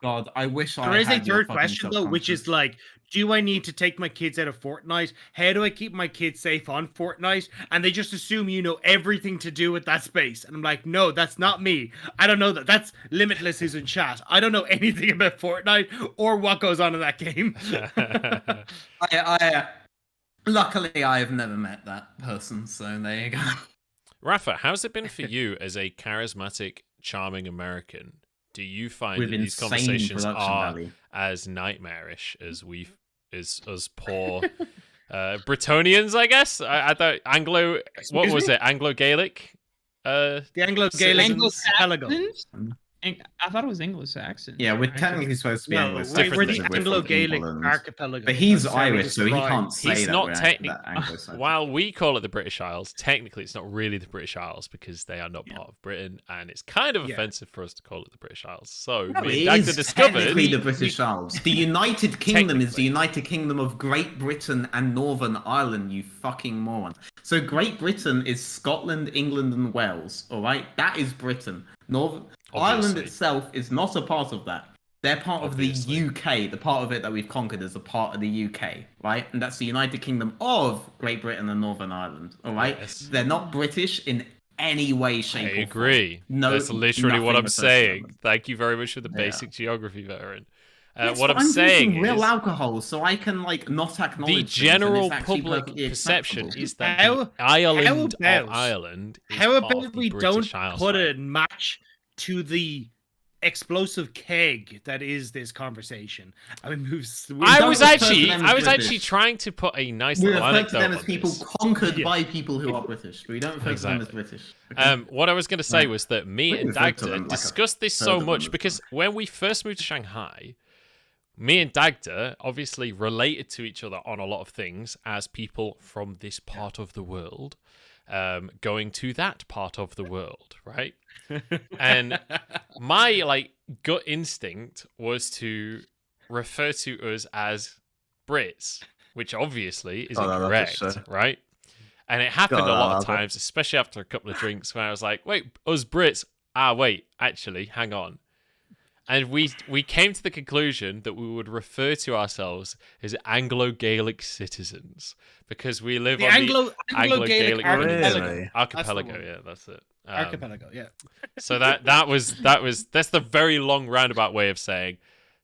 God, I wish I There is a had your third fucking question though, which is self-confidence. like, do I need to take my kids out of Fortnite? How do I keep my kids safe on Fortnite? And they just assume you know everything to do with that space. And I'm like, no, that's not me. I don't know that. That's Limitless who's in chat. I don't know anything about Fortnite or what goes on in that game. Luckily, I have never met that person, so there you go. Rafa, how's it been for you as a charismatic, charming American? Do you find With that these insane conversations production are value. as nightmarish as us poor Bretonians? I guess I thought Anglo. What was it? Anglo-Gaelic. The Anglo-Gaelic archipelago. Anglo-Saxons? I thought it was Anglo-Saxon. Yeah, we're technically supposed to be No, English. different we're the things. We're from Anglo-Gaelic England. archipelago. But he's That's how we Irish, so he describe- can't say He's that. not we're technic- that Anglo-Saxon. While we call it the British Isles, technically it's not really the British Isles because they are not part of Britain, and it's kind of Yeah. offensive for us to call it the British Isles. So No, me it and Dagda is discovered. technically the British Isles. The United Kingdom is the Technically. United Kingdom of Great Britain and Northern Ireland, you fucking moron. So Great Britain is Scotland, England, and Wales, alright? That is Britain. Ireland Obviously. itself is not a part of that. They're part Obviously. of the UK. The part of it that we've conquered is a part of the UK, right? And that's the United Kingdom of Great Britain and Northern Ireland, alright? Yes. They're not British in any way, I shape, or form. agree. No, That's literally what nothing I'm refers to saying. them. Thank you very much for the Yeah. basic geography, veteran. Yes, What but I'm saying drinking real is alcohol, so I can like not acknowledge the things, and general it's actually public perfectly perception acceptable. is that How- the island about- of Ireland is How part of about the we British don't Isles, put right? a match to the explosive keg that is this conversation? I mean, moves. I don't was refer to actually them as British. trying to put a nice We little refer to anecdote them as on people this. conquered Yeah. by people who are British. We don't refer to them as Exactly. British. Okay? What I was going to say Right. was that me We and refer to Dagda them like a discussed this third so of them much as because when we first moved to Shanghai, me and Dagda obviously related to each other on a lot of things as people from this part of the world going to that part of the world, right? And my gut instinct was to refer to us as Brits, which obviously is Oh, I love this incorrect, show. right? And it happened God, a I lot of love it. times, especially after a couple of drinks, when I was like, wait, us Brits, wait, actually, hang on. And we came to the conclusion that we would refer to ourselves as Anglo-Gaelic citizens because we live on the Anglo-Gaelic Peninsula. Really? Archipelago, That's the one. yeah, that's it. Archipelago, yeah. So that's the very long roundabout way of saying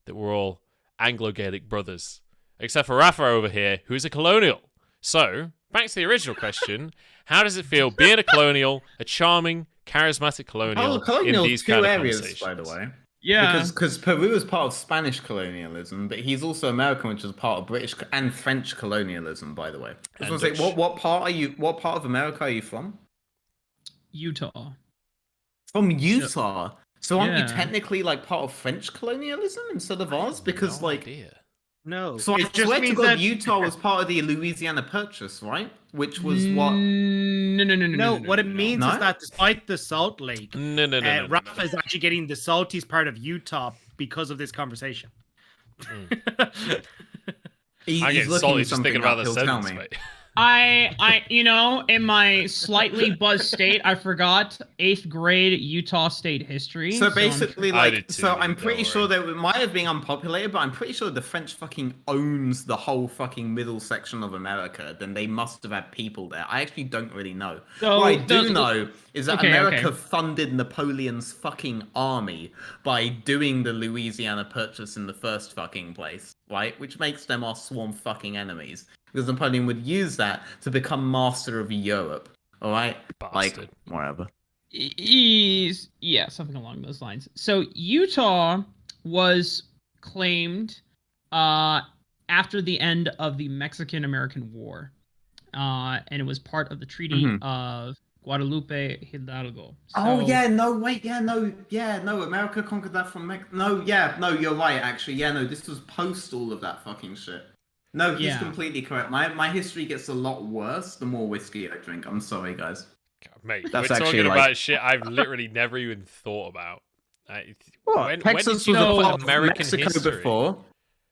that we're all Anglo-Gaelic brothers, except for Raafaa over here, who is a colonial. So back to the original question: how does it feel being a colonial, a charming, charismatic colonial in these two kind of areas, conversations? by the way. Yeah. Because Peru is part of Spanish colonialism, but he's also American, which is part of British and French colonialism, by the way. I was And going to say, Dutch. what part of America are you from? Utah. From Utah. So aren't you Yeah. technically like part of French colonialism instead of ours? Because No like, idea. No. so I it just swear to means God, that Utah was part of the Louisiana Purchase, right? Which was what? No, what it means No? is that despite the Salt Lake, No. Raafaa is actually getting the saltiest part of Utah because of this conversation. He's I get looking salty just something thinking about up, the he'll tell sentence, me. mate. I, in my slightly buzzed state, I forgot 8th grade Utah State history. So I'm basically, I did like, too, so I'm don't pretty worry. sure that it might have been unpopulated, but I'm pretty sure the French fucking owns the whole fucking middle section of America. Then they must have had people there. I actually don't really know. So, What I do know is that okay, America okay. funded Napoleon's fucking army by doing the Louisiana Purchase in the first fucking place, right? Which makes them our sworn fucking enemies. Because Napoleon would use that to become master of Europe, alright? Like, Bastard. whatever. Yeah, something along those lines. So Utah was claimed after the end of the Mexican-American War, and it was part of the Treaty of Guadalupe Hidalgo. Oh So- yeah, no, wait, no, America conquered that from no, you're right, actually, this was post all of that fucking shit. No, he's Yeah. completely correct. My history gets a lot worse the more whiskey I drink. I'm sorry, guys. God, mate, That's we're actually, talking like- about shit I've literally never even thought about. When Texas did you was a know part of American Mexico history? before.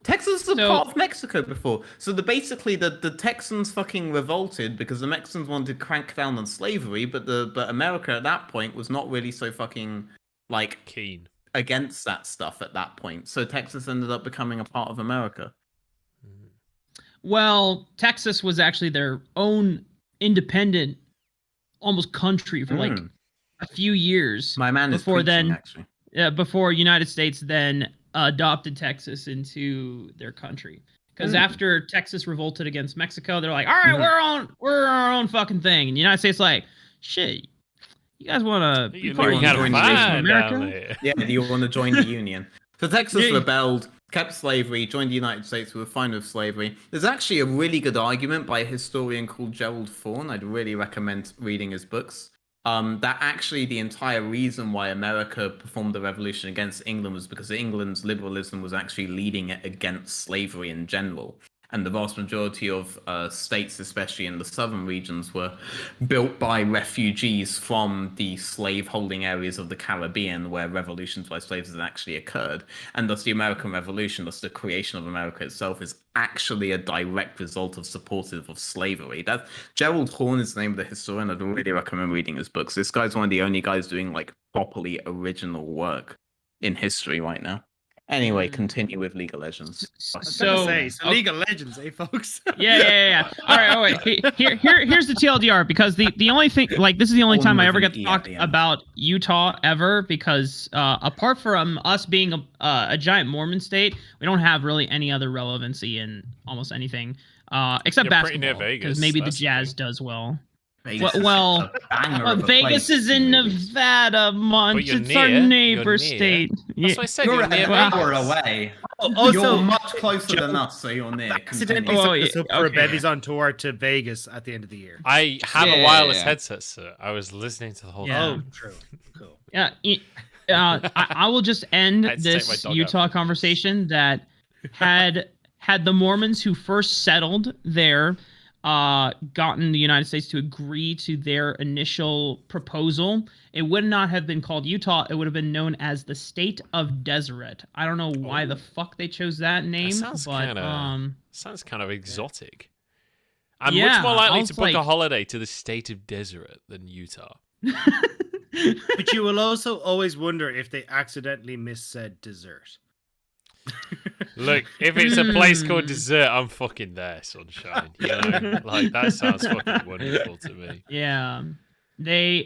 Texas was a So- part of Mexico before. So basically the Texans fucking revolted because the Mexicans wanted to crank down on slavery, but America at that point was not really so fucking like Keen. against that stuff at that point. So Texas ended up becoming a part of America. Well, Texas was actually their own independent, almost country for like a few years. My man is before preaching, then, actually. before United States then adopted Texas into their country. Because after Texas revolted against Mexico, they're like, all right, we're our own fucking thing. And the United States like, shit, you guys want to be You part of look the kind of United States of fine down America? there. Yeah, do you want to join the Union? So Texas Yeah. rebelled, kept slavery, joined the United States, we were fine with slavery. There's actually a really good argument by a historian called Gerald Thorne. I'd really recommend reading his books. That actually the entire reason why America performed the revolution against England was because England's liberalism was actually leading it against slavery in general. And the vast majority of states, especially in the southern regions, were built by refugees from the slave-holding areas of the Caribbean, where revolutions by slaves had actually occurred. And thus the American Revolution, thus the creation of America itself, is actually a direct result of supportive of slavery. That Gerald Horne is the name of the historian. I'd really recommend reading his books. This guy's one of the only guys doing like properly original work in history right now. Anyway, continue with League of Legends. So, League of Legends, folks? Yeah. All right. Here's the TLDR, because the only thing, like, this is the only time I ever get to talk about Utah ever, because apart from us being a giant Mormon state, we don't have really any other relevancy in almost anything except You're pretty near basketball, Vegas, because maybe the that's the Jazz thing. does well. Vegas is Well, a banger of a Vegas place is to in movies. Nevada, Munch. you're It's our near, neighbor you're near. state. That's what I said. You're You're an near hour Vegas. away. Also, You're much closer than us, so you're near. accidentally Continue. set this up for a Bevvies on tour to Vegas at the end of the year. I have a Yeah. wireless headset, sir. I was listening to the whole Yeah. thing. Oh, true. Cool. Yeah, I will just end I had to take my this dog Utah out. conversation that had the Mormons who first settled there gotten the United States to agree to their initial proposal, it would not have been called Utah. It would have been known as the State of Deseret. I don't know why the fuck they chose that name, That sounds but kind of exotic. I'm Yeah, much more I likely was to book like- a holiday to the state of Deseret than Utah. But you will also always wonder if they accidentally missaid dessert. Look, if it's a place called Hmm. Desert, I'm fucking there, sunshine. You know, like that sounds fucking wonderful to me. Yeah. They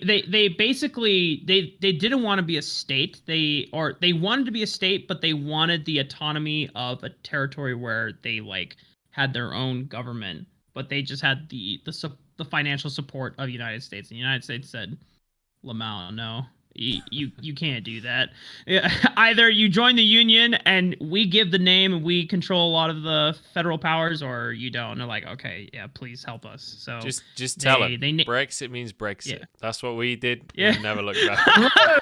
basically they didn't want to be a state. They wanted to be a state, but they wanted the autonomy of a territory where they like had their own government, but they just had the financial support of the United States. And the United States said, "Lamau, no. You can't do that. Yeah, either you join the union and we give the name and we control a lot of the federal powers, or you don't." And they're like, "Okay, yeah, please help us." So Just tell they- him. they- Brexit means Brexit. Yeah. That's what we did. Yeah. We never looked back. I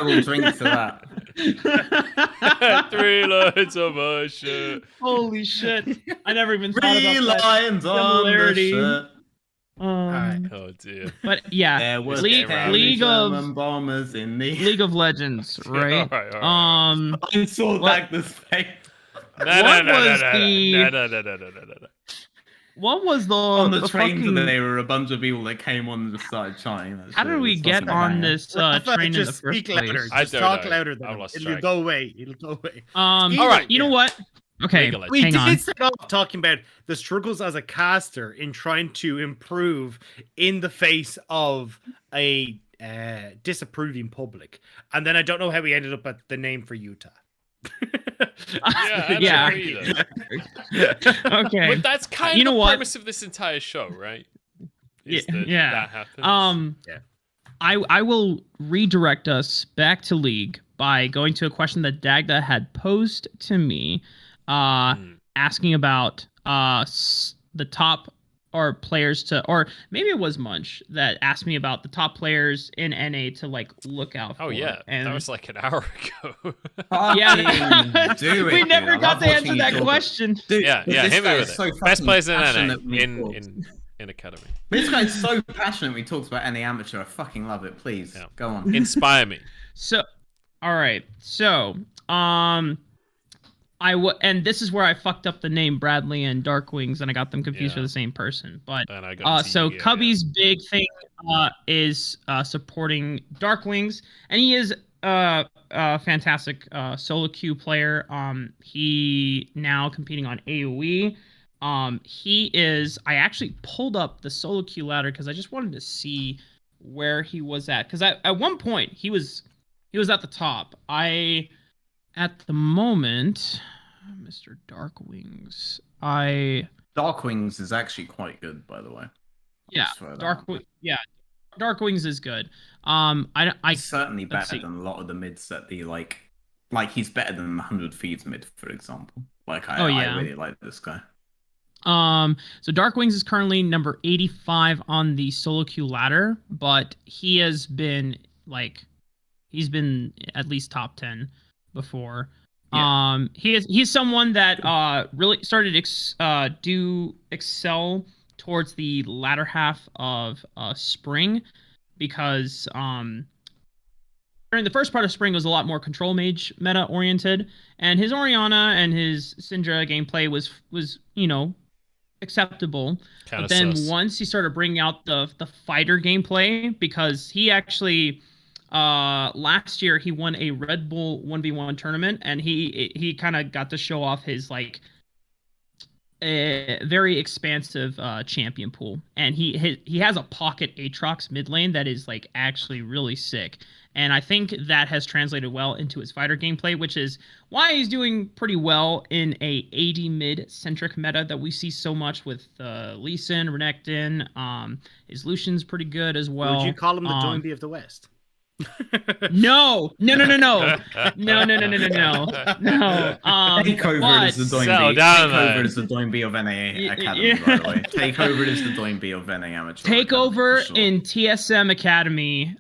will drink to that. 3 lines on my shirt. Holy shit! I never even thought 3 about that. lines on the similarity. shirt. Alright. Oh dear. But yeah, There was League- League of- German bombers in the. League of Legends, right? All right. I saw What- Magnus' face. No, What no, no, was no, the- no, no, no, no, no, no, no. What was the On the the train fucking- today, there were a bunch of people that came on and just started chatting. That How shit did we was get fucking on banging. this Rafa, train in the just first speak place? louder. I Just don't talk know. louder than I've him. lost It'll track. go away. It'll go away. All Either- right. You know yeah. what? Okay, Legalize. We hang on. did start off talking about the struggles as a caster in trying to improve in the face of a disapproving public, and then I don't know how we ended up at the name for Utah. I don't Yeah. know either. Okay. But that's kind You of know the what? premise of this entire show, right? Is Yeah, that yeah. that happens. Yeah. I will redirect us back to League by going to a question that Dagda had posed to me, asking about the top or players to, or maybe it was Munch that asked me about the top players in NA to like look out for. Oh yeah, and that was like an hour ago. yeah, Fucking do it, we dude. never I got love to answer watching that you talk. question. Dude, yeah, this hit me guy with is it. so Best fucking players in passionate NA when he talks. in Academy. This guy's so passionate when he talks about any amateur. I fucking love it. Please, Yeah. go on. Inspire me. So, all right. So, and this is where I fucked up the name Bradley and Darkwings, and I got them confused for Yeah. the same person. But And I got so Yu-Gi-Oh, Cubby's big thing is supporting Darkwings, and he is a fantastic solo queue player. He now competing on AOE. He is. I actually pulled up the solo queue ladder because I just wanted to see where he was at. Because at one point he was at the top. At the moment, Mr. Darkwings. Darkwings is actually quite good, by the way. Yeah, Just throw that out. Darkwings is good. He's certainly let's better see. than a lot of the mids that be like he's better than 100 feeds mid, for example. Like Oh, yeah. I really like this guy. So Darkwings is currently number 85 on the solo queue ladder, but he has been he's been at least top 10 before. Yeah. He's someone that really started do excel towards the latter half of spring, because during the first part of spring was a lot more control mage meta oriented, and his Orianna and his Syndra gameplay was acceptable. Kinda But then sus. once he started bringing out the fighter gameplay, because he actually last year he won a Red Bull 1v1 tournament, and he kind of got to show off his a very expansive champion pool, and he has a pocket Aatrox mid lane that is actually really sick, and I think that has translated well into his fighter gameplay, which is why he's doing pretty well in a AD mid centric meta that we see so much with Lee Sin, Renekton. His Lucian's pretty good as well. Would you call him the Doinby of the West? No. No. Takeover is the Settle Doinby. down, Takeover man. is the Doinby of NA Yeah. Academy, by the way. Takeover is the Doinby of NA Amateur. Takeover Academy, for sure. in TSM Academy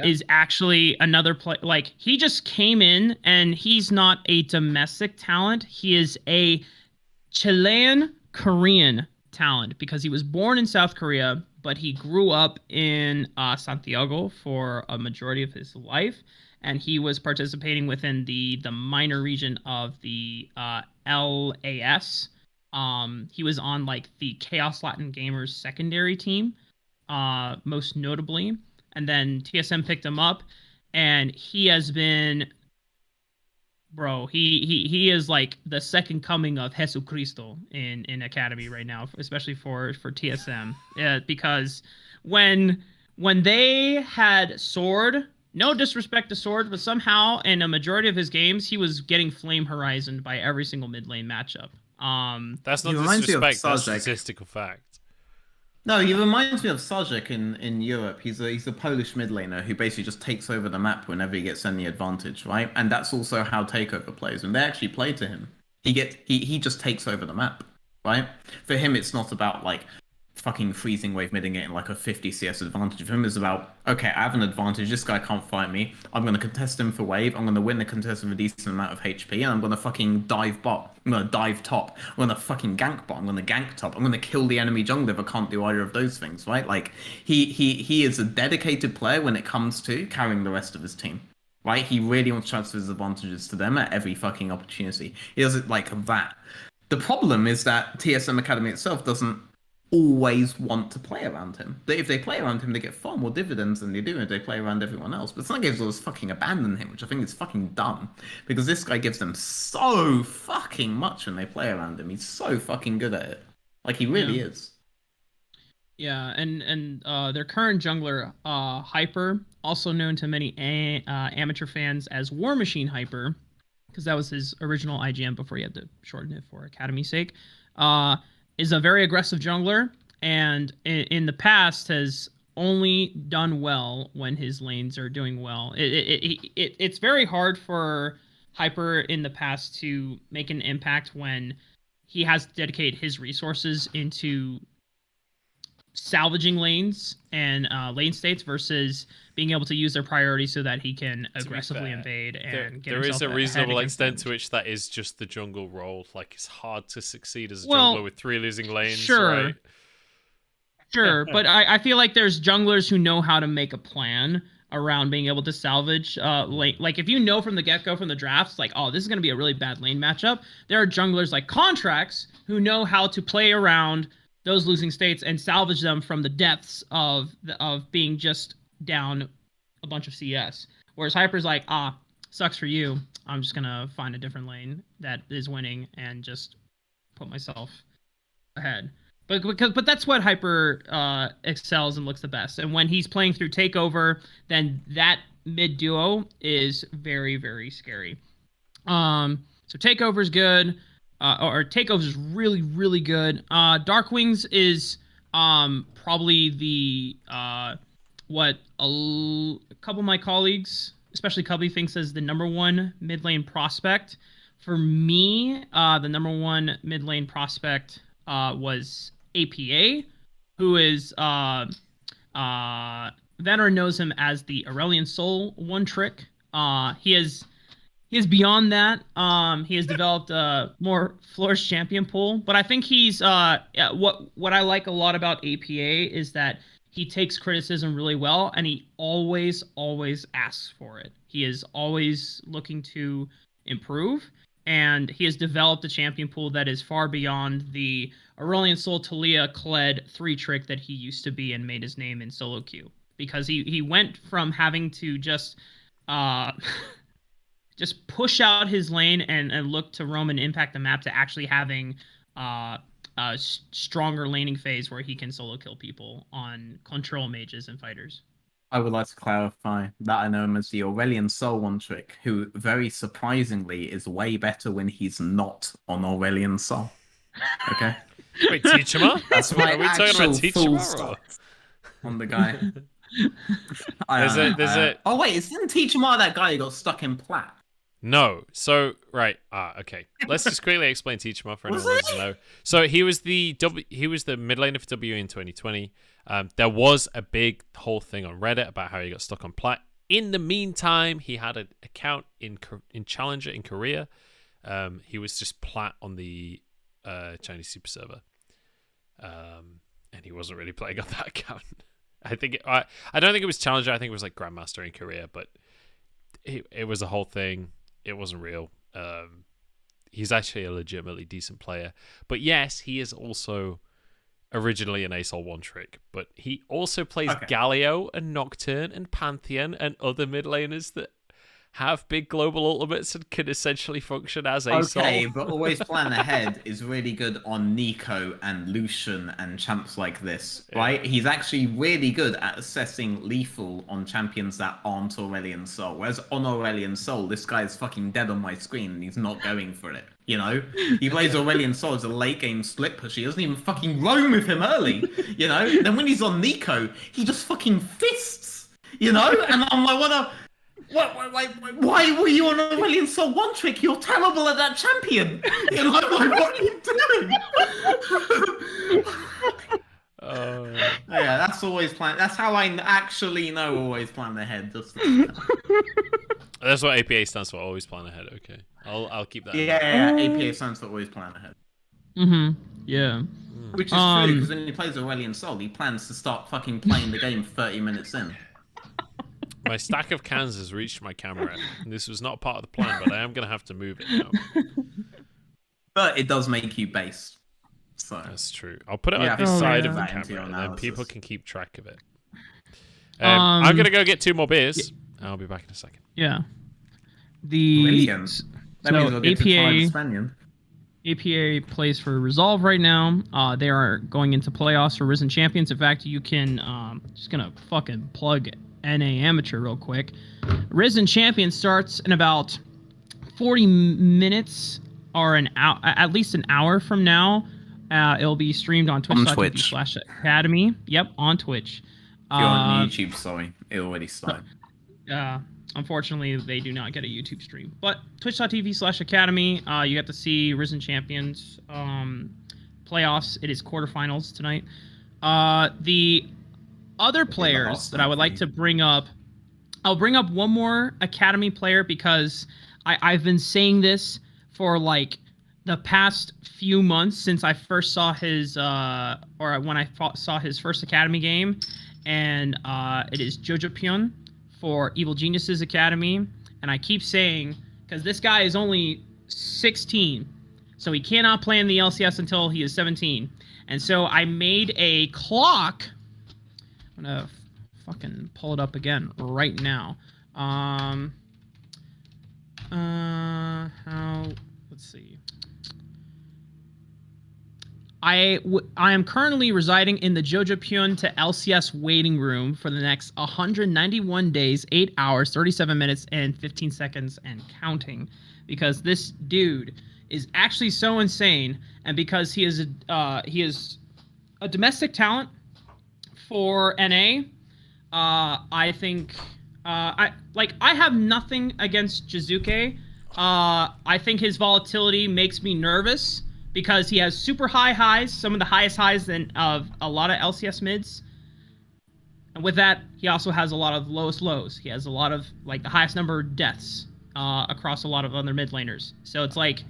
is actually another play. He just came in, and he's not a domestic talent. He is a Chilean Korean talent, because he was born in South Korea, but he grew up in Santiago for a majority of his life, and he was participating within the minor region of the LAS He was on like the Chaos Latin Gamers secondary team, most notably, and then TSM picked him up, and he has been, bro. He is like the second coming of Jesucristo in Academy right now, especially for TSM. Yeah, because when they had Sword, no disrespect to Sword, but somehow in a majority of his games, he was getting flame horizoned by every single mid lane matchup. That's not He reminds me of disrespect. That's Sazek. statistical fact. No, he reminds me of Sazek in Europe. He's a Polish mid laner who basically just takes over the map whenever he gets any advantage, right? And that's also how Takeover plays. When they actually play to him, he just takes over the map, right? For him, it's not about like fucking freezing wave midding it in like a 50 CS advantage. For him, it's about, okay, I have an advantage. This guy can't fight me. I'm going to contest him for wave. I'm going to win the contest with a decent amount of HP, and I'm going to fucking dive bot. I'm going to dive top. I'm going to fucking gank bot. I'm going to gank top. I'm going to kill the enemy jungler if I can't do either of those things, right? Like, he is a dedicated player when it comes to carrying the rest of his team. Right? He really wants to transfer his advantages to them at every fucking opportunity. He does it like that. The problem is that TSM Academy itself doesn't always want to play around him. If they play around him, they get far more dividends than they do if they play around everyone else. But some games always fucking abandon him, which I think is fucking dumb. Because this guy gives them so fucking much when they play around him. He's so fucking good at it. Like, he really is. Yeah, and their current jungler, Hyper, also known to many amateur fans as War Machine Hyper, because that was his original IGN before he had to shorten it for Academy's sake, is a very aggressive jungler, and in the past has only done well when his lanes are doing well. It's very hard for Hyper in the past to make an impact when he has to dedicate his resources into salvaging lanes and lane states versus being able to use their priority so that he can aggressively invade and get there is a himself reasonable ahead extent against to which that is just the jungle role. Like, it's hard to succeed as a Well, jungler with 3 losing lanes, sure. right? Sure, but I feel like there's junglers who know how to make a plan around being able to salvage lane. Like, if you know from the get-go from the drafts, like, oh, this is going to be a really bad lane matchup, there are junglers like Contracts who know how to play around those losing states and salvage them from the depths of being just down a bunch of CS. Whereas Hyper's like, sucks for you. I'm just gonna find a different lane that is winning and just put myself ahead. But that's what Hyper excels and looks the best. And when he's playing through Takeover, then that mid duo is very, very scary. So Takeover's good. Or Takeover is really, really good. Darkwings is probably the what a couple of my colleagues, especially Cubby, thinks is the number one mid lane prospect. For me, the number one mid lane prospect was APA, who is Vanner knows him as the Aurelian Soul one trick. He is beyond that. He has developed a more Flourish champion pool, but I think he's what I like a lot about APA is that he takes criticism really well, and he always asks for it. He is always looking to improve, and he has developed a champion pool that is far beyond the Aurelian Soul Talia Kled 3 trick that he used to be and made his name in solo queue. Because he went from having to just push out his lane and look to roam and impact the map to actually having a stronger laning phase where he can solo kill people on control mages and fighters. I would like to clarify that I know him as the Aurelian Soul one trick, who very surprisingly is way better when he's not on Aurelian Soul. Okay? Wait, Teachama? That's my Are we talking about actual full Teachama? stop on the guy. There's a... Oh wait, isn't Teachama that guy who got stuck in plat? No. So, right. Okay. Let's just quickly explain Teachama for anyone who doesn't know. So, he was the mid laner for W in 2020. There was a big whole thing on Reddit about how he got stuck on plat. In the meantime, he had an account in Challenger in Korea. He was just plat on the Chinese super server. And he wasn't really playing on that account. I don't think it was Challenger. I think it was like Grandmaster in Korea, but it was a whole thing. It wasn't real. he's actually a legitimately decent player. But yes, he is also originally an Ace One trick, but he also plays Galio and Nocturne and Pantheon and other mid laners that have big global ultimates and can essentially function as Ace. Okay, but always plan ahead is really good on Nico and Lucian and champs like this, right? He's actually really good at assessing lethal on champions that aren't Aurelion Sol. Whereas on Aurelion Sol, this guy is fucking dead on my screen and he's not going for it. You know, he plays Aurelion Sol as a late game split pusher. He doesn't even fucking roam with him early. You know, then when he's on Nico, he just fucking fists. You know, and I'm like, why were you on Aurelion Sol one trick? You're terrible at that champion. You know, like, what are you doing? Yeah, that's always plan. That's how I actually know always plan ahead. Just that's what APA stands for. Always plan ahead. Okay, I'll keep that. Yeah, APA stands for always plan ahead. Yeah. Which is true because when he plays Aurelion Sol, he plans to start fucking playing the game 30 minutes in. My stack of cans has reached my camera. This was not part of the plan, but I am going to have to move it now. But it does make you base. So that's true. I'll put it on the side of the camera, and then people can keep track of it. I'm going to go get 2 more beers. I'll be back in a second. Yeah. Brilliant. That means we'll get to try the Spaniard. APA plays for Resolve right now. They are going into playoffs for Risen Champions. In fact, you can... just going to fucking plug NA Amateur real quick. Risen Champion starts in about 40 minutes or at least an hour from now. It'll be streamed on Twitch.tv/Academy. Yep, on Twitch. If you're on YouTube, sorry, it already started. Unfortunately, they do not get a YouTube stream. But Twitch.tv/Academy, you get to see Risen Champions playoffs. It is quarterfinals tonight. The other players that I would like to bring up, I'll bring up one more Academy player because I've been saying this for like the past few months since I first saw his, or when I saw his first Academy game, and it is Jojo Pyun for Evil Geniuses Academy. And I keep saying, because this guy is only 16, so he cannot play in the LCS until he is 17. And so I made a clock. I'm gonna fucking pull it up again right now. Let's see. I am currently residing in the Jojo Pyun to LCS waiting room for the next 191 days, 8 hours, 37 minutes, and 15 seconds, and counting. Because this dude is actually so insane, and because he is a domestic talent for NA, I think I have nothing against Jizuke. I think his volatility makes me nervous because he has super high highs, some of the highest highs of a lot of LCS mids. And with that, he also has a lot of lowest lows. He has a lot of like the highest number of deaths across a lot of other mid laners. So it's like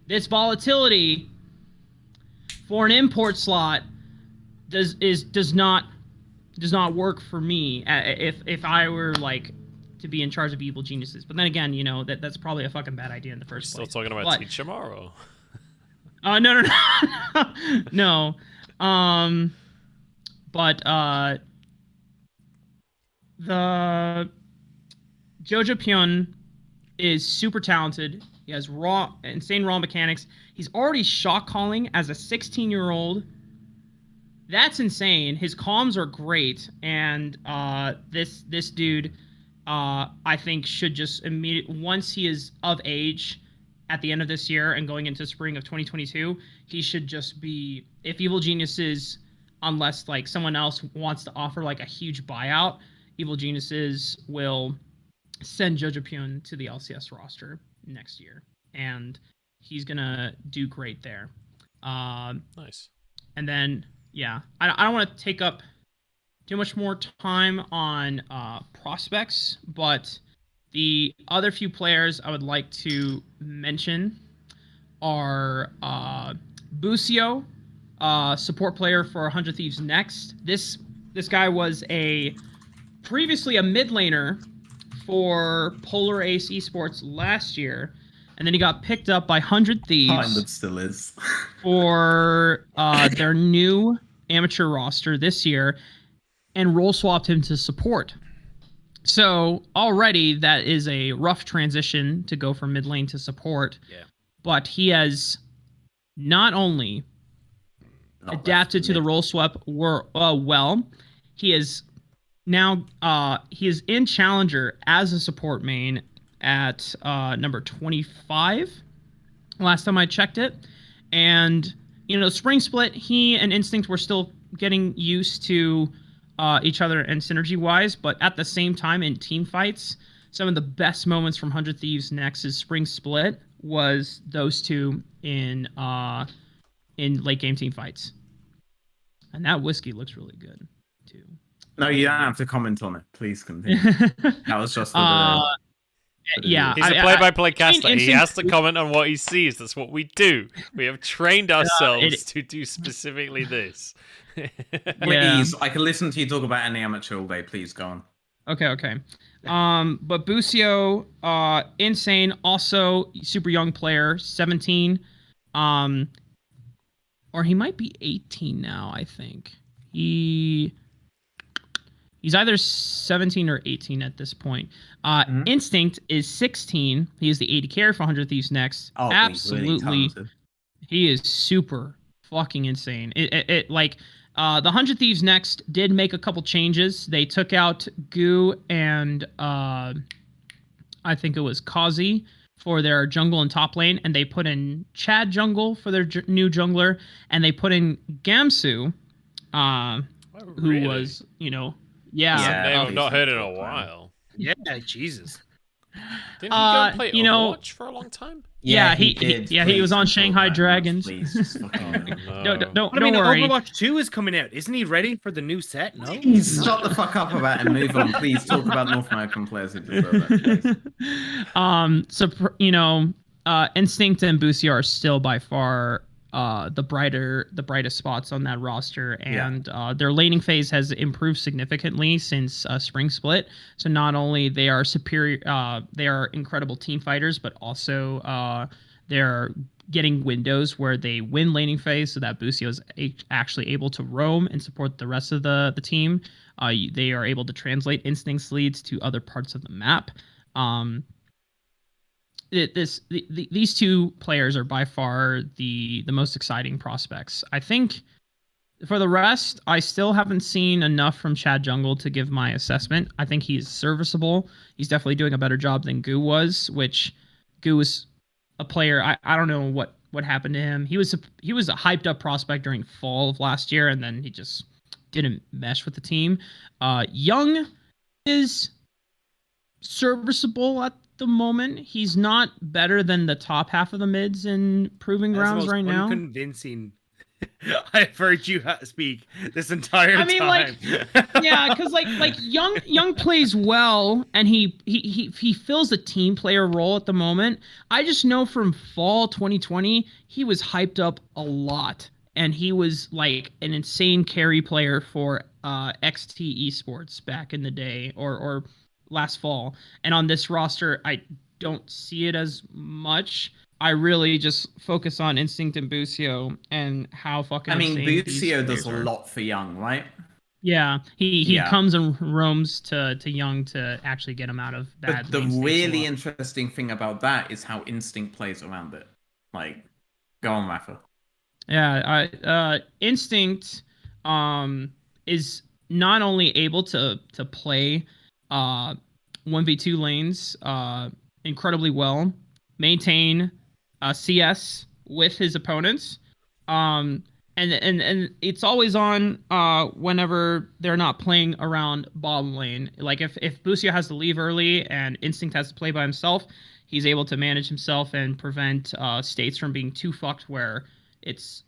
this volatility for an import slot does not work for me if I were like to be in charge of Evil Geniuses. But then again, you know, that's probably a fucking bad idea in the first place. Still talking about Teach tomorrow. No. No. But the Jojo Pyun is super talented. He has insane raw mechanics. He's already shot calling as a 16-year-old. That's insane. His comms are great, and this dude, I think, should just once he is of age at the end of this year and going into spring of 2022, he should just be, if Evil Geniuses, unless like someone else wants to offer like a huge buyout, Evil Geniuses will send Jojo Pyun to the LCS roster next year, and he's gonna do great there. Nice. And then, yeah, I don't want to take up too much more time on prospects, but the other few players I would like to mention are Busio, support player for 100 Thieves Next. This guy was previously a mid laner for Polar Ace Esports last year, and then he got picked up by 100 Thieves. Kind of still is. For their new amateur roster this year, and role swapped him to support. So already that is a rough transition to go from mid lane to support. Yeah. But he has not only adapted to the role swap well, he is now he is in Challenger as a support main at number 25 last time I checked it. And Spring Split, he and Instinct were still getting used to each other and synergy wise, but at the same time in team fights, some of the best moments from 100 Thieves Next's Spring Split was those two in late game team fights. And that whiskey looks really good too. No, you don't have to comment on it. Please continue. That was just yeah. He's a play-by-play caster. He has to comment on what he sees. That's what we do. We have trained ourselves to do specifically this. Please, I can listen to you talk about any amateur all day. Please go on. Okay. But Busio, insane. Also, super young player, 17. Or he might be 18 now, I think. He's either 17 or 18 at this point. Instinct is 16. He is the AD carry for 100 Thieves Next. Oh, absolutely. Really he is super fucking insane. The 100 Thieves Next did make a couple changes. They took out Goo and I think it was Kazi for their jungle and top lane, and they put in Chad jungle for their new jungler, and they put in Gamsu, who was, I've not heard in a while. Yeah, Jesus. Didn't he go and play Overwatch for a long time? Yeah, he was on Shanghai Dragons. Don't Don't worry. Overwatch 2 is coming out. Isn't he ready for the new set? No. Please shut the fuck up about it and move on. Please talk about North American players who deserve that. Instinct and Busio are still by far the brightest spots on that roster, and their laning phase has improved significantly since Spring Split. So not only they are superior, they are incredible team fighters, but also they're getting windows where they win laning phase, so that Busio is actually able to roam and support the rest of the team. They are able to translate Instinct's leads to other parts of the map. These two players are by far the most exciting prospects. I think for the rest, I still haven't seen enough from Chad Jungle to give my assessment. I think he's serviceable. He's definitely doing a better job than Goo was, which Goo was a player. I don't know what happened to him. He was a hyped up prospect during fall of last year, and then he just didn't mesh with the team. Young is serviceable at the moment. He's not better than the top half of the mids in proving grounds right now. Convincing. I've heard you speak this entire time. Because young plays well, and he fills a team player role at the moment. I just know from fall 2020 he was hyped up a lot, and he was like an insane carry player for XT Esports back in the day, or last fall. And on this roster, I don't see it as much. I really just focus on Instinct and Busio and how fucking. Busio does a lot for Young, right? Yeah, he comes and roams to Young to actually get him out of bad. But the really interesting thing about that is how Instinct plays around it. Like, go on, Raafaa. Yeah, Instinct is not only able to play 1v2 lanes incredibly well, maintain CS with his opponents, and it's always on whenever they're not playing around bottom lane. Like if Busio has to leave early and Instinct has to play by himself, he's able to manage himself and prevent states from being too fucked where it's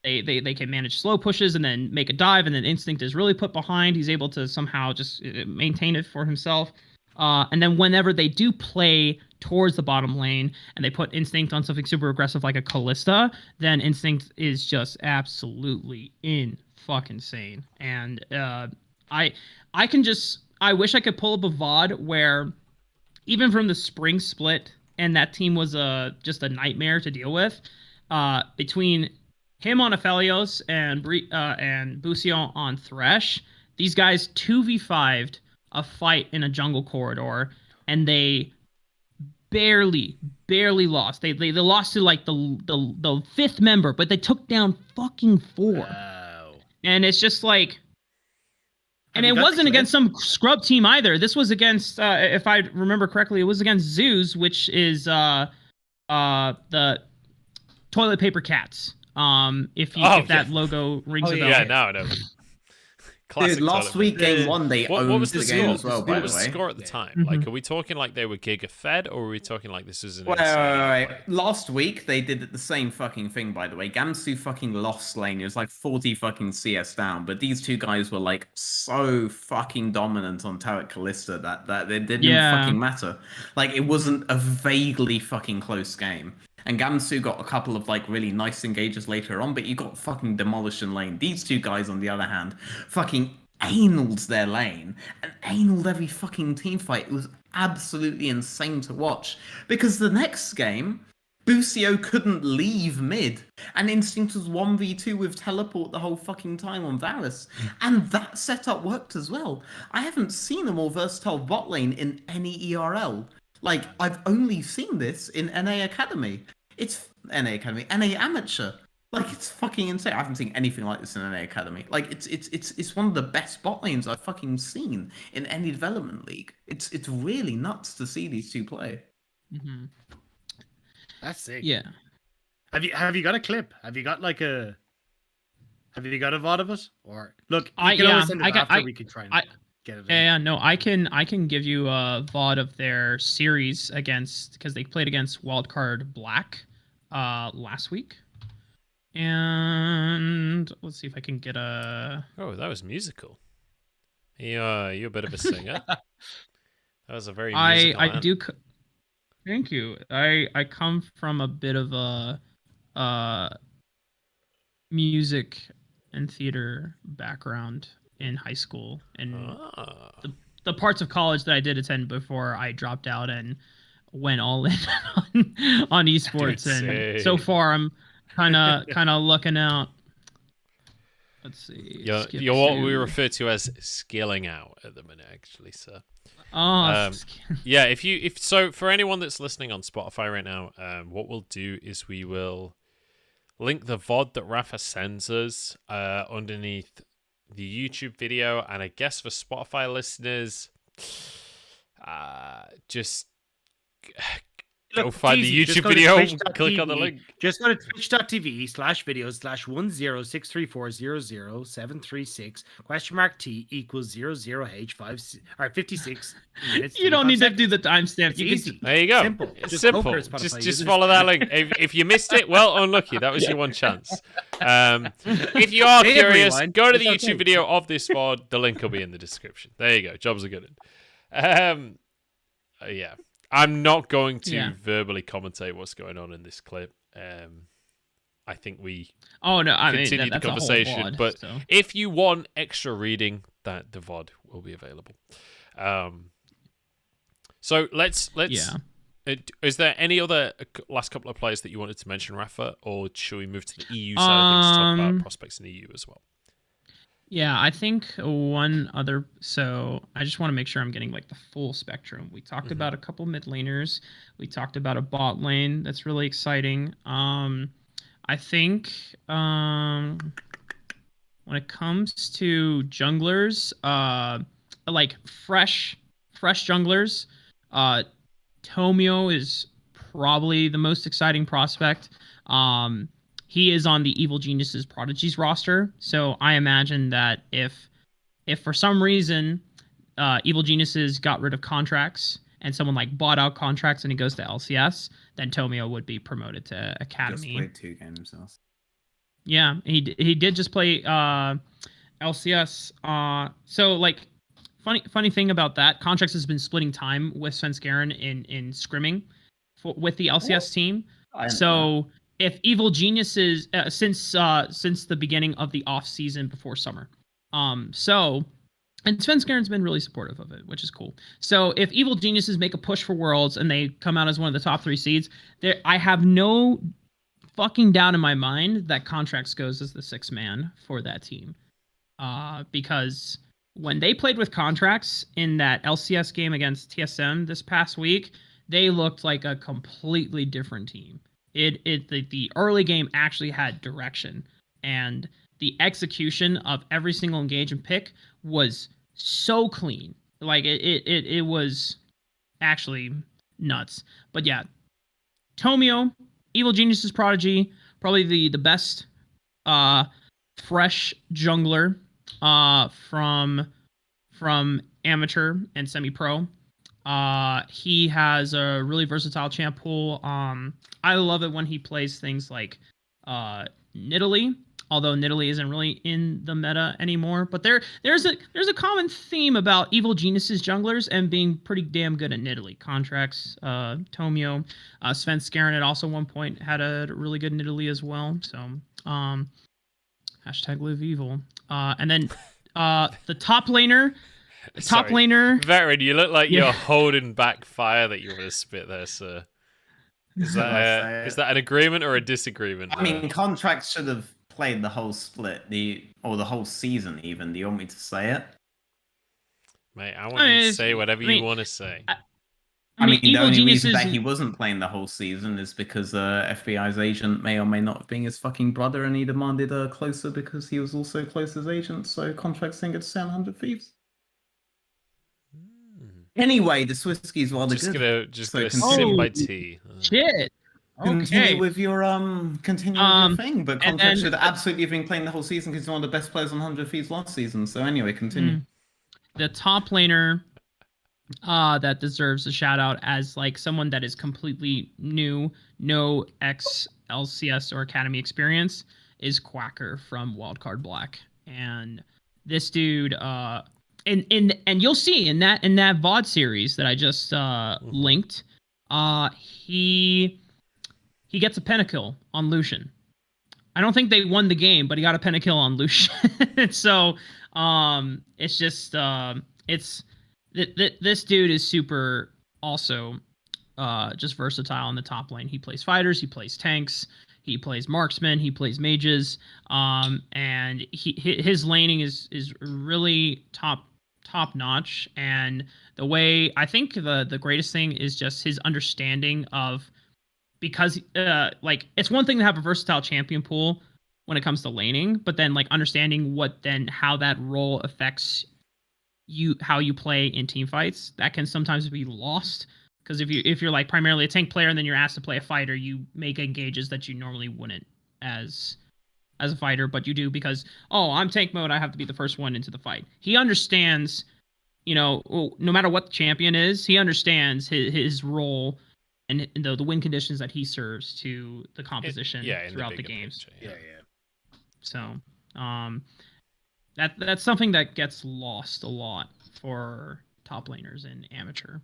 they can manage slow pushes and then make a dive, and then Instinct is really put behind. He's able to somehow just maintain it for himself. And then whenever they do play towards the bottom lane and they put Instinct on something super aggressive like a Callista, then Instinct is just absolutely fucking insane. And I wish I could pull up a VOD where even from the Spring Split and that team was just a nightmare to deal with. Between him on Aphelios and Busio on Thresh, these guys 2v5'd a fight in a jungle corridor, and they barely lost. They lost to like the fifth member, but they took down fucking 4. Wow. And it's just like, and Have it you got wasn't the against some scrub team either. This was against, if I remember correctly, it was against Zeus, which is the toilet paper cats. If that logo rings a bell. Yeah, no. Classic Dude, last week, game 1, they what owned was the the game score? as well, What by was the the way. score at the time? Mhm. Like, are we talking like they were Giga fed, or are we talking like this was an Wait. insane? Last week, they did the same fucking thing, by the way. Gamsu fucking lost lane. It was like 40 fucking CS down, but these two guys were like so fucking dominant on Turret Callista that it didn't fucking matter. Like, it wasn't a vaguely fucking close game. And Gamsu got a couple of like really nice engages later on, but you got fucking demolished in lane. These two guys, on the other hand, fucking analed their lane and analed every fucking team fight. It was absolutely insane to watch. Because the next game, Busio couldn't leave mid, and Instinct was 1v2 with teleport the whole fucking time on Varus. And that setup worked as well. I haven't seen a more versatile bot lane in any ERL. Like, I've only seen this in NA Academy. It's NA Academy, NA Amateur. Like, it's fucking insane. I haven't seen anything like this in NA Academy. Like, it's one of the best bot lanes I've fucking seen in any development league. It's really nuts to see these two play. Mm-hmm. That's sick. Yeah. Have you got a clip? Have you got a VOD of it? Or look, I you can always yeah, send it I got- after I- we can try and I- get it. Yeah, no, I can give you a VOD of their series because they played against Wildcard Black last week. And let's see if I can get a. Oh, that was musical. You're a bit of a singer. That was a very musical. I do. Thank you. I come from a bit of a music and theater background in high school, and the parts of college that I did attend before I dropped out and went all in on esports. And so far I'm kind of looking out. Let's see. You're what we refer to as skilling out at the minute, actually, sir. Yeah, if for anyone that's listening on Spotify right now, what we'll do is we will link the VOD that Raafaa sends us underneath the YouTube video, and I guess for Spotify listeners, just go find the YouTube video, click on the link. Just go to twitch.tv/videos/1063400736 !T equals 00H5 or 56 minutes. You don't need to do the timestamp. It's easy. There you go. Simple. It's Just go simple. for it, Spotify. Just follow that link. If you missed it, well, unlucky. That was your one chance. If you are Hey, curious, everyone. go to the It's YouTube okay. video of this VOD. The link will be in the description. There you go. Jobs are good. Yeah. I'm not going to verbally commentate what's going on in this clip. I think we continue the conversation. VOD, but so. if you want extra reading, that the VOD will be available. So let's. Yeah. Is there any other last couple of players that you wanted to mention, Raafaa, or should we move to the EU side of things to talk about prospects in the EU as well? Yeah, I think one other. So I just want to make sure I'm getting like the full spectrum. We talked about a couple mid laners. We talked about a bot lane that's really exciting. I think when it comes to junglers, like fresh junglers, Tomio is probably the most exciting prospect. He is on the Evil Geniuses Prodigies roster, so I imagine that if for some reason Evil Geniuses got rid of contracts and someone like bought out contracts and he goes to LCS, then Tomio would be promoted to Academy. Just played 2 games else. Yeah, he did just play LCS. So like funny thing about that, Contracts has been splitting time with Svenskeren in scrimming with the LCS team. So if Evil Geniuses since the beginning of the off season before summer, so And Svenskern's been really supportive of it, which is cool. So if Evil Geniuses make a push for Worlds and they come out as one of the top 3 seeds, I have no fucking doubt in my mind that Contracts goes as the 6th man for that team. Because when they played with Contracts in that LCS game against TSM this past week, they looked like a completely different team. The early game actually had direction, and the execution of every single engage and pick was so clean. Like it was actually nuts. But yeah, Tomio, Evil Geniuses Prodigy, probably the best fresh jungler from amateur and semi-pro. He has a really versatile champ pool. I love it when he plays things like Nidalee, although Nidalee isn't really in the meta anymore. But there's a common theme about Evil Geniuses junglers and being pretty damn good at Nidalee. Contracts, Tomio, Svenskeren at also one point had a really good Nidalee as well. So hashtag live evil. And then the top laner. Top laner. Veteran, you look like you're holding back fire that you want to spit there, sir. Is that an agreement or a disagreement? I mean, Contracts should have played the whole split, the whole season even. Do you want me to say it? Mate, I want you to say whatever you want to say. I mean, the only reason that he wasn't playing the whole season is because FBI's agent may or may not have been his fucking brother, and he demanded closer because he was also close as agent, so Contracts didn't get to 700 Thieves. Anyway, the Swisky is rather good. Just gonna sip my tea. Shit. Continue with your thing, but Contracts should absolutely have been playing the whole season because he's one of the best players on 100 Thieves last season. So anyway, continue. The top laner that deserves a shout out as like someone that is completely new, no LCS or Academy experience, is Quacker from Wildcard Black. And this dude, and you'll see in that VOD series that I just linked, he gets a pentakill on Lucian. I don't think they won the game, but he got a pentakill on Lucian. So it's just this dude is super also just versatile in the top lane. He plays fighters, he plays tanks, he plays marksmen, he plays mages, and his laning is really top notch. And the way I think the greatest thing is just his understanding of, because like it's one thing to have a versatile champion pool when it comes to laning, but then like understanding how that role affects how you play in team fights, that can sometimes be lost. Because if you're like primarily a tank player and then you're asked to play a fighter, you make engages that you normally wouldn't as a fighter, but you do because, I'm tank mode, I have to be the first one into the fight. He understands, no matter what the champion is, he understands his role and the win conditions that he serves to the composition throughout the games. Picture, So that's something that gets lost a lot for top laners in amateur.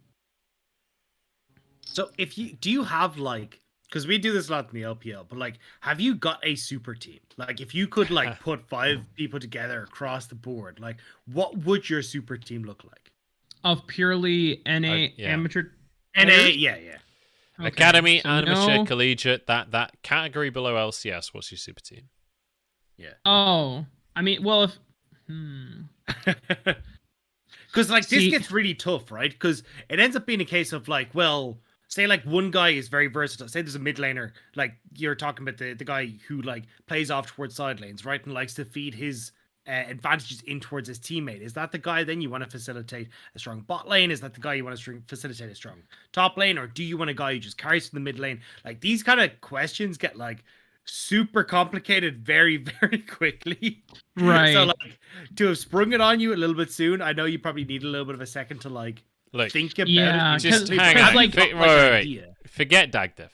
So do you have like, because we do this a lot in the LPL, but like, have you got a super team? Like, if you could like put 5 people together across the board, like, what would your super team look like? Of purely NA amateur? NA, yeah. Okay. Academy, amateur, collegiate, that category below LCS, what's your super team? Yeah. Oh, I mean, well, if... Because like this gets really tough, right? Because it ends up being a case of like, well, say like one guy is very versatile. Say there's a mid laner, like you're talking about the guy who like plays off towards side lanes, right? And likes to feed his advantages in towards his teammate. Is that the guy then you want to facilitate a strong bot lane? Is that the guy you want to facilitate a strong top lane? Or do you want a guy who just carries from the mid lane? Like these kind of questions get like super complicated very, very quickly. Right. So like to have sprung it on you a little bit soon, I know you probably need a little bit of a second to like think about it. Just hang on. Wait. Forget Dagda.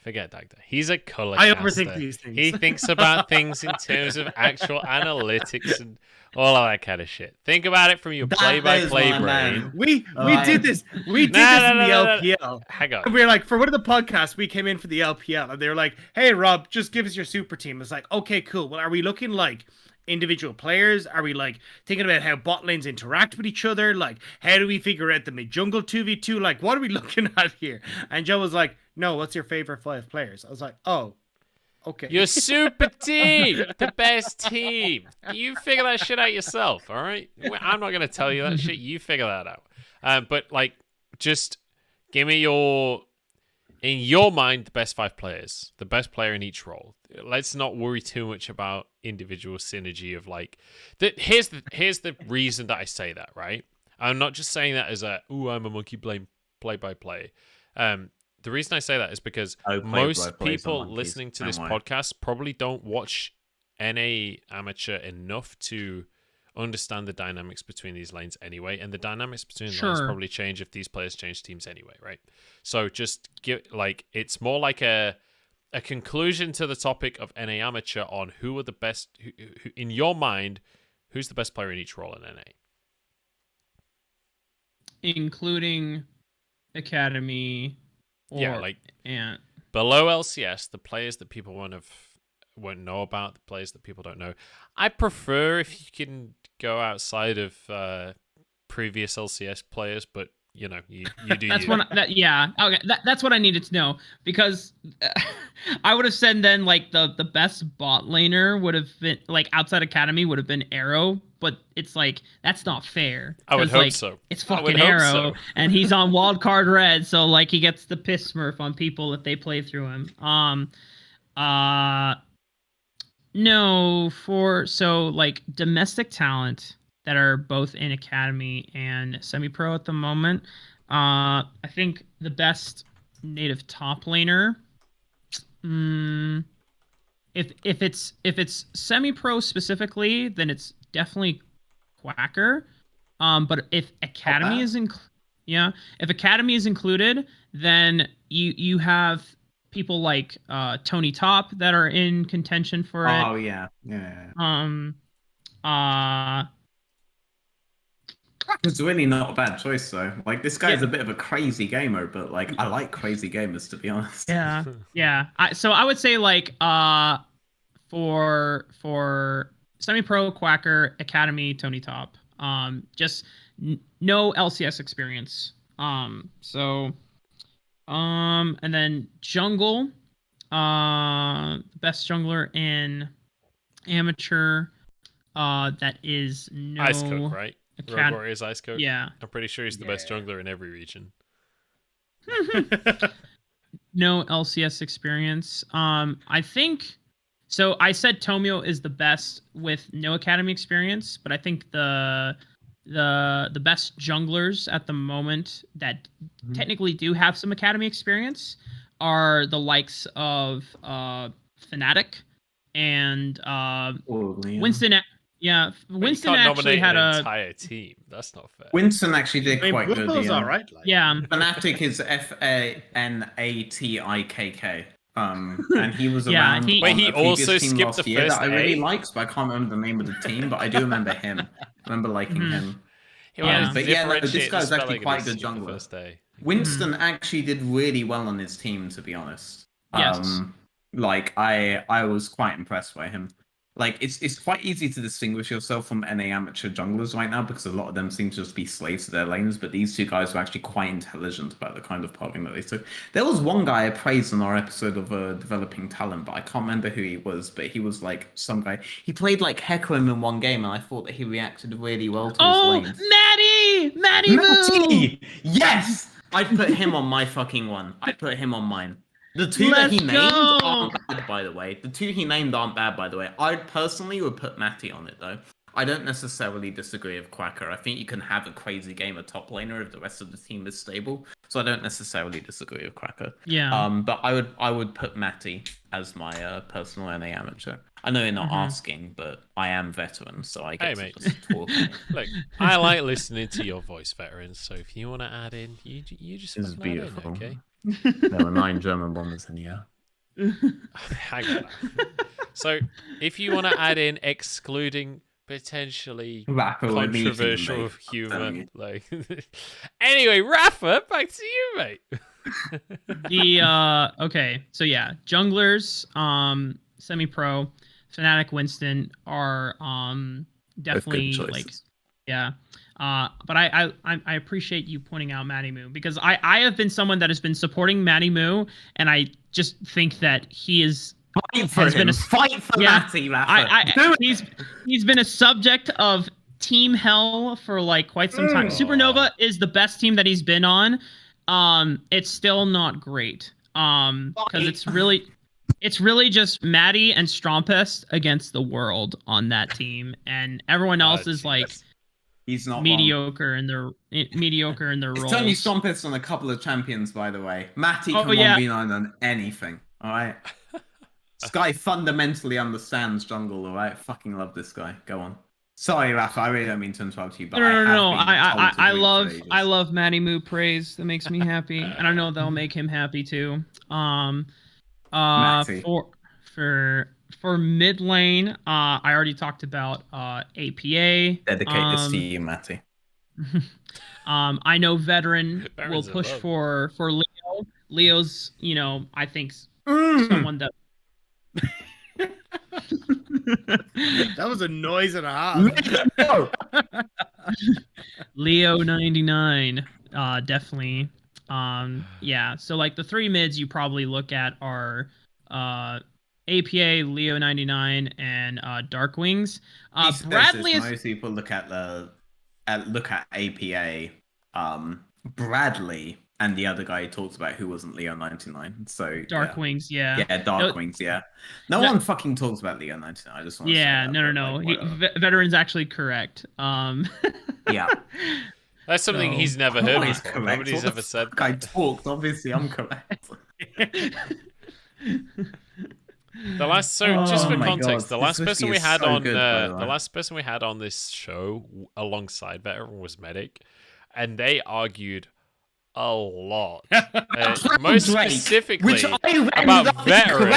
He's a color I caster. overthink these things. He thinks about things in terms of actual analytics and all of that kind of shit. Think about it from your play-by-play brain. We did this. We did this in the LPL. Hang on. And we were like, for one of the podcasts, we came in for the LPL, and they were like, "Hey, Rob, just give us your super team." It's like, okay, cool. Well, are we looking like individual players? Are we like thinking about how bot lanes interact with each other? Like, how do we figure out the mid jungle 2v2? Like, what are we looking at here? And Joe was like, no, what's your favorite 5 players? I was like, oh, okay. Your super team, the best team. You figure that shit out yourself, all right? I'm not gonna tell you that shit. You figure that out. But like, just give me in your mind, the best 5 players, the best player in each role. Let's not worry too much about individual synergy of like. Here's the reason that I say that, right? I'm not just saying that as I'm a monkey blame play-by-play. The reason I say that is because most people listening to this podcast probably don't watch NA amateur enough to understand the dynamics between these lanes anyway, and the dynamics between the lanes probably change if these players change teams anyway, right? So just it's more like a conclusion to the topic of NA amateur on who are the best, who in your mind, who's the best player in each role in NA, including Academy. And below LCS, the players that people won't know about, the players that people don't know. I prefer if you can go outside of previous LCS players, but you know, you do. That's that's what I needed to know, because I would have said then like the best bot laner would have been like outside Academy would have been Arrow, but it's like that's not fair. I would hope like, so. It's fucking Arrow, and he's on wildcard red, so like he gets the piss smurf on people if they play through him. No, so like domestic talent that are both in Academy and semi-pro at the moment. I think the best native top laner. If it's semi-pro specifically, then it's definitely Quacker. But if Academy if Academy is included, then you have people like Tony Top that are in contention for it. Oh yeah. It's really not a bad choice though. Like this guy is a bit of a crazy gamer, but like I like crazy gamers, to be honest. Yeah. So I would say like for semi-pro Quacker, Academy, Tony Top. Just no LCS experience. And then jungle, best jungler in amateur, that is no Ice Coat, right? Rogue is Ice Coat. Yeah, I'm pretty sure he's the best jungler in every region. No LCS experience. I think so. I said Tomio is the best with no Academy experience, but I think the best junglers at the moment that technically do have some Academy experience are the likes of Fnatic and Winston. Yeah, Winston actually had an entire team. That's not fair. Winston actually did quite good. All right. Like, Fnatic is FANATIKK. And he was around. He also skipped the year first that I really liked, but I can't remember the name of the team. But I do remember him. I remember liking him. But this guy's actually quite a good jungler. Winston actually did really well on his team, to be honest. Yes. Like I was quite impressed by him. Like it's quite easy to distinguish yourself from NA amateur junglers right now because a lot of them seem to just be slaves to their lanes, but these two guys were actually quite intelligent about the kind of parting that they took. There was one guy I praised in our episode of developing talent, but I can't remember who he was, but he was like some guy. He played like Hecarim in one game, and I thought that he reacted really well to his lanes. Matty! Yes! I'd put him on my fucking one. I'd put him on mine. The two that he named aren't bad, by the way. I personally would put Matty on it, though. I don't necessarily disagree with Quacker. I think you can have a crazy gamer top laner if the rest of the team is stable. So I don't necessarily disagree with Quacker. Yeah. But I would put Matty as my personal NA amateur. I know you're not asking, but I am veteran, so I get to just talk. Look, I like listening to your voice, veteran. So if you want to add in, you just this is beautiful. Add in, okay? There were 9 German bombers in here. Hang on. So, if you want to add in excluding potentially controversial humor, like anyway, Raafaa, back to you, mate. Okay, so yeah, junglers, semi-pro. Fnatic, Winston are definitely like, yeah. But I appreciate you pointing out Matty Moo, because I have been someone that has been supporting Matty Moo, and I just think that he is fight for Matty, Rafa. He's been a subject of team hell for like quite some time. Supernova is the best team that he's been on. It's still not great. Because it's really just Matty and Strompest against the world on that team, and everyone else is like he's not mediocre in their roles. It's only Strompest on a couple of champions, by the way. Matty can 1v9 on anything. All right. This guy fundamentally understands jungle. All right. Fucking love this guy. Go on. Sorry, Rafa, I really don't mean to interrupt you, but no. I love Matty Moo praise. That makes me happy, and I know that'll make him happy too. Matty. For mid lane, I already talked about APA. Dedicate this to you, Matty. I know Veteran will push for Leo. Leo's, I think someone that. That was a noise and a half. Leo 99, definitely. Yeah. So like the three mids you probably look at are APA, Leo 99, and Dark Wings. Bradley is. Most people look at APA, Bradley, and the other guy he talks about who wasn't Leo 99. So Dark Wings, yeah. Yeah, Dark Wings, yeah. No one fucking talks about Leo 99. I just want to say that, no. Veteran's actually correct. Yeah. That's something he's never heard before. Nobody's ever said that. I talked, obviously I'm correct. Just for context, the last person we had on this show alongside Veteran was Medic, and they argued a lot, most specifically about Veteran.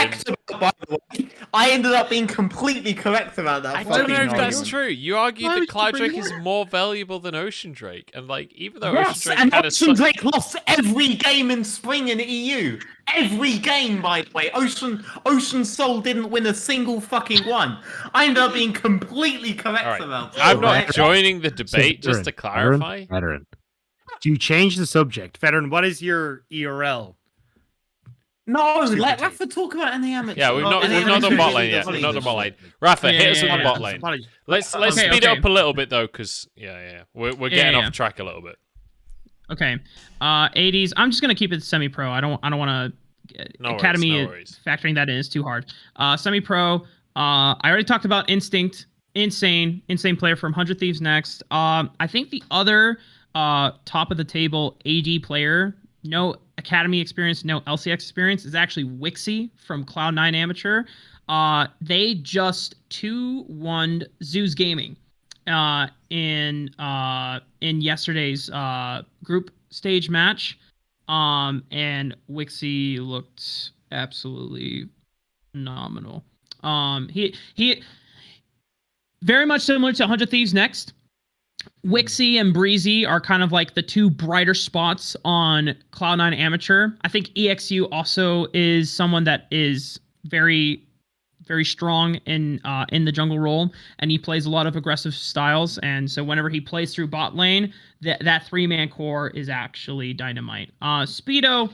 By the way, I ended up being completely correct about that. I don't know if that's true. You argued that Cloud Drake is more valuable than Ocean Drake, and like even though Ocean Drake kind of Ocean Drake lost every game in spring in EU, every game, by the way. Ocean Soul didn't win a single fucking one. I ended up being completely correct about that. I'm not joining the debate, just to clarify. Veteran. Do you change the subject? Veteran, what is your ERL? No, let Rafa talk about any amateur. Yeah, we've not done bot lane yet. We've not done bot lane. Rafa, hit us with the bot lane. Let's speed it up a little bit though, because we're getting off track a little bit. Okay, 80s. I'm just gonna keep it semi-pro. I don't want to Academy factoring that in is too hard. Semi-pro. I already talked about Instinct. Insane player from 100 Thieves next. I think the other top of the table AD player, no Academy experience, no LCS experience, is actually Wixie from Cloud9 Amateur. They just 2-1 Zeus Gaming in yesterday's group stage match. And Wixie looked absolutely phenomenal. He very much similar to 100 Thieves next. Wixie and Breezy are kind of like the two brighter spots on Cloud9 Amateur. I think EXU also is someone that is very, very strong in the jungle role, and he plays a lot of aggressive styles. And so whenever he plays through bot lane, that three-man core is actually dynamite. Speedo,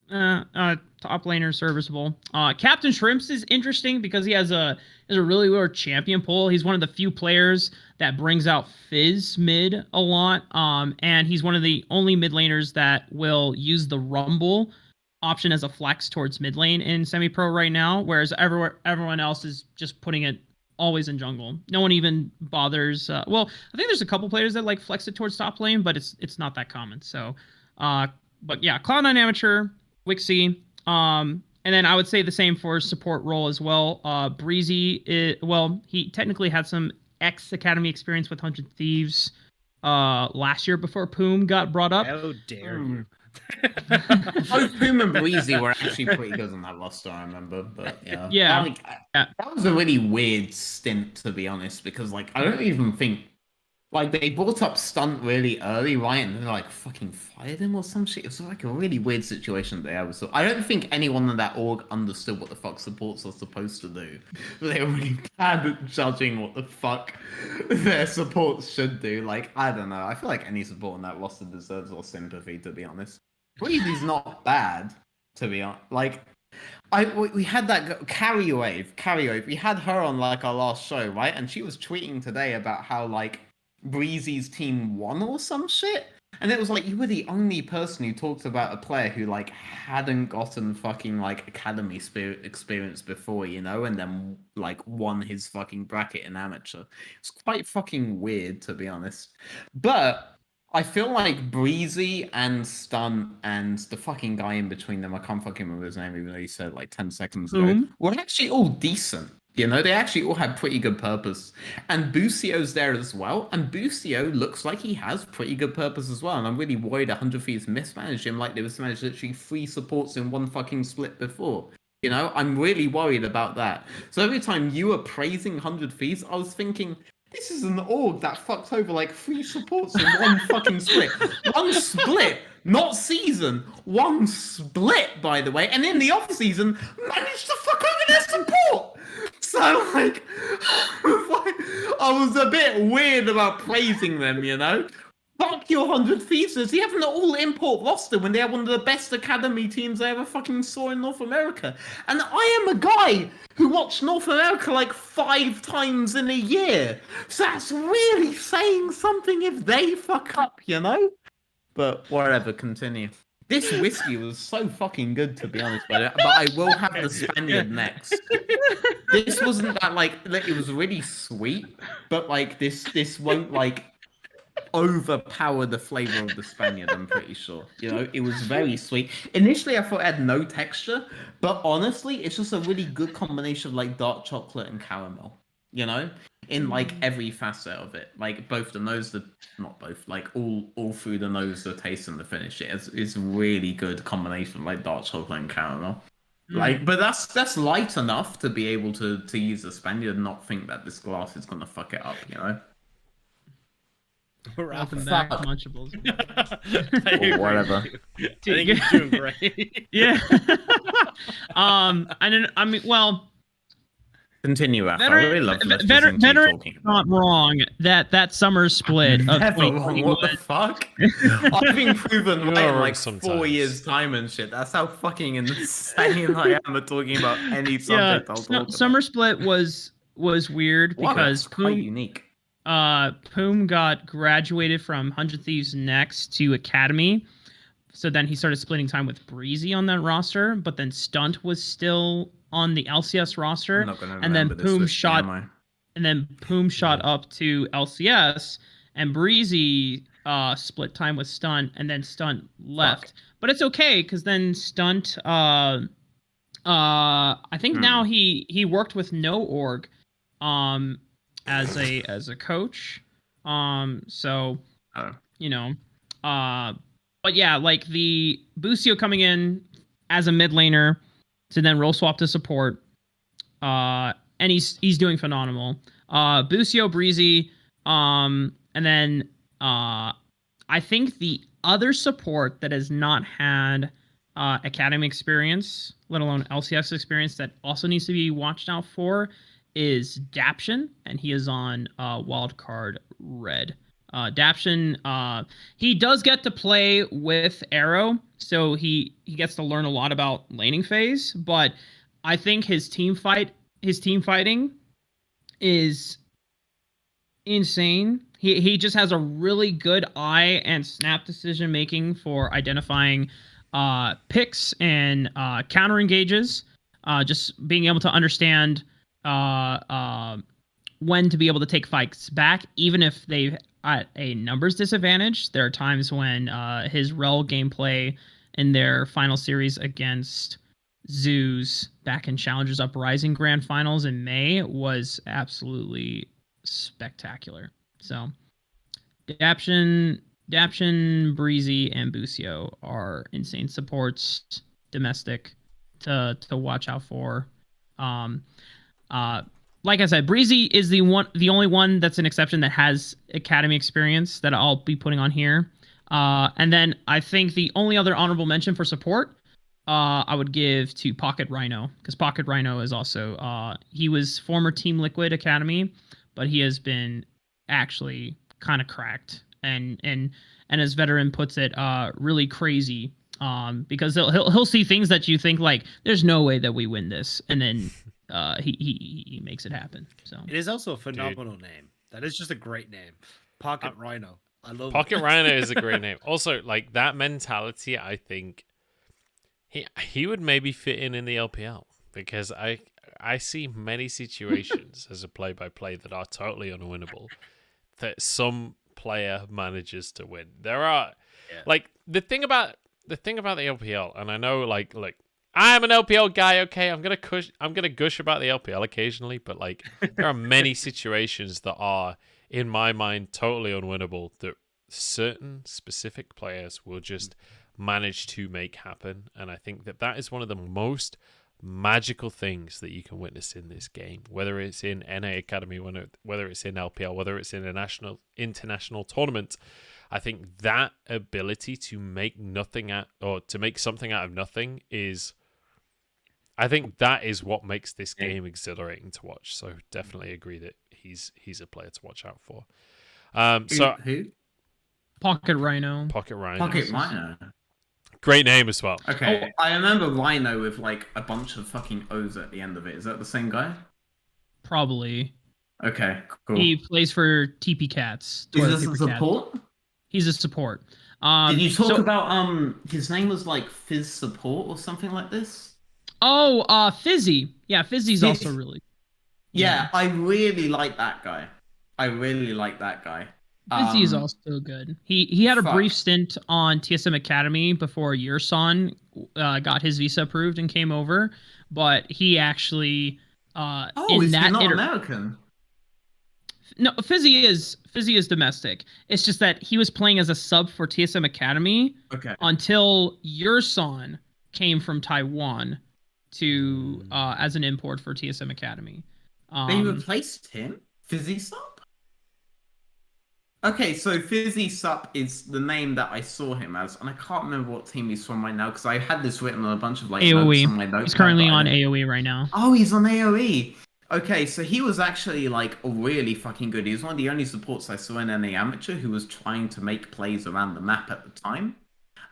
top laner, serviceable. Captain Shrimps is interesting because he has a really weird champion pool. He's one of the few players that brings out Fizz mid a lot. And he's one of the only mid laners that will use the Rumble option as a flex towards mid lane in semi-pro right now, whereas everyone else is just putting it always in jungle. No one even bothers. Well, I think there's a couple players that like flex it towards top lane, but it's not that common. So, but yeah, Cloud9 Amateur, Wixie. And then I would say the same for support role as well. Breezy, he technically had some ex-Academy experience with 100 Thieves last year before Poom got brought up. How dare you. Both Poom and Breezy were actually pretty good on that roster, I remember. But yeah. That was a really weird stint, to be honest, because like I don't even think Like, they brought up Stunt really early, right? And they're like, fucking fired him or some shit. It was like a really weird situation they had. So I don't think anyone in that org understood what the fuck supports are supposed to do. They were really bad at judging what the fuck their supports should do. Like, I don't know. I feel like any support on that roster deserves our sympathy, to be honest. Breezy's not bad, to be honest. Like, we had that Carry Wave. We had her on like our last show, right? And she was tweeting today about how like Breezy's team won or some shit. And it was like you were the only person who talked about a player who like hadn't gotten fucking like academy experience before, you know, and then like won his fucking bracket in amateur. It's quite fucking weird, to be honest. But I feel like Breezy and Stunt and the fucking guy in between them, I can't fucking remember his name, even though he said like 10 seconds ago, were actually all decent. You know, they actually all had pretty good purpose. And Bucio's there as well. And Bucio looks like he has pretty good purpose as well. And I'm really worried 100 Thieves mismanaged him like they mismanaged literally 3 supports in one fucking split before. You know, I'm really worried about that. So every time you were praising 100 Thieves, I was thinking, this is an org that fucked over like 3 supports in one fucking split. One split, not season. One split, by the way. And in the off season, managed to fuck over their support. So like, I was a bit weird about praising them, you know? Fuck your 100 Thieves. You have an all-import roster when they are one of the best academy teams I ever fucking saw in North America. And I am a guy who watched North America like 5 times in a year. So that's really saying something if they fuck up, you know? But whatever, continue. This whiskey was so fucking good, to be honest, but I will have the Spaniard next. This wasn't that like it was really sweet, but like this won't like overpower the flavor of the Spaniard, I'm pretty sure. You know, it was very sweet. Initially, I thought it had no texture, but honestly, it's just a really good combination of like dark chocolate and caramel, you know, in like every facet of it. Like both the nose, not both, like all through the nose, the taste and the finish. It's really good combination of like dark chocolate and caramel. Like, but that's light enough to be able to use the Spaniard and not think that this glass is gonna fuck it up, you know. Welcome back, Munchables. Or whatever. I think you're doing great. Yeah. I mean, well. Continue, Raafaa. I really love veteran not wrong that summer split of never wrong. What the fuck? I've been proven right in like sometimes. 4 years time and shit. That's how fucking insane I am at talking about any subject I'll talk about. Summer split was weird because quite unique. Poom got graduated from 100 Thieves next to Academy. So then he started splitting time with Breezy on that roster, but then Stunt was still on the LCS roster, and then Poom shot up to LCS, and Breezy split time with Stunt, and then Stunt left. But it's okay because then Stunt, I think now he worked with No Org, as a coach, so you know, but yeah, like the Bucio coming in as a mid laner to then role swap to support, and he's doing phenomenal. Bucio, Breezy, and then I think the other support that has not had academy experience, let alone LCS experience, that also needs to be watched out for is Daption, and he is on wildcard red. Daption, he does get to play with Arrow, so he gets to learn a lot about laning phase, but I think his team fighting is insane. He just has a really good eye and snap decision making for identifying picks and counter engages, just being able to understand when to be able to take fights back, even if they've at a numbers disadvantage. There are times when his rel gameplay in their final series against Zeus back in Challengers Uprising Grand Finals in May was absolutely spectacular. So Daption, Breezy, and Bucio are insane supports, domestic, to watch out for. like I said, Breezy is the only one that's an exception that has academy experience that I'll be putting on here. And then I think the only other honorable mention for support, I would give to Pocket Rhino, because Pocket Rhino is also he was former Team Liquid Academy, but he has been actually kind of cracked and as veteran puts it, really crazy. Because he'll see things that you think like there's no way that we win this, and then he makes it happen. So it is also a phenomenal name. That is just a great name, Pocket Rhino. I love Pocket it. Rhino is a great name. Also, like that mentality, I think he would maybe fit in the LPL, because I see many situations as a play-by-play that are totally unwinnable that some player manages to win. There are like the thing about the LPL, and I know like look, I'm an LPL guy, okay, I'm gonna gush about the LPL occasionally, but like there are many situations that are, in my mind, totally unwinnable that certain specific players will just manage to make happen. And I think that is one of the most magical things that you can witness in this game, whether it's in NA Academy, whether it's in LPL, whether it's in a international tournament. I think that ability to make something out of nothing is, I think that is what makes this game exhilarating to watch. So definitely agree that he's a player to watch out for. Who? Pocket Rhino. Pocket Rhino. Great name as well. Okay, I remember Rhino with like a bunch of fucking O's at the end of it. Is that the same guy? Probably. Okay, cool. He plays for TP Cats. Is this a support? He's a support. Did you talk about his name was like Fizz Support or something like this? Oh, Fizzy. Yeah, Fizzy's also really. Yeah, I really like that guy. Fizzy is also good. He had a brief stint on TSM Academy before Yerson got his visa approved and came over, but he actually is he not American? No, Fizzy is domestic. It's just that he was playing as a sub for TSM Academy until Yerson came from Taiwan to as an import for TSM Academy. They replaced him? Fizzy Sup? Okay, so Fizzy Sup is the name that I saw him as, and I can't remember what team he's from right now, because I had this written on a bunch of like AOE. Notes on my notepad. He's currently on AOE right now. Oh, he's on AOE. Okay, so he was actually like really fucking good. He was one of the only supports I saw in NA Amateur who was trying to make plays around the map at the time.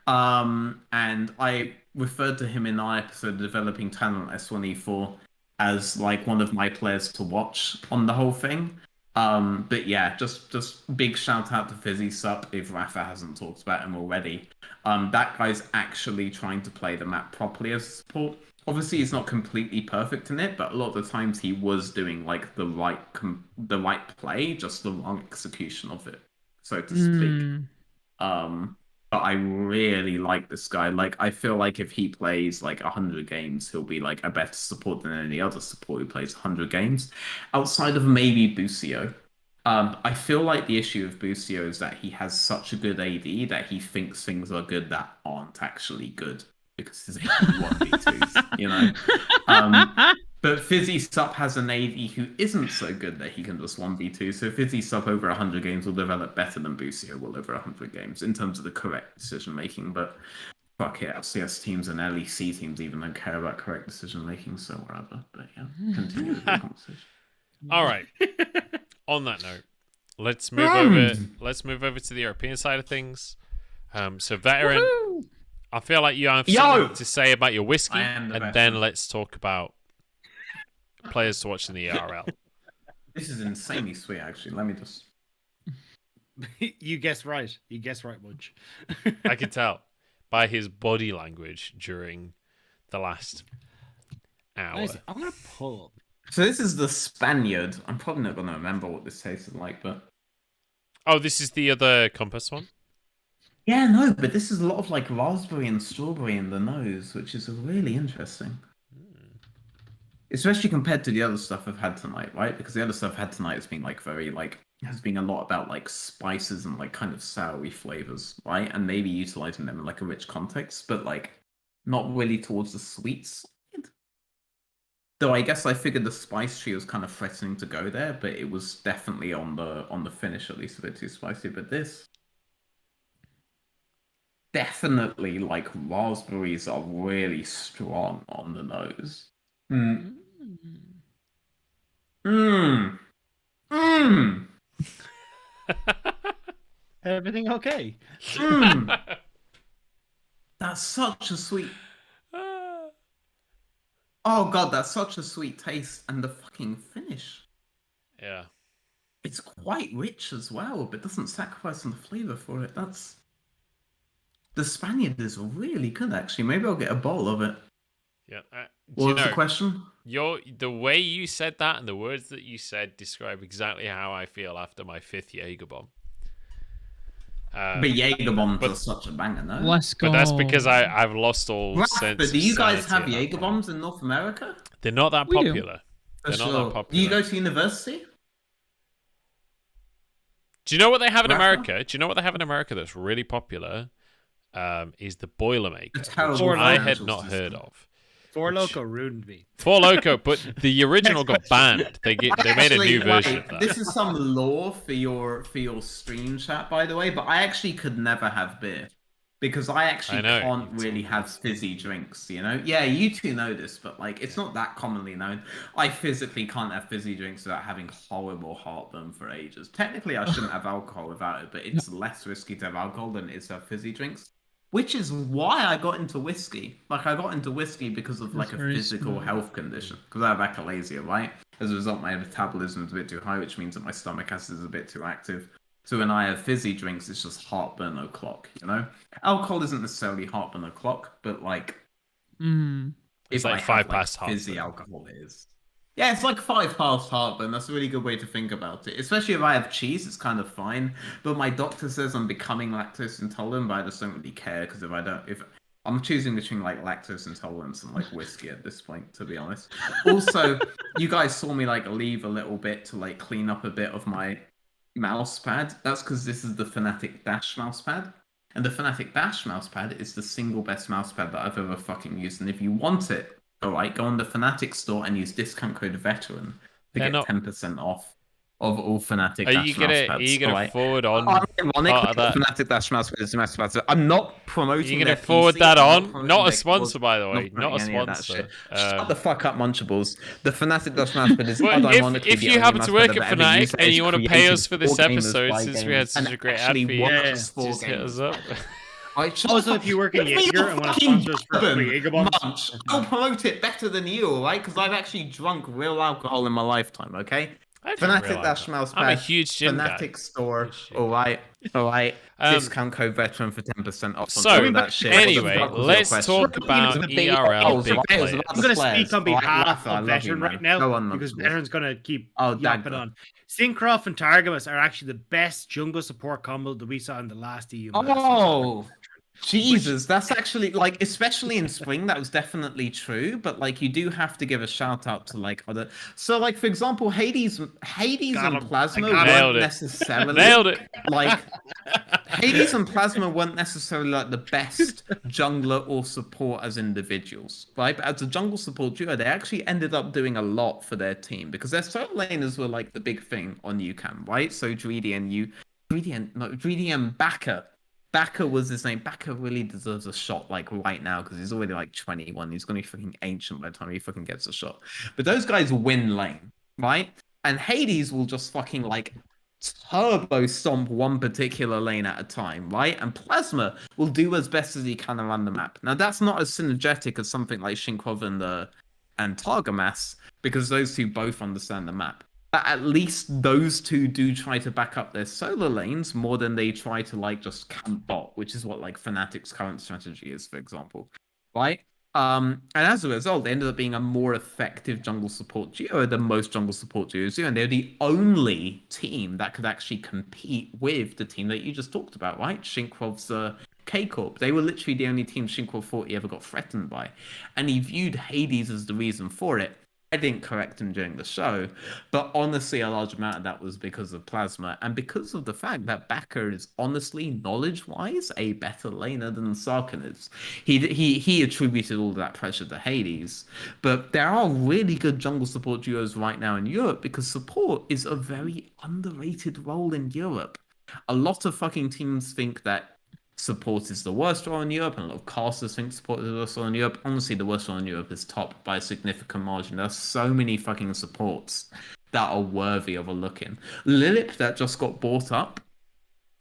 And I referred to him in our episode Developing Talent S1E4 as like one of my players to watch on the whole thing. But yeah, just big shout out to Fizzy Sup if Raafaa hasn't talked about him already. That guy's actually trying to play the map properly as a support. Obviously, he's not completely perfect in it, but a lot of the times he was doing like the right play, just the wrong execution of it, so to speak. But I really like this guy. Like, I feel like if he plays like 100 games, he'll be like a better support than any other support who plays 100 games, outside of maybe Busio. I feel like the issue with Busio is that he has such a good AD that he thinks things are good that aren't actually good, because his AD 1v2s, you know? But Fizzy Sup has an AD who isn't so good that he can just 1v2, so Fizzy Sup over 100 games will develop better than Busio will over 100 games in terms of the correct decision making, but fuck it, LCS teams and LEC teams even don't care about correct decision making, so whatever. But yeah, continue with the conversation. All right. On that note, let's move over to the European side of things. So veteran, woo-hoo! I feel like you have something to say about your whiskey, and then let's talk about players to watch in the ERL. This is insanely sweet, actually. Let me just. You guessed right. You guessed right, Munch. I could tell by his body language during the last hour. Nice. I'm gonna pull. So this is the Spaniard. I'm probably not gonna remember what this tasted like, but. Oh, this is the other Compass one? Yeah, no, but this is a lot of like raspberry and strawberry in the nose, which is really interesting. Especially compared to the other stuff I've had tonight, right? Because the other stuff I've had tonight has been like has been a lot about like spices and like kind of soury flavors, right? And maybe utilizing them in like a rich context, but like not really towards the sweet side. Though I guess I figured the spice tree was kind of threatening to go there, but it was definitely on the finish at least a bit too spicy. But this definitely like raspberries are really strong on the nose. Mm. Mmm. Mmm. Everything okay? Mmm. That's such a sweet. Oh god, that's such a sweet taste, and the fucking finish. Yeah. It's quite rich as well, but doesn't sacrifice on the flavor for it. That's the Spaniard is really good, actually. Maybe I'll get a bowl of it. Yeah. What was the question? The way you said that and the words that you said describe exactly how I feel after my 5th Jaeger bomb. But Jaeger bombs are such a banger, no? Let's go. But that's because I've lost all Raafaa, sense. do you guys have sanity at that Jaeger point. bombs in North America? They're not that We do. popular. They're For not sure. that popular. Do you go to university? Do you know what they have in Raafaa? America? Do you know what they have in America that's really popular? Is the Boilermaker, which terrible I had financial not system. heard of. Four Loco ruined me. Four Loco, but the original got banned. They made a new version of that. This is some lore for your stream chat, by the way. But I actually could never have beer because I actually know, can't you really have fizzy drinks. You know, yeah, you two know this, but like it's not that commonly known. I physically can't have fizzy drinks without having horrible heartburn for ages. Technically, I shouldn't have alcohol without it, but it's less risky to have alcohol than it is to have fizzy drinks. Which is why I got into whiskey. Like, I got into whiskey because of, like, a very physical smart. health condition. Because I have achalasia, right? As a result, my metabolism is a bit too high, which means that my stomach acid is a bit too active. So when I have fizzy drinks, it's just heartburn o'clock, you know? Alcohol isn't necessarily heartburn o'clock, but, like... It's if like I 5 have, past fizzy heartburn. alcohol, it is. Yeah, it's like 5 past heartburn. That's a really good way to think about it. Especially if I have cheese, it's kind of fine. But my doctor says I'm becoming lactose intolerant, but I just don't really care because if I'm choosing between like lactose intolerance and like whiskey at this point, to be honest. Also, you guys saw me like leave a little bit to like clean up a bit of my mouse pad. That's because this is the Fnatic Dash mouse pad. And the Fnatic Dash mouse pad is the single best mouse pad that I've ever fucking used. And if you want it, alright, go on the Fnatic store and use discount code VETERAN to get 10% off of all Fnatic Dash mouse pads. Are you gonna forward on I'm ironic part of that? Fnatic Dash mouse pads. I'm not promoting. You're gonna their forward PC, that I'm on? promoting Not a their sponsor, cause, by the way. Not a promoting any of that sponsor. shit. Shut the fuck up, Munchables. The Fnatic Dash mouse pad is Well, unironically if the you only happen mouse to work pad at I've ever used Fnatic that and is you want to pay created us for this for gamers episode, by since we had gamers such a and great ad actually feed, works for just hit us gamers. up. Also, if you work in Give me Jaeger your and want to fucking sponsor us for free Jaeger bombs, Munch. I'll promote it better than you, alright? Because I've actually drunk real alcohol in my lifetime, okay? I didn't Fnatic realise Dash that. mouse I'm pad. a huge gin guy. Fnatic store. Huge gin Alright. Discount code VETERAN for 10% off. So, on all that shit. anyway, What the fuck was let's your talk question? about The big- ERL big I was players. about I'm going to players. speak on Alright, behalf Raafaa, I of love Veteran you, right man. now Go on, because Munchables. Veteran's going to keep Oh, yapping Dagger. on. Syncroft and Targamas are actually the best jungle support combo that we saw in the last EU. Masters. Oh, Jesus, that's actually like, especially in spring, that was definitely true. But like, you do have to give a shout out to like other. So, like for example, Hades Got and him. Plasma I got him. Nailed weren't it. necessarily Nailed it. like Hades and Plasma weren't necessarily like the best jungler or support as individuals, right? But as a jungle support duo, they actually ended up doing a lot for their team because their solo laners were like the big thing on UCAM, right? So Dreedy and Baka. Baka was his name. Baka really deserves a shot like right now because he's already like 21. He's gonna be fucking ancient by the time he fucking gets a shot. But those guys win lane, right? And Hades will just fucking like turbo stomp one particular lane at a time, right? And Plasma will do as best as he can around the map. Now that's not as synergetic as something like Shinkov and Targamas because those two both understand the map. But at least those two do try to back up their solo lanes more than they try to like just camp bot, which is what like Fnatic's current strategy is, for example, right? And as a result, they ended up being a more effective jungle support duo than most jungle support duos do, and they're the only team that could actually compete with the team that you just talked about, right? Shinkrov's K-Corp. They were literally the only team Shinkrov thought he ever got threatened by, and he viewed Hades as the reason for it. I didn't correct him during the show, but honestly, a large amount of that was because of Plasma and because of the fact that Baka is honestly, knowledge-wise, a better laner than Sarkin is. He attributed all of that pressure to Hades, but there are really good jungle support duos right now in Europe because support is a very underrated role in Europe. A lot of fucking teams think that support is the worst role in Europe, and a lot of casters think support is the worst role in Europe. Honestly, the worst role in Europe is top by a significant margin. There's so many fucking supports that are worthy of a look in. Lilip, that just got brought up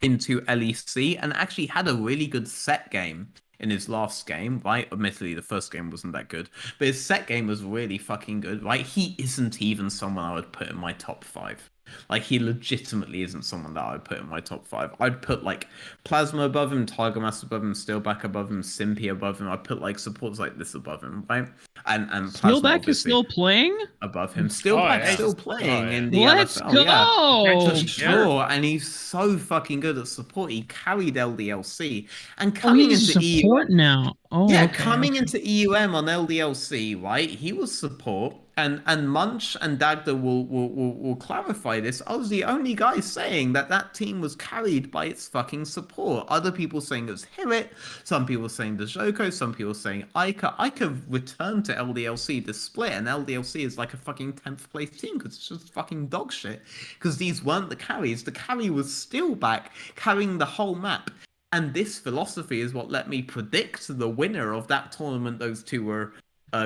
into LEC and actually had a really good set game in his last game, right? Admittedly, the first game wasn't that good, but his set game was really fucking good, right? He isn't even someone I would put in my top 5. Like, he legitimately isn't someone that I would put in my top 5. I'd put, like, Plasma above him, Tiger Mask above him, Steelback above him, Simpy above him. I'd put, like, supports like this above him, right? And Plasma Steelback is still playing? above him. Steelback's yeah. still playing in the Let's LFL, go! For sure, and he's so fucking good at support. He carried LDLC. And Oh, coming he's into support now. Oh, yeah, okay, coming okay. into EUM on LDLC, right? He was support, and Munch and Dagda will clarify this. I was the only guy saying that team was carried by its fucking support. Other people saying it was Hirit, some people saying the Joko, some people saying Ica. Ica returned to LDLC to split, and LDLC is like a fucking 10th place team because it's just fucking dog shit. Because these weren't the carries. The carry was still back, carrying the whole map. And this philosophy is what let me predict the winner of that tournament those two were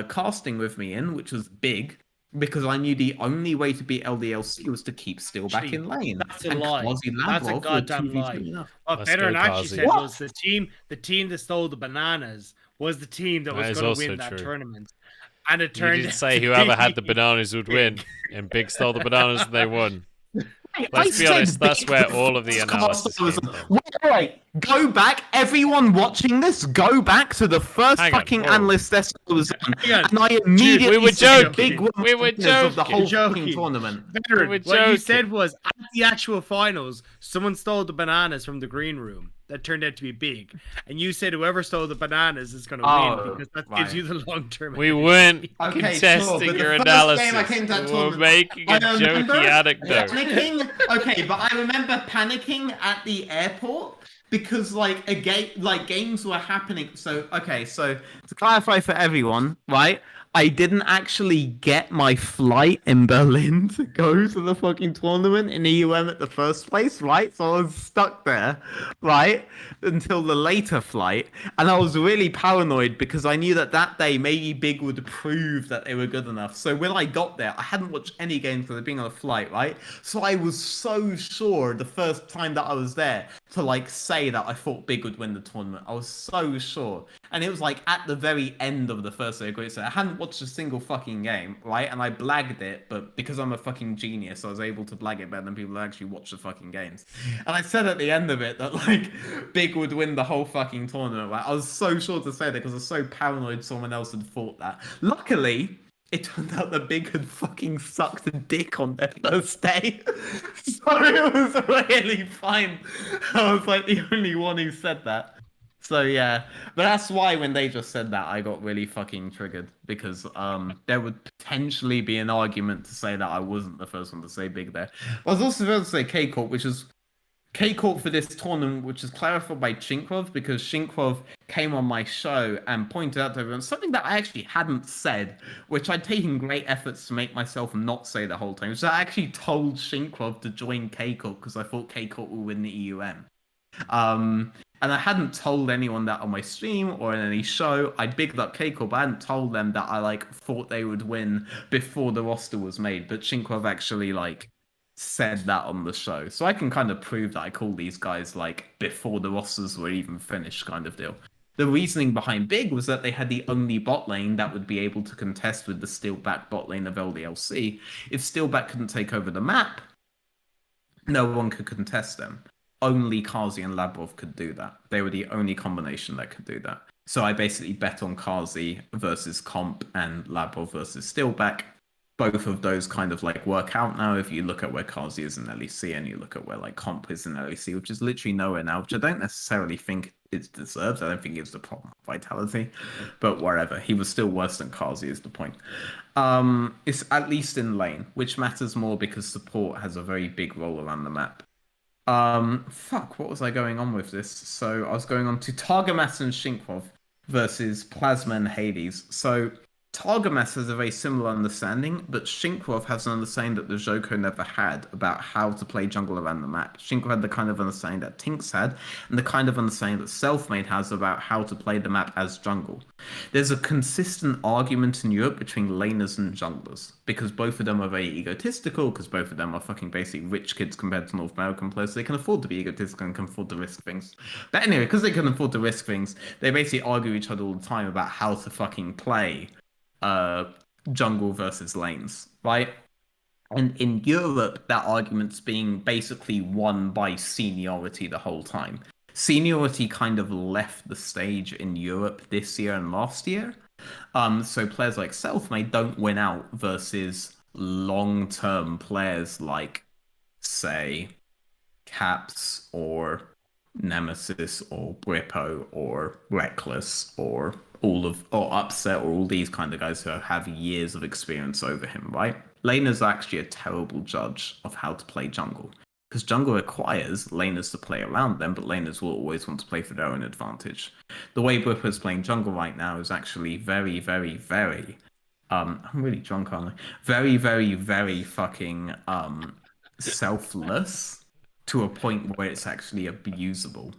casting with me in, which was big, because I knew the only way to beat LDLC was to keep still back in lane. That's a lie. That's a goddamn lie. What Better actually said was the team that stole the bananas was the team that was going to win that tournament. And it turned out. You didn't say whoever had the bananas would win, and Big stole the bananas and they won. Let's be honest, that's where all of the analysis came from. Wait, go back. Everyone watching this, go back to the first fucking analyst test I was on. And I immediately we were joking. Big we were joking. Of the whole fucking tournament. Veteran, what you said was, at the actual finals, someone stole the bananas from the green room. That turned out to be big. And you said whoever stole the bananas is going to win because that gives you the long-term. We weren't contesting your analysis. We were making a jokey anecdote. Okay, but I remember panicking at the airport because games were happening. So to clarify for everyone, right? I didn't actually get my flight in Berlin to go to the fucking tournament in EUM at the first place, right? So I was stuck there, right? Until the later flight. And I was really paranoid because I knew that day maybe Big would prove that they were good enough. So when I got there, I hadn't watched any games because of being on a flight, right? So I was so sure the first time that I was there to say that I thought Big would win the tournament. I was so sure. And it was at the very end of the first day of Great. So I hadn't watched a single fucking game, right? And I blagged it, but because I'm a fucking genius, I was able to blag it better than people that actually watch the fucking games. And I said at the end of it that Big would win the whole fucking tournament, right? I was so sure to say that because I was so paranoid someone else had thought that. Luckily, it turned out that Big had fucking sucked a dick on their first day. So it was really fine. I was the only one who said that. So yeah, but that's why when they just said that, I got really fucking triggered because there would potentially be an argument to say that I wasn't the first one to say Big there. I was also supposed to say K-Corp, which is K-Corp for this tournament, which is clarified by Shinkrov because Shinkrov came on my show and pointed out to everyone something that I actually hadn't said, which I'd taken great efforts to make myself not say the whole time. So I actually told Shinkrov to join K-Corp because I thought K-Corp would win the EUM. And I hadn't told anyone that on my stream or in any show. I bigged up K-Corp, but I hadn't told them that I thought they would win before the roster was made. But Shinkrov actually said that on the show. So I can kind of prove that I called these guys before the rosters were even finished kind of deal. The reasoning behind Big was that they had the only bot lane that would be able to contest with the Steelback bot lane of LDLC. If Steelback couldn't take over the map, no one could contest them. Only Kazi and Labrov could do that. They were the only combination that could do that. So I basically bet on Kazi versus Comp and Labrov versus Steelback. both of those kind of like work out now. If you look at where Kazi is in LEC and you look at where like Comp is in LEC, which is literally nowhere now, which I don't necessarily think it deserves. I don't think it's the problem of Vitality, but whatever. He was still worse than Kazi is the point. It's at least in lane, which matters more because support has a very big role around the map. Fuck, what was I going on with this? So I was going on to Targamas and Shinkrov versus Plasma and Hades. So Targamas has a very similar understanding, but Shinkrov has an understanding that the Zhoko never had about how to play jungle around the map. Shinkrov had the kind of understanding that Tinks had, and the kind of understanding that Selfmade has about how to play the map as jungle. There's a consistent argument in Europe between laners and junglers, because both of them are very egotistical, because both of them are fucking basically rich kids compared to North American players, so they can afford to be egotistical and can afford to risk things. But anyway, because they can afford to risk things, they basically argue each other all the time about how to fucking play jungle versus lanes, right? And in Europe, that argument's being basically won by seniority the whole time. Seniority kind of left the stage in Europe this year and last year. So players like Selfmade don't win out versus long-term players like, say, Caps or Nemesis or Brippo or Reckless or Upset or all these kind of guys who have years of experience over him, right? Laner's actually a terrible judge of how to play jungle. Because jungle requires laners to play around them, but laners will always want to play for their own advantage. The way Brippo's playing jungle right now is actually very, very, very I'm really drunk, aren't I? Very, very, very fucking selfless to a point where it's actually abusable.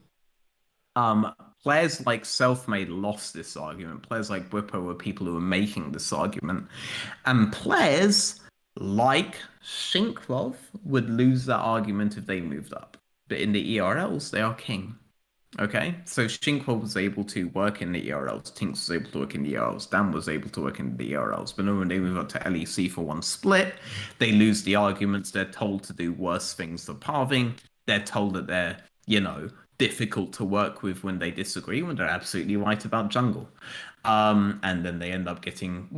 Players like Selfmade lost this argument. Players like Whippo were people who were making this argument. And players like Shinkrov would lose that argument if they moved up. But in the ERLs, they are king. Okay? So Shinkrov was able to work in the ERLs. Tinks was able to work in the ERLs. Dan was able to work in the ERLs. But then when they move up to LEC for one split, they lose the arguments. They're told to do worse things than Parving. They're told that they're, difficult to work with when they disagree, when they're absolutely right about jungle. And then they end up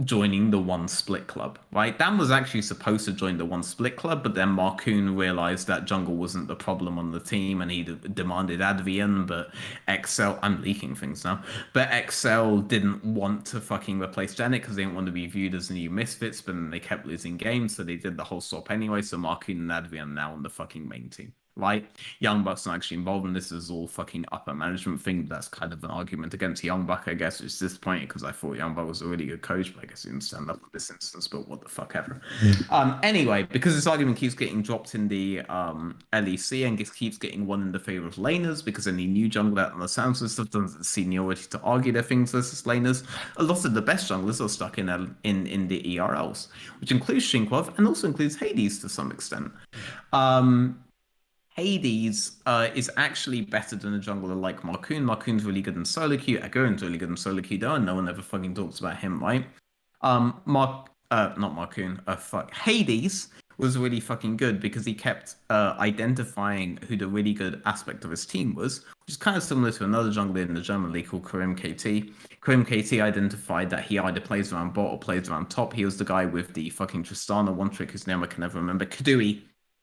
joining the One Split Club, right? Dan was actually supposed to join the One Split Club, but then Marcoon realized that jungle wasn't the problem on the team, and he demanded Advian, but XL, I'm leaking things now, but XL didn't want to fucking replace Janet because they didn't want to be viewed as the new misfits, but then they kept losing games, so they did the whole swap anyway, so Marcoon and Advian are now on the fucking main team. Right? Young Buck's not actually involved in this. Is all fucking upper management thing. That's kind of an argument against Young Buck, I guess, which is disappointing because I thought Young Buck was a really good coach, but I guess he didn't stand up in this instance, but what the fuck ever. Anyway, because this argument keeps getting dropped in the LEC and keeps getting won in the favor of laners because any new jungler that understands this stuff doesn't see seniority to argue their things versus laners. A lot of the best junglers are stuck in the ERLs, which includes Shinkrov and also includes Hades to some extent. Hades is actually better than a jungler like Marcoon. Marcoon's really good in solo queue. Agoran's really good in solo queue though, and no one ever fucking talks about him, right? Not Marcoon. Hades was really fucking good because he kept identifying who the really good aspect of his team was, which is kind of similar to another jungler in the German league called Karim KT. Karim KT identified that he either plays around bot or plays around top. He was the guy with the fucking Tristana one trick whose name I can never remember. Kadui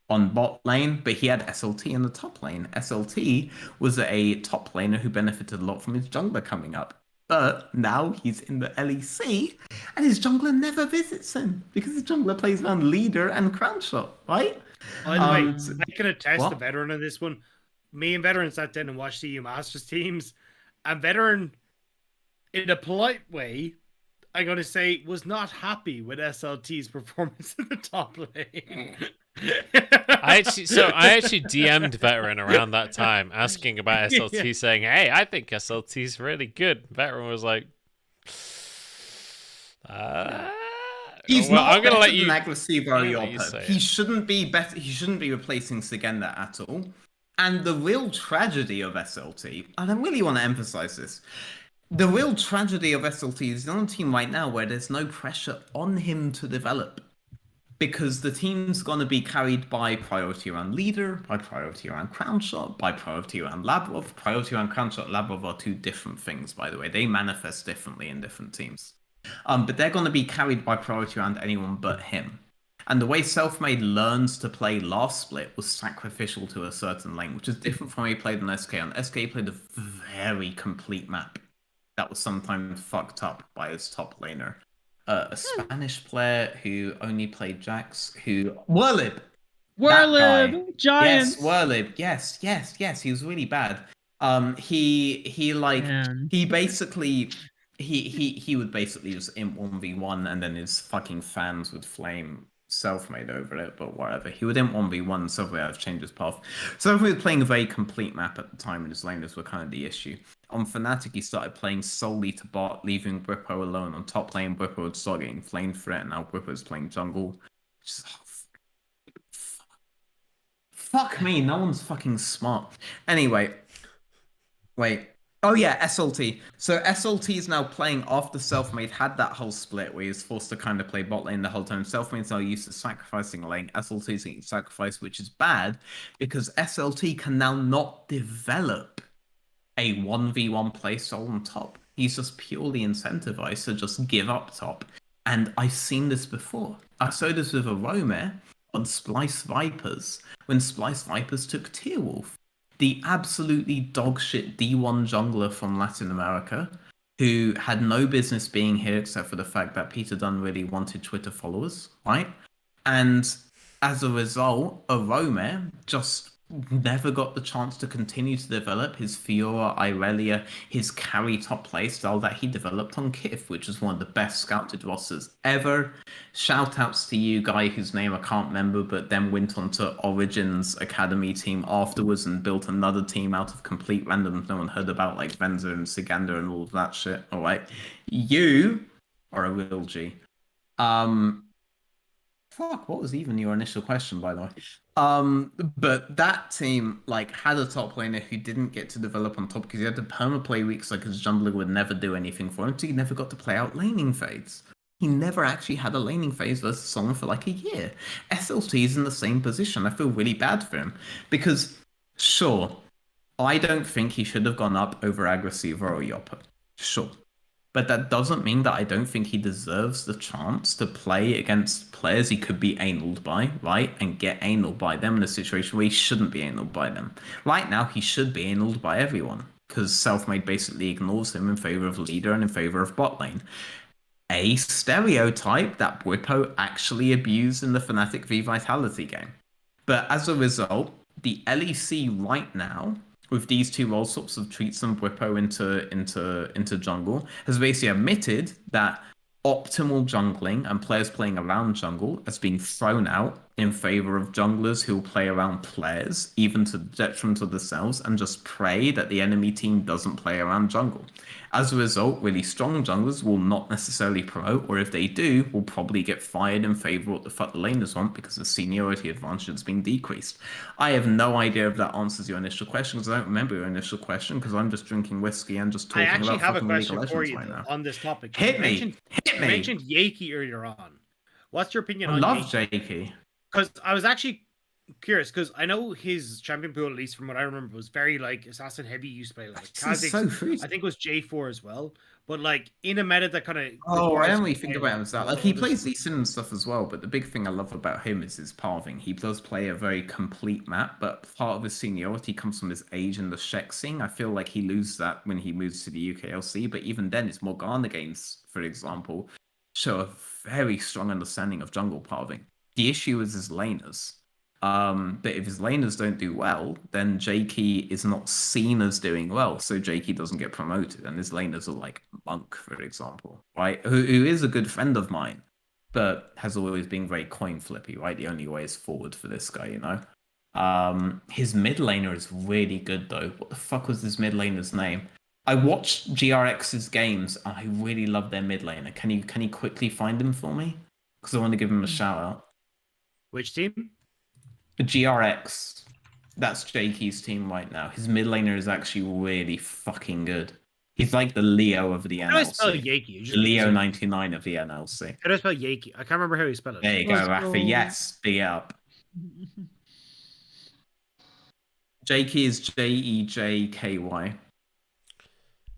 on bot lane, but he had SLT in the top lane. SLT was a top laner who benefited a lot from his jungler coming up. But now he's in the LEC, and his jungler never visits him because his jungler plays around leader and crown shot, right? By the way, I can attest to Veteran on this one. Me and Veteran sat down and watched EU Masters teams, and Veteran, in a polite way, I'm going to say, was not happy with SLT's performance in the top lane. I actually DM'd Veteran around that time asking about SLT, saying, "Hey, I think SLT's really good." Veteran was like, "He's not I'm gonna let you say he shouldn't be better. He shouldn't be replacing Sigenda at all." And the real tragedy of SLT, and I really want to emphasize this, the real tragedy of SLT is on a team right now where there's no pressure on him to develop. Because the team's going to be carried by priority around leader, by priority around crown shot, by priority around Lavrov. Priority around crown shot, Lavrov are two different things, by the way. They manifest differently in different teams. But they're going to be carried by priority around anyone but him. And the way Selfmade learns to play last split was sacrificial to a certain lane, which is different from how he played on SK. On SK, he played a very complete map that was sometimes fucked up by his top laner. A Spanish player who only played Jax, who... Werlib! Giants. Yes, Werlib. Yes. He was really bad. He Man. he basically he would basically just imp 1v1 and then his fucking fans would flame Selfmade over it, but whatever. He would imp 1v1 and Selfmade had to change his path. Selfmade was playing a very complete map at the time and his laners were kind of the issue. On Fnatic, he started playing solely to bot, leaving Bwipo alone. On top lane, Bwipo would start getting flame threat, and now Bwipo's playing jungle. Just, fuck me, no one's fucking smart. Anyway, wait. Oh yeah, SLT. So SLT is now playing after Selfmade had that whole split where he was forced to kind of play bot lane the whole time. Selfmade's now used to sacrificing a lane. SLT's getting sacrificed, which is bad because SLT can now not develop a 1v1 playstyle on top. He's just purely incentivized to just give up top. And I've seen this before. I saw this with a Romare on Splice Vipers when Splice Vipers took Tearwolf, the absolutely dogshit D1 jungler from Latin America who had no business being here except for the fact that Peter Dunn really wanted Twitter followers, right? And as a result, a Romare just never got the chance to continue to develop his Fiora, Irelia, his carry top playstyle that he developed on Kith, which is one of the best scouted rosters ever. Shout outs to you, guy whose name I can't remember, but then went on to Origins Academy team afterwards and built another team out of complete randoms no one heard about, like Venza and Sigander and all of that shit. All right. You are a real G. Fuck, what was even your initial question, by the way? But that team like had a top laner who didn't get to develop on top because he had to permaplay weeks like his jungler would never do anything for him, so he never got to play out laning phase. He never actually had a laning phase versus someone for like a year. SLT is in the same position. I feel really bad for him because, sure, I don't think he should have gone up over Agressiva or Yoppa. Sure. But that doesn't mean that I don't think he deserves the chance to play against players he could be analed by, right? And get analed by them in a situation where he shouldn't be analed by them. Right now, he should be analed by everyone because Selfmade basically ignores him in favor of leader and in favor of bot lane. A stereotype that Bwipo actually abused in the Fnatic V Vitality game. But as a result, the LEC right now, with these two role swaps of Treats and Bwipo into jungle, has basically admitted that optimal jungling and players playing around jungle has been thrown out in favor of junglers who will play around players, even to the detriment of themselves, and just pray that the enemy team doesn't play around jungle. As a result, really strong junglers will not necessarily promote, or if they do, will probably get fired in favor of what the fuck the laners want because the seniority advantage has been decreased. I have no idea if that answers your initial question because I don't remember your initial question because I'm just drinking whiskey and just talking about fucking League of Legends for you right now. on this topic. Hit me! You mentioned Yaki earlier on. What's your opinion on love Yaki? Jakey. Because I was actually curious because I know his champion pool, at least from what I remember, was very like assassin heavy. Used to play like Kha'Zix. So free. I think it was J4 as well. But like in a meta that kind of I only think about him as that. Like he plays decent and stuff as well, but the big thing I love about him is his pathing. He does play a very complete map, but part of his seniority comes from his age in the Shek scene. I feel like he loses that when he moves to the UKLC, but even then, his Morgana games, for example, show a very strong understanding of jungle pathing. The issue is his laners. But if his laners don't do well, then Jakey is not seen as doing well, so Jakey doesn't get promoted, and his laners are like Monk, for example, right? Who is a good friend of mine, but has always been very coin flippy, right? The only way is forward for this guy, you know? His mid laner is really good though. What the fuck was his mid laner's name? I watched GRX's games, and I really love their mid laner. Can you quickly find him for me? Because I want to give him a shout out. Which team? GRX. That's Jakey's team right now. His mid laner is actually really fucking good. He's like the Leo of the NLC. How do I spell Yaki? The Leo 99 of the NLC. How do I spell Yaki? I can't remember how you spell it. There you go, Raafaa. Yes, be up. Jakey is Jejky.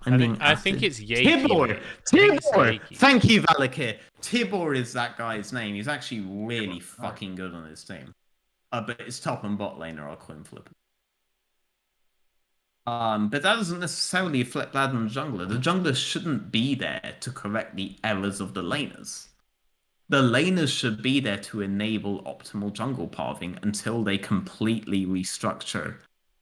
I think it's Yaki. Tibor. Mate. I think it's Tibor. Yaki. Thank you, Valakir. Tibor is that guy's name. He's actually really fucking good on his team. But his top and bot laner are coin flippers. But that doesn't necessarily flip that on the jungler. The jungler shouldn't be there to correct the errors of the laners. The laners should be there to enable optimal jungle pathing until they completely restructure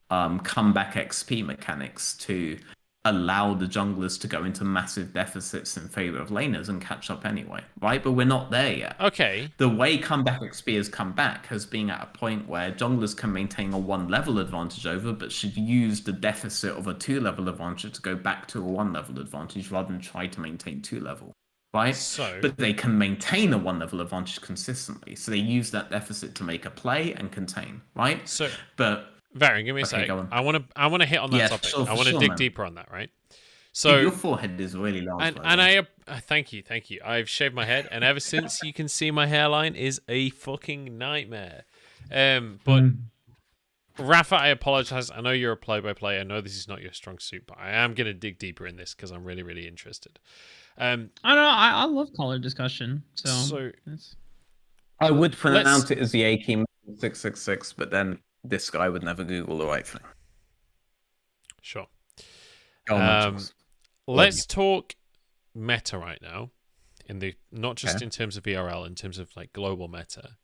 comeback XP mechanics to allow the junglers to go into massive deficits in favor of laners and catch up anyway, right? But we're not there yet. Okay. The way comeback XP has come back has been at a point where junglers can maintain a 1-level advantage over, but should use the deficit of a 2-level advantage to go back to a 1-level advantage rather than try to maintain 2-level, right? So, but they can maintain a 1-level advantage consistently, so they use that deficit to make a play and contain, right? So, but Varian, give me a Okay, second. I want to hit on that Yeah, topic. sure, I want to sure, dig man. deeper on that, right? Dude, So, your forehead is really large. and by the way. thank you. I've shaved my head, and ever since you can see my hairline is a fucking nightmare. But Rafa, I apologize. I know you're a play-by-play. I know this is not your strong suit, but I am gonna dig deeper in this because I'm really, really interested. I don't know. I love color discussion. So it's... I would pronounce it as the Yaki 666, but then this guy would never Google the right thing. Sure. Go on, Jules. Let's talk meta right now, not just Okay. in terms of VRL, in terms of like global meta.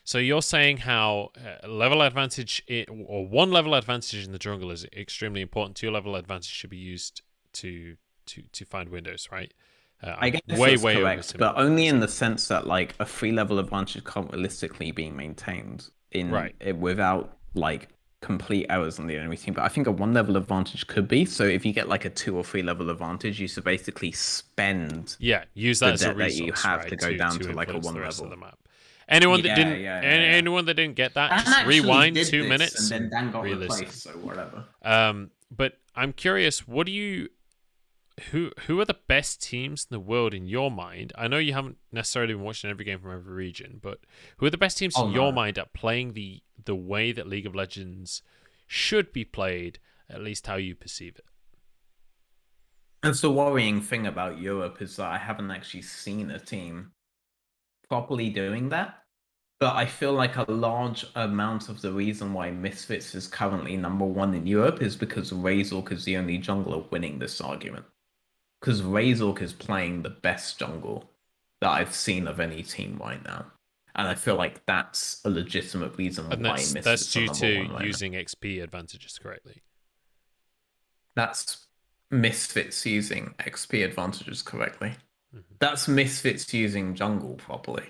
So you're saying how level advantage or 1-level advantage in the jungle is extremely important. 2-level advantage should be used to find windows, right? I guess way that's correct, oversimplifying. but only in the sense that like a 3-level advantage can't realistically be maintained without like complete errors on the enemy team. But I think a 1-level advantage could be. So if you get like a 2 or 3-level advantage, you should basically spend use that as a debt that resource, you have right, to go down to like a influence 1 the rest level. of the map. Anyone that Yeah, anyone that didn't get that, Dan just actually rewind did 2 this, minutes and then Dan got re-listen. replaced, so whatever. But I'm curious, what do you who are the best teams in the world in your mind? I know you haven't necessarily been watching every game from every region, but who are the best teams in your mind at playing the way that League of Legends should be played, at least how you perceive it? That's the worrying thing about Europe is that I haven't actually seen a team properly doing that. But I feel like a large amount of the reason why Misfits is currently #1 in Europe is because Razork is the only jungler winning this argument. Because Razork is playing the best jungle that I've seen of any team right now. And I feel like that's a legitimate reason And why that's Misfits due are to #1 right now. using XP advantages correctly. That's Misfits using XP advantages correctly. Mm-hmm. That's Misfits using jungle properly.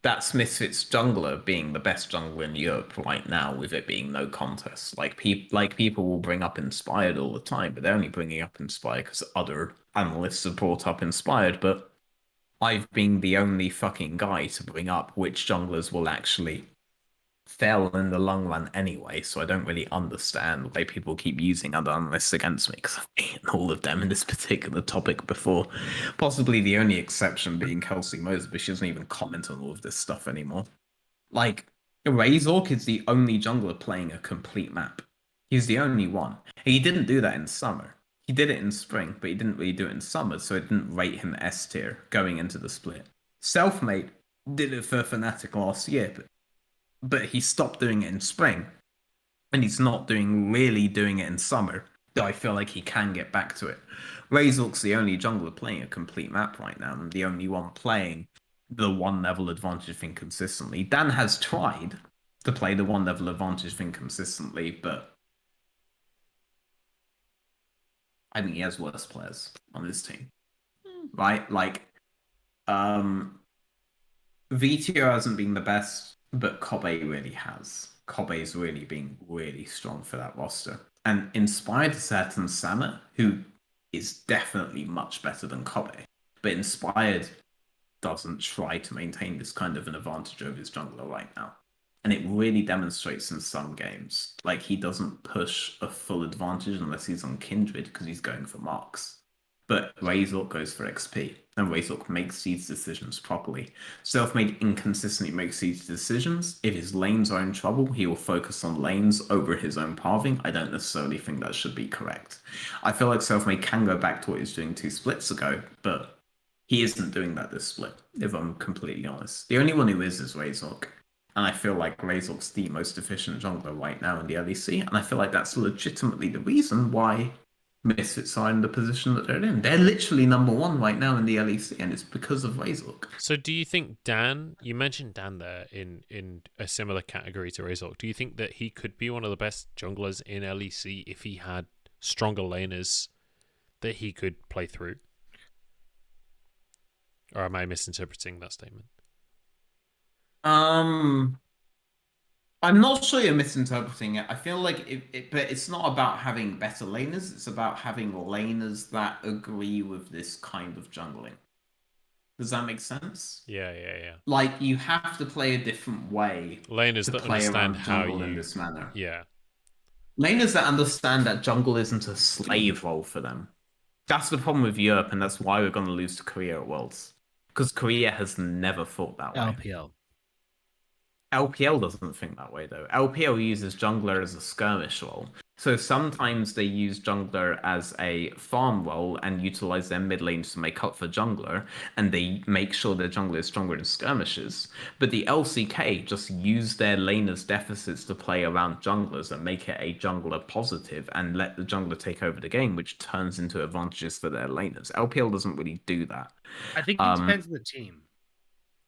That's Misfits jungler being the best jungler in Europe right now, with it being no contest. Like people will bring up Inspired all the time, but they're only bringing up Inspired because other analysts have brought up Inspired. But I've been the only fucking guy to bring up which junglers will actually fail in the long run anyway, so I don't really understand why people keep using other analysts against me, because I've beaten all of them in this particular topic before. Possibly the only exception being Kelsey Moses, but she doesn't even comment on all of this stuff anymore. Like, Razork is the only jungler playing a complete map. He's the only one. He didn't do that in summer. He did it in spring, but he didn't really do it in summer, so it didn't rate him S tier going into the split. Selfmade did it for Fnatic last year, but he stopped doing it in spring, and he's not really doing it in summer, though I feel like he can get back to it. Razork's the only jungler playing a complete map right now, and the only one playing the 1-level advantage thing consistently. Dan has tried to play the 1-level advantage thing consistently, but I think he has worse players on his team. Right? Like, VTO hasn't been the best, but Kobe really has. Kobe's really been really strong for that roster. And Inspired Saturn Sama, who is definitely much better than Kobe, but Inspired doesn't try to maintain this kind of an advantage over his jungler right now. And it really demonstrates in some games. Like, he doesn't push a full advantage unless he's on Kindred because he's going for marks. but Razork goes for XP, and Razork makes these decisions properly. Selfmade inconsistently makes these decisions. If his lanes are in trouble, he will focus on lanes over his own pathing. I don't necessarily think that should be correct. I feel like Selfmade can go back to what he was doing 2 splits ago, but he isn't doing that this split, if I'm completely honest. The only one who is Razork. And I feel like Razork's the most efficient jungler right now in the LEC, and I feel like that's legitimately the reason why Misfits are in the position that they're in. They're literally number 1 right now in the LEC, and it's because of Razork. So do you think Dan, you mentioned Dan there in a similar category to Razork, do you think that he could be one of the best junglers in LEC if he had stronger laners that he could play through? Or am I misinterpreting that statement? I'm not sure you're misinterpreting it. I feel like but it's not about having better laners. It's about having laners that agree with this kind of jungling. Does that make sense? Yeah. Like, you have to play a different way. Laners that understand how you in this manner. Yeah. Laners that understand that jungle isn't a slave role for them. That's the problem with Europe, and that's why we're going to lose to Korea at Worlds. Because Korea has never thought that way. LPL doesn't think that way, though. LPL uses jungler as a skirmish role. So sometimes they use jungler as a farm role and utilize their mid lanes to make up for jungler, and they make sure their jungler is stronger in skirmishes. But the LCK just use their laners' deficits to play around junglers and make it a jungler positive and let the jungler take over the game, which turns into advantages for their laners. LPL doesn't really do that. I think it depends on the team.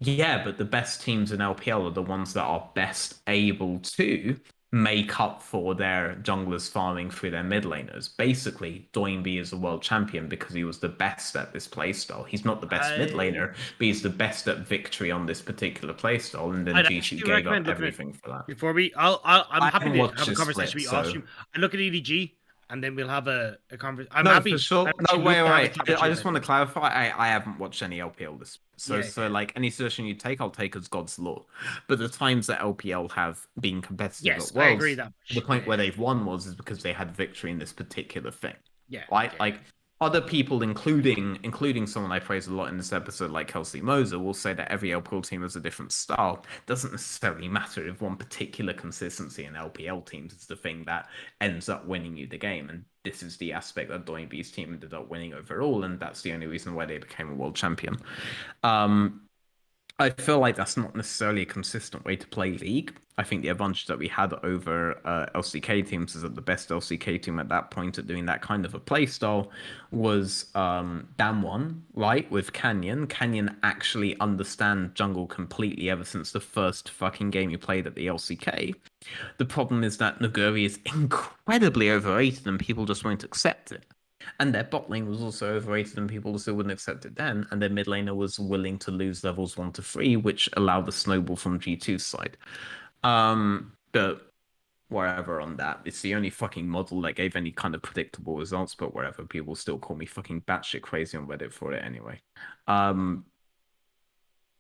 Yeah, but the best teams in LPL are the ones that are best able to make up for their junglers farming through their mid laners. Basically, Doinby is a world champion because he was the best at this playstyle. He's not the best mid laner, but he's the best at victory on this particular playstyle, and then GG gave up everything for that. Before I'm happy to have a conversation with you. I look at EDG, and then we'll have a conversation. I'm happy. For sure. No, wait. I just want to clarify. I haven't watched any LPL this. So like any suggestion you take, I'll take as God's law. But the times that LPL have been competitive at Worlds, I agree that much. The point where they've won is because they had victory in this particular thing. Yeah. Right? Like other people, including someone I praise a lot in this episode, like Kelsey Moser, will say that every LPL team has a different style. Doesn't necessarily matter if one particular consistency in LPL teams is the thing that ends up winning you the game. And this is the aspect that Doinby's team ended up winning overall, and that's the only reason why they became a world champion. I feel like that's not necessarily a consistent way to play League. I think the advantage that we had over LCK teams is that the best LCK team at that point at doing that kind of a playstyle was Damwon, right, with Canyon. Canyon actually understand jungle completely ever since the first fucking game he played at the LCK. The problem is that Naguri is incredibly overrated and people just won't accept it. And their bot lane was also overrated and people still wouldn't accept it then. And their mid laner was willing to lose levels 1 to 3, which allowed the snowball from G2's side. But wherever on that, it's the only fucking model that gave any kind of predictable results, but wherever, people still call me fucking batshit crazy on Reddit for it anyway.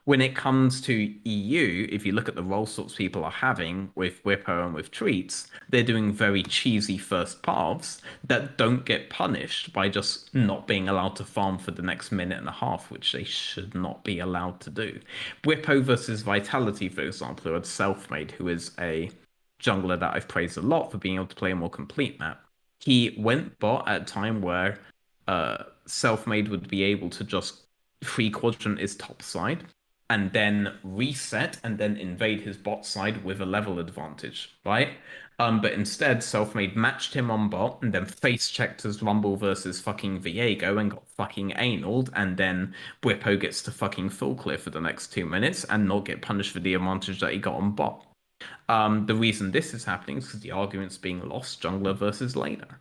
When it comes to EU, if you look at the role sorts people are having with Whipper and with Treats, they're doing very cheesy first paths that don't get punished by just not being allowed to farm for the next minute and a half, which they should not be allowed to do. Whippo versus Vitality, for example, who had Selfmade, who is a jungler that I've praised a lot for being able to play a more complete map. He went bot at a time where Selfmade would be able to just free quadrant his top side, and then reset and then invade his bot side with a level advantage, right? But instead, Selfmade matched him on bot and then face-checked his Rumble versus fucking Viego and got fucking analed, and then Whippo gets to fucking full clear for the next 2 minutes and not get punished for the advantage that he got on bot. The reason this is happening is because the argument's being lost, jungler versus laner.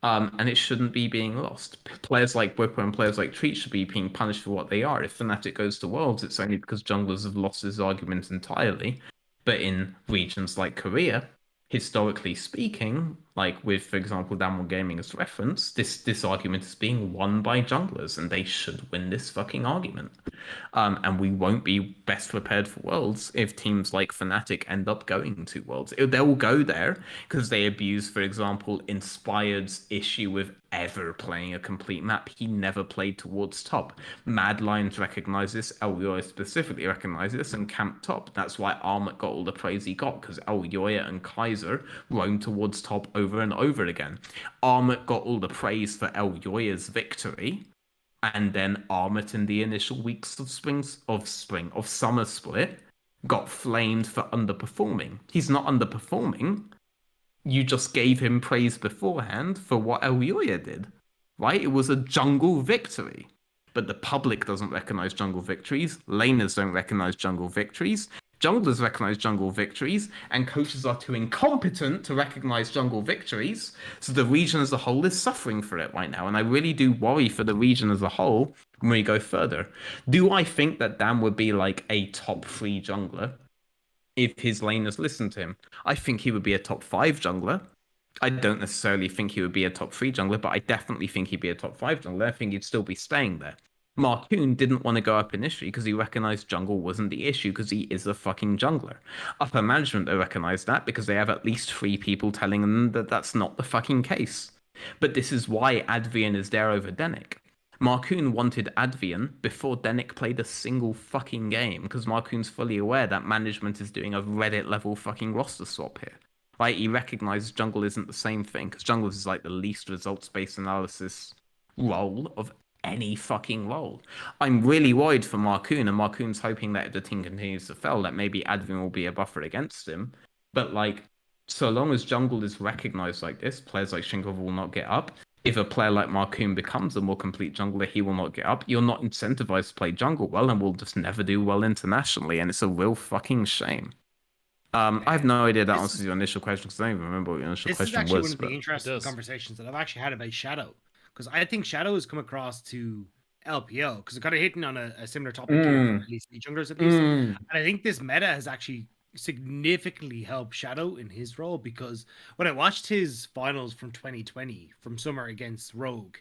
And it shouldn't be being lost. Players like Whipper and players like Treat should be being punished for what they are. If Fnatic goes to Worlds, it's only because junglers have lost this argument entirely. But in regions like Korea, historically speaking, Like with, for example, Downward Gaming as reference, this argument is being won by junglers, and they should win this fucking argument. And we won't be best prepared for Worlds if teams like Fnatic end up going to Worlds. They'll go there because they abuse, for example, Inspired's issue with ever playing a complete map. He never played towards top. Mad Lions recognize this, Elyoya specifically recognize this, and camped top. That's why Armut got all the praise he got, because Elyoya and Kaiser roamed towards top over and over again. Armut got all the praise for Elyoya's victory, and then Armut in the initial weeks of summer split got flamed for underperforming. He's not underperforming. You just gave him praise beforehand for what Elyoya did, right? It was a jungle victory. But the public doesn't recognize jungle victories. Laners don't recognize jungle victories. Junglers recognize jungle victories, and coaches are too incompetent to recognize jungle victories. So the region as a whole is suffering for it right now. And I really do worry for the region as a whole when we go further. Do I think that Dan would be like a top 3 jungler if his laners listened to him? I think he would be a top 5 jungler. I don't necessarily think he would be a top 3 jungler, but I definitely think he'd be a top 5 jungler. I think he'd still be staying there. Marcoon didn't want to go up initially because he recognized jungle wasn't the issue because he is a fucking jungler. Upper management, they recognize that because they have at least 3 people telling them that that's not the fucking case. But this is why Advian is there over Denick. Marcoon wanted Advian before Denick played a single fucking game because Marcoon's fully aware that management is doing a Reddit level fucking roster swap here. Right? He recognizes jungle isn't the same thing because jungle is like the least results-based analysis role of any fucking role. I'm really worried for Marcoon, and Marcoon's hoping that if the team continues to fail, that maybe Advin will be a buffer against him. But like, so long as jungle is recognized like this, players like Shinkov will not get up. If a player like Marcoon becomes a more complete jungler, he will not get up. You're not incentivized to play jungle well, and will just never do well internationally, and it's a real fucking shame. I have no idea that answers your initial question because I don't even remember what your initial question was. This is actually one of the interesting conversations that I've actually had about Shadow. Because I think Shadow has come across to LPL because it kind of hitting on a similar topic here, for at least the junglers at least. And I think this meta has actually significantly helped Shadow in his role because when I watched his finals from 2020 from summer against Rogue,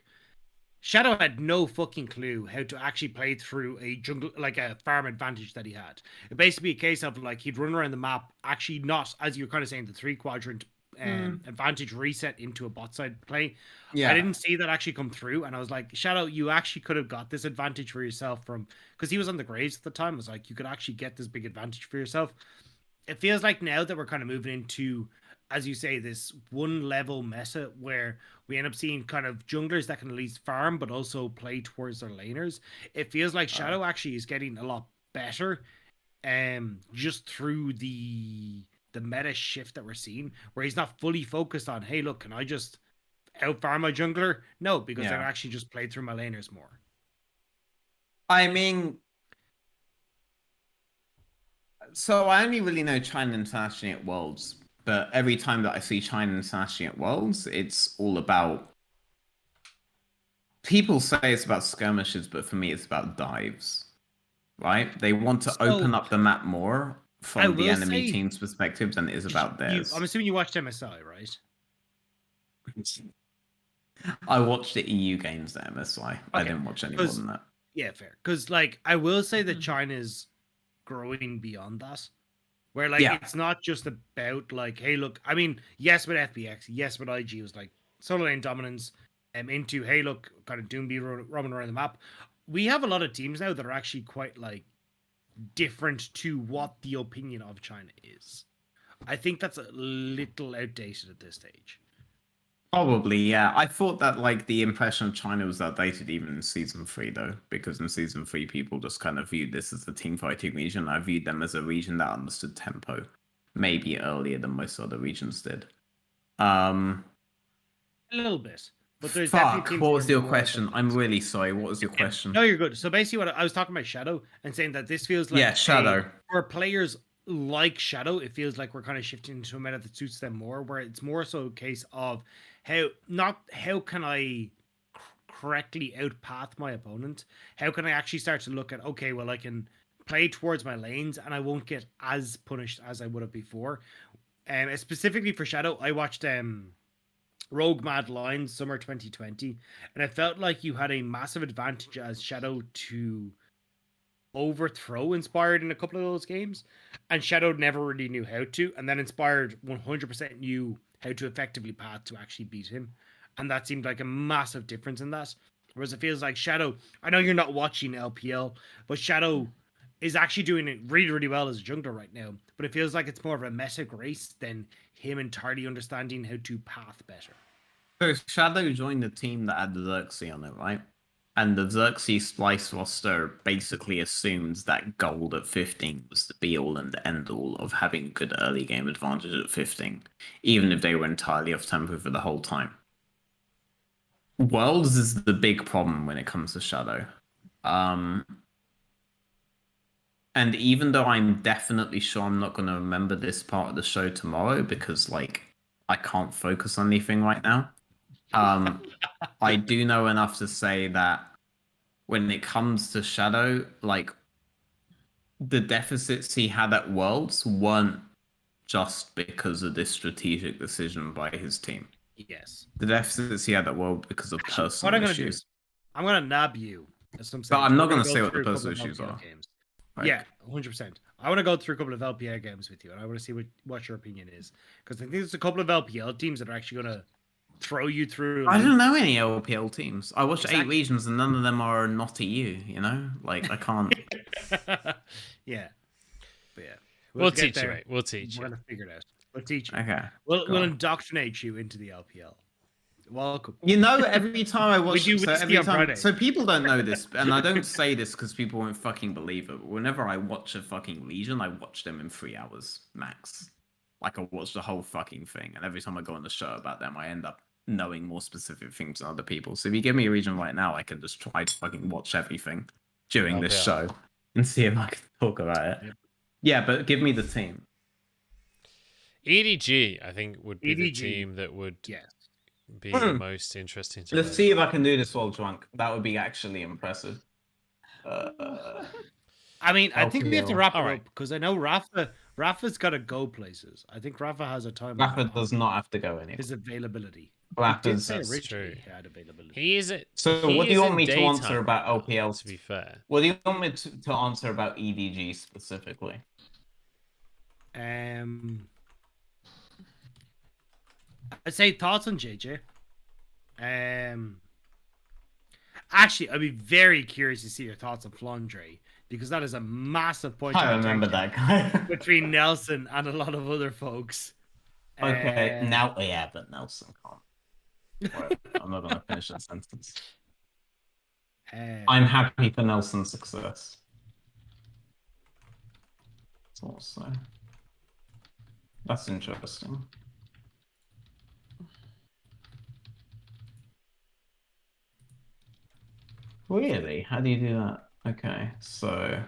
Shadow had no fucking clue how to actually play through a jungle, like a farm advantage that he had. It basically a case of like he'd run around the map, actually not, as you're kind of saying, the 3-quadrant advantage reset into a bot side play. Yeah, I didn't see that actually come through, and I was like, Shadow, you actually could have got this advantage for yourself from, because he was on the Graves at the time. I was like, you could actually get this big advantage for yourself. It feels like now that we're kind of moving into, as you say, this one level meta where we end up seeing kind of junglers that can at least farm but also play towards their laners. It feels like Shadow actually is getting a lot better, just through the meta shift that we're seeing, where he's not fully focused on, hey, look, can I just out farm my jungler? No, because I actually just played through my laners more. I mean, so I only really know China internationally at Worlds, but every time that I see China internationally at Worlds, it's all about, people say it's about skirmishes, but for me it's about dives, right? They want to open up the map more from the enemy team's perspective than it is about theirs. I'm assuming you watched MSI, right? I watched the EU games at MSI. Okay. I didn't watch any more than that. Yeah, fair. Because like I will say that China's growing beyond that. Where like it's not just about like, hey, look, I mean, yes with FBX, yes with IG, it was like solo lane dominance, into hey, look, kind of Doom B roaming around the map. We have a lot of teams now that are actually quite like different to what the opinion of China is. I think that's a little outdated at this stage. Probably, yeah. I thought that like the impression of China was outdated even in season 3 though, because in season 3 people just kind of viewed this as a team fighting region. I viewed them as a region that understood tempo, maybe earlier than most other regions did. A little bit. But there's what was your question? I'm really sorry. What was your question? No, you're good. So basically what I was talking about Shadow and saying that this feels like Shadow. For players like Shadow, it feels like we're kind of shifting into a meta that suits them more, where it's more so a case of how can I correctly outpath my opponent? How can I actually start to look at, okay, well, I can play towards my lanes and I won't get as punished as I would have before. Specifically for Shadow, I watched Rogue Mad Lions Summer 2020, and it felt like you had a massive advantage as Shadow to overthrow Inspired in a couple of those games, and Shadow never really knew how to, and then Inspired 100% knew how to effectively path to actually beat him, and that seemed like a massive difference in that. Whereas it feels like Shadow, I know you're not watching LPL, but Shadow is actually doing it really, really well as a jungler right now, but it feels like it's more of a meta race than him entirely understanding how to path better. So Shadow joined the team that had the Xerxes on it, right? And the Xerxes Splice roster basically assumes that gold at 15 was the be-all and the end-all of having good early game advantage at 15, even if they were entirely off tempo for the whole time. Worlds is the big problem when it comes to Shadow. And even though I'm definitely sure I'm not going to remember this part of the show tomorrow because, like, I can't focus on anything right now, I do know enough to say that when it comes to Shadow, like, the deficits he had at Worlds weren't just because of this strategic decision by his team. Yes. The deficits he had at World because of personal what I'm issues. Do, I'm going to nab you. But I'm not going to say what the personal issues are. Games. Like, yeah, 100%. I want to go through a couple of LPL games with you, and I want to see what your opinion is. Because I think there's a couple of LPL teams that are actually going to throw you through. I don't know any LPL teams. I watched Exactly. 8 regions and none of them are not a you know? Like, I can't. Yeah. But yeah. We'll teach you, mate. We'll teach you. We're going to figure it out. We'll teach you. Okay. We'll indoctrinate you into the LPL. Welcome. You know, every time I watch so people don't know this, and I don't say this because people won't fucking believe it, but whenever I watch a fucking Legion, I watch them in 3 hours max. Like, I watch the whole fucking thing, and every time I go on the show about them, I end up knowing more specific things than other people. So if you give me a region right now, I can just try to fucking watch everything during this show and see if I can talk about it. Yep. Yeah, but give me the team. EDG, I think, would be the team that would be the most interesting to Let's see if I can do this while drunk. That would be actually impressive. I mean, I think we have to wrap it up because I know Rafa's got to go places. I think Rafa has a time. Rafa does not have to go anywhere. His availability. Rafa's true. He had availability. He is it. So what do you want me to answer about LPL? To be fair, what do you want me to answer about EDG specifically? I'd say thoughts on JJ. Actually, I'd be very curious to see your thoughts on Flandre because that is a massive point. I remember that guy between Nelson and a lot of other folks. Okay, but Nelson can't. Right, I'm not gonna finish that sentence. I'm happy for Nelson's success. That's interesting. Really? How do you do that? Okay, so...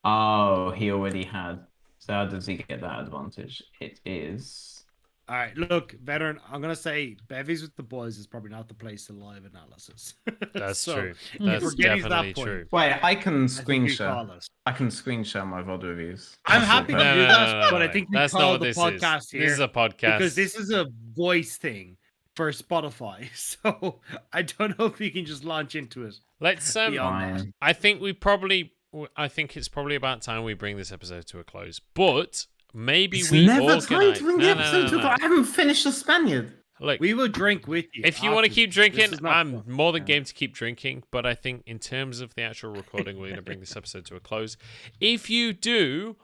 Oh, he already had... So how does he get that advantage? It is... Alright, look, veteran, I'm going to say Bevvies with the Boys is probably not the place to live analysis. That's true. That's definitely true. Wait, I can screen share. I can screen share my VOD reviews. I'm happy to do that, but I think that's not what this podcast is. here. This is a podcast. Because this is a voice thing for Spotify. So I don't know if we can just launch into it. Let's I think it's probably about time we bring this episode to a close. But maybe it's we never organize... time to bring the episode to I haven't finished the Spaniard. Look, we will drink with you. If you want to keep drinking, I'm more than game to keep drinking. But I think in terms of the actual recording, we're going to bring this episode to a close. If you do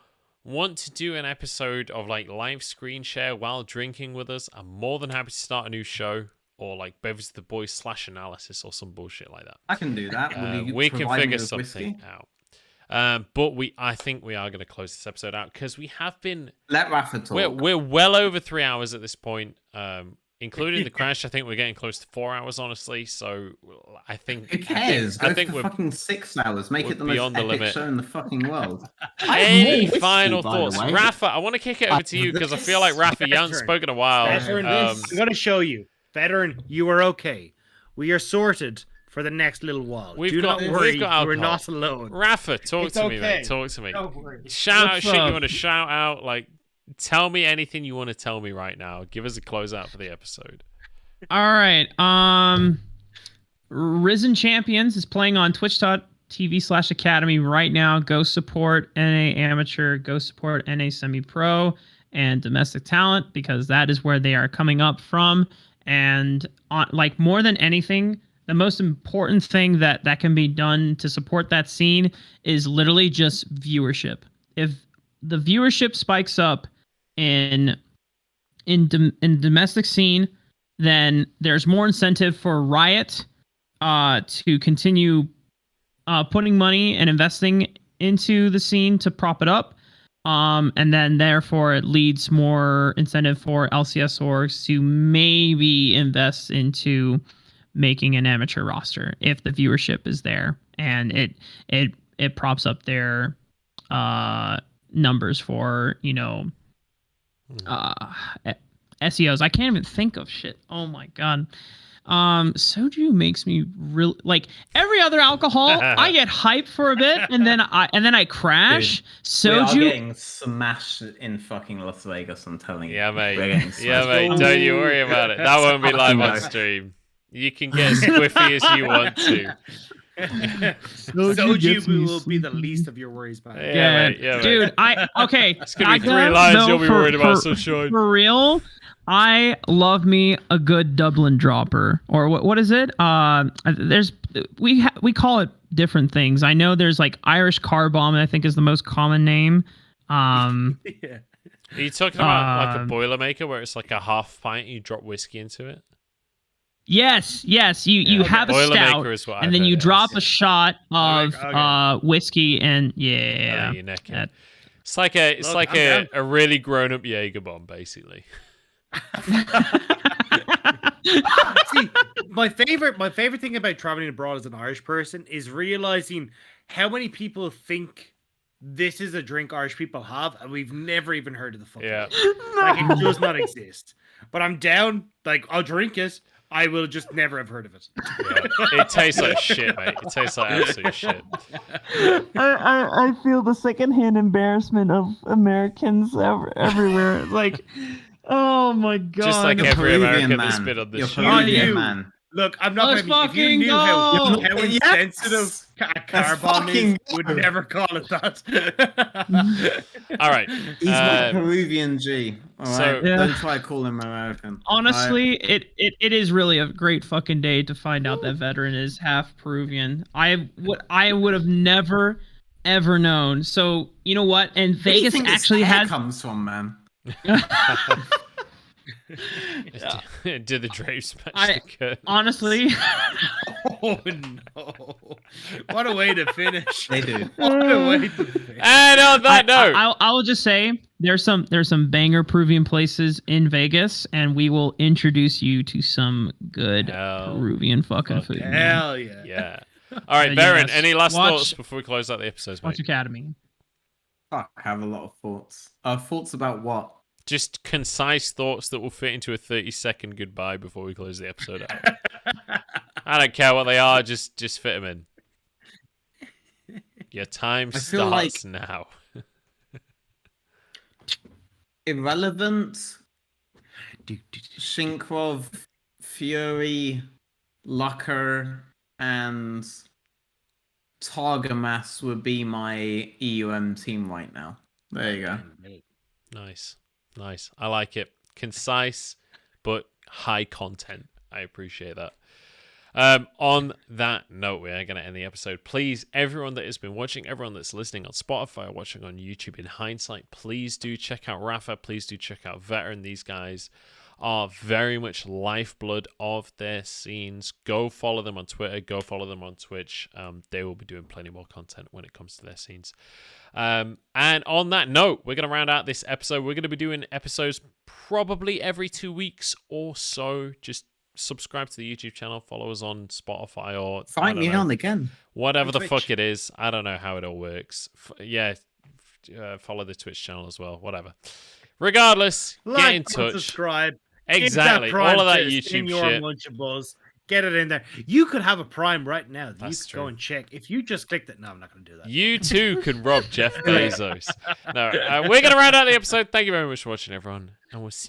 want to do an episode of like live screen share while drinking with us, I'm more than happy to start a new show or like Bevvies With The Boys /analysis or some bullshit like that. I can do that. We can figure something out. But I think we are going to close this episode out because we have been. Let Rafa talk. We're well over 3 hours at this point, including the crash. I think we're getting close to 4 hours, honestly. So I think. Who cares? I think we're fucking 6 hours. Make it the most epic show in the fucking world. Any final thoughts, Rafa? I want to kick it over to you because I feel like Rafa, you haven't spoken in a while. I'm going to show you, veteran. You are okay. We are sorted for the next little while. Do not worry, we're not alone. Rafa, talk to me, mate. Talk to me. Shout out shit you want to shout out. Like, tell me anything you want to tell me right now. Give us a closeout for the episode. All right. Risen Champions is playing on twitch.tv/academy right now. Go support NA Amateur, go support NA Semi-Pro, and domestic talent, because that is where they are coming up from. And like more than anything, the most important thing that can be done to support that scene is literally just viewership. If the viewership spikes up in domestic scene, then there's more incentive for Riot to continue putting money and investing into the scene to prop it up. And then therefore it leads more incentive for LCS orgs to maybe invest into making an amateur roster if the viewership is there, and it props up their numbers for, SEOs. I can't even think of shit. Oh my god. Soju makes me really like every other alcohol. I get hyped for a bit and then I crash. Dude, Soju. we are getting smashed in fucking Las Vegas. I'm telling you. Yeah, mate. We're getting smashed. Yeah, mate. Don't you worry about it. That won't be live on stream. You can get as squiffy as you want to. Soju will be the least of your worries, man. Yeah, mate. Dude. Okay. It's gonna be 3 lines. You'll be worried about sunshine. For real. I love me a good Dublin dropper, or what is it? We call it different things. I know there's like Irish car bomb, I think is the most common name. Yeah. Are you talking about like a Boilermaker where it's like a half pint and you drop whiskey into it? Yes. You have a stout, and then you drop a shot of whiskey, and yeah, you neck it. It's like a really grown up Jaeger bomb, basically. See, my favorite thing about traveling abroad as an Irish person is realizing how many people think this is a drink Irish people have, and we've never even heard of the fucking Yeah. Like, it does not exist. But I'm down. Like, I'll drink it. I will just never have heard of it. Yeah. It tastes like shit, mate. It tastes like absolute shit. I feel the secondhand embarrassment of Americans everywhere. Like, oh my god! Just like every American that's been on this show. Man. Look, I'm not Let's gonna be. If you knew how insensitive a car bomb is, would never call it that. All right. He's my Peruvian G. All right. So- Don't try calling him American. Honestly, it is really a great fucking day to find out that Veteran is half Peruvian. I would have never ever known. So you know what? And Vegas actually has comes from, man. Did the drapes match the curtains? Honestly, Oh no! What a way to finish. They do. What a way to finish. And on that note, I will just say there's some banger Peruvian places in Vegas, and we will introduce you to some good Peruvian fucking food. Hell yeah! yeah. All right, Baron. Yes. Any last Watch- thoughts before we close out the episodes, mate? Watch Academy. Fuck, I have a lot of thoughts. Thoughts about what? Just concise thoughts that will fit into a 30-second goodbye before we close the episode out. I don't care what they are, just fit them in. Your time starts now. Irrelevant, Shinkrov, Fury, Lucker, and Targamas would be my EUM team right now. There you go. Nice. I like it. Concise, but high content. I appreciate that. On that note, we are going to end the episode. Please, everyone that has been watching, everyone that's listening on Spotify or watching on YouTube in hindsight, please do check out Raafaa. Please do check out Veteran. These guys are very much lifeblood of their scenes. Go follow them on Twitter. Go follow them on Twitch. They will be doing plenty more content when it comes to their scenes. And on that note, we're going to round out this episode. We're going to be doing episodes probably every 2 weeks or so. Just subscribe to the YouTube channel, follow us on Spotify, or Find me on again. Whatever the Twitch. fuck it is. I don't know how it all works. Follow the Twitch channel as well. Whatever. Regardless, get in touch. Subscribe. Exactly. All of that YouTube in your shit. Lunchables. Get it in there. You could have a Prime right now. That That's you could true. go and check. If you just clicked it, no, I'm not going to do that. You too can rob Jeff Bezos. No, we're going to round out the episode. Thank you very much for watching, everyone, and we'll see you.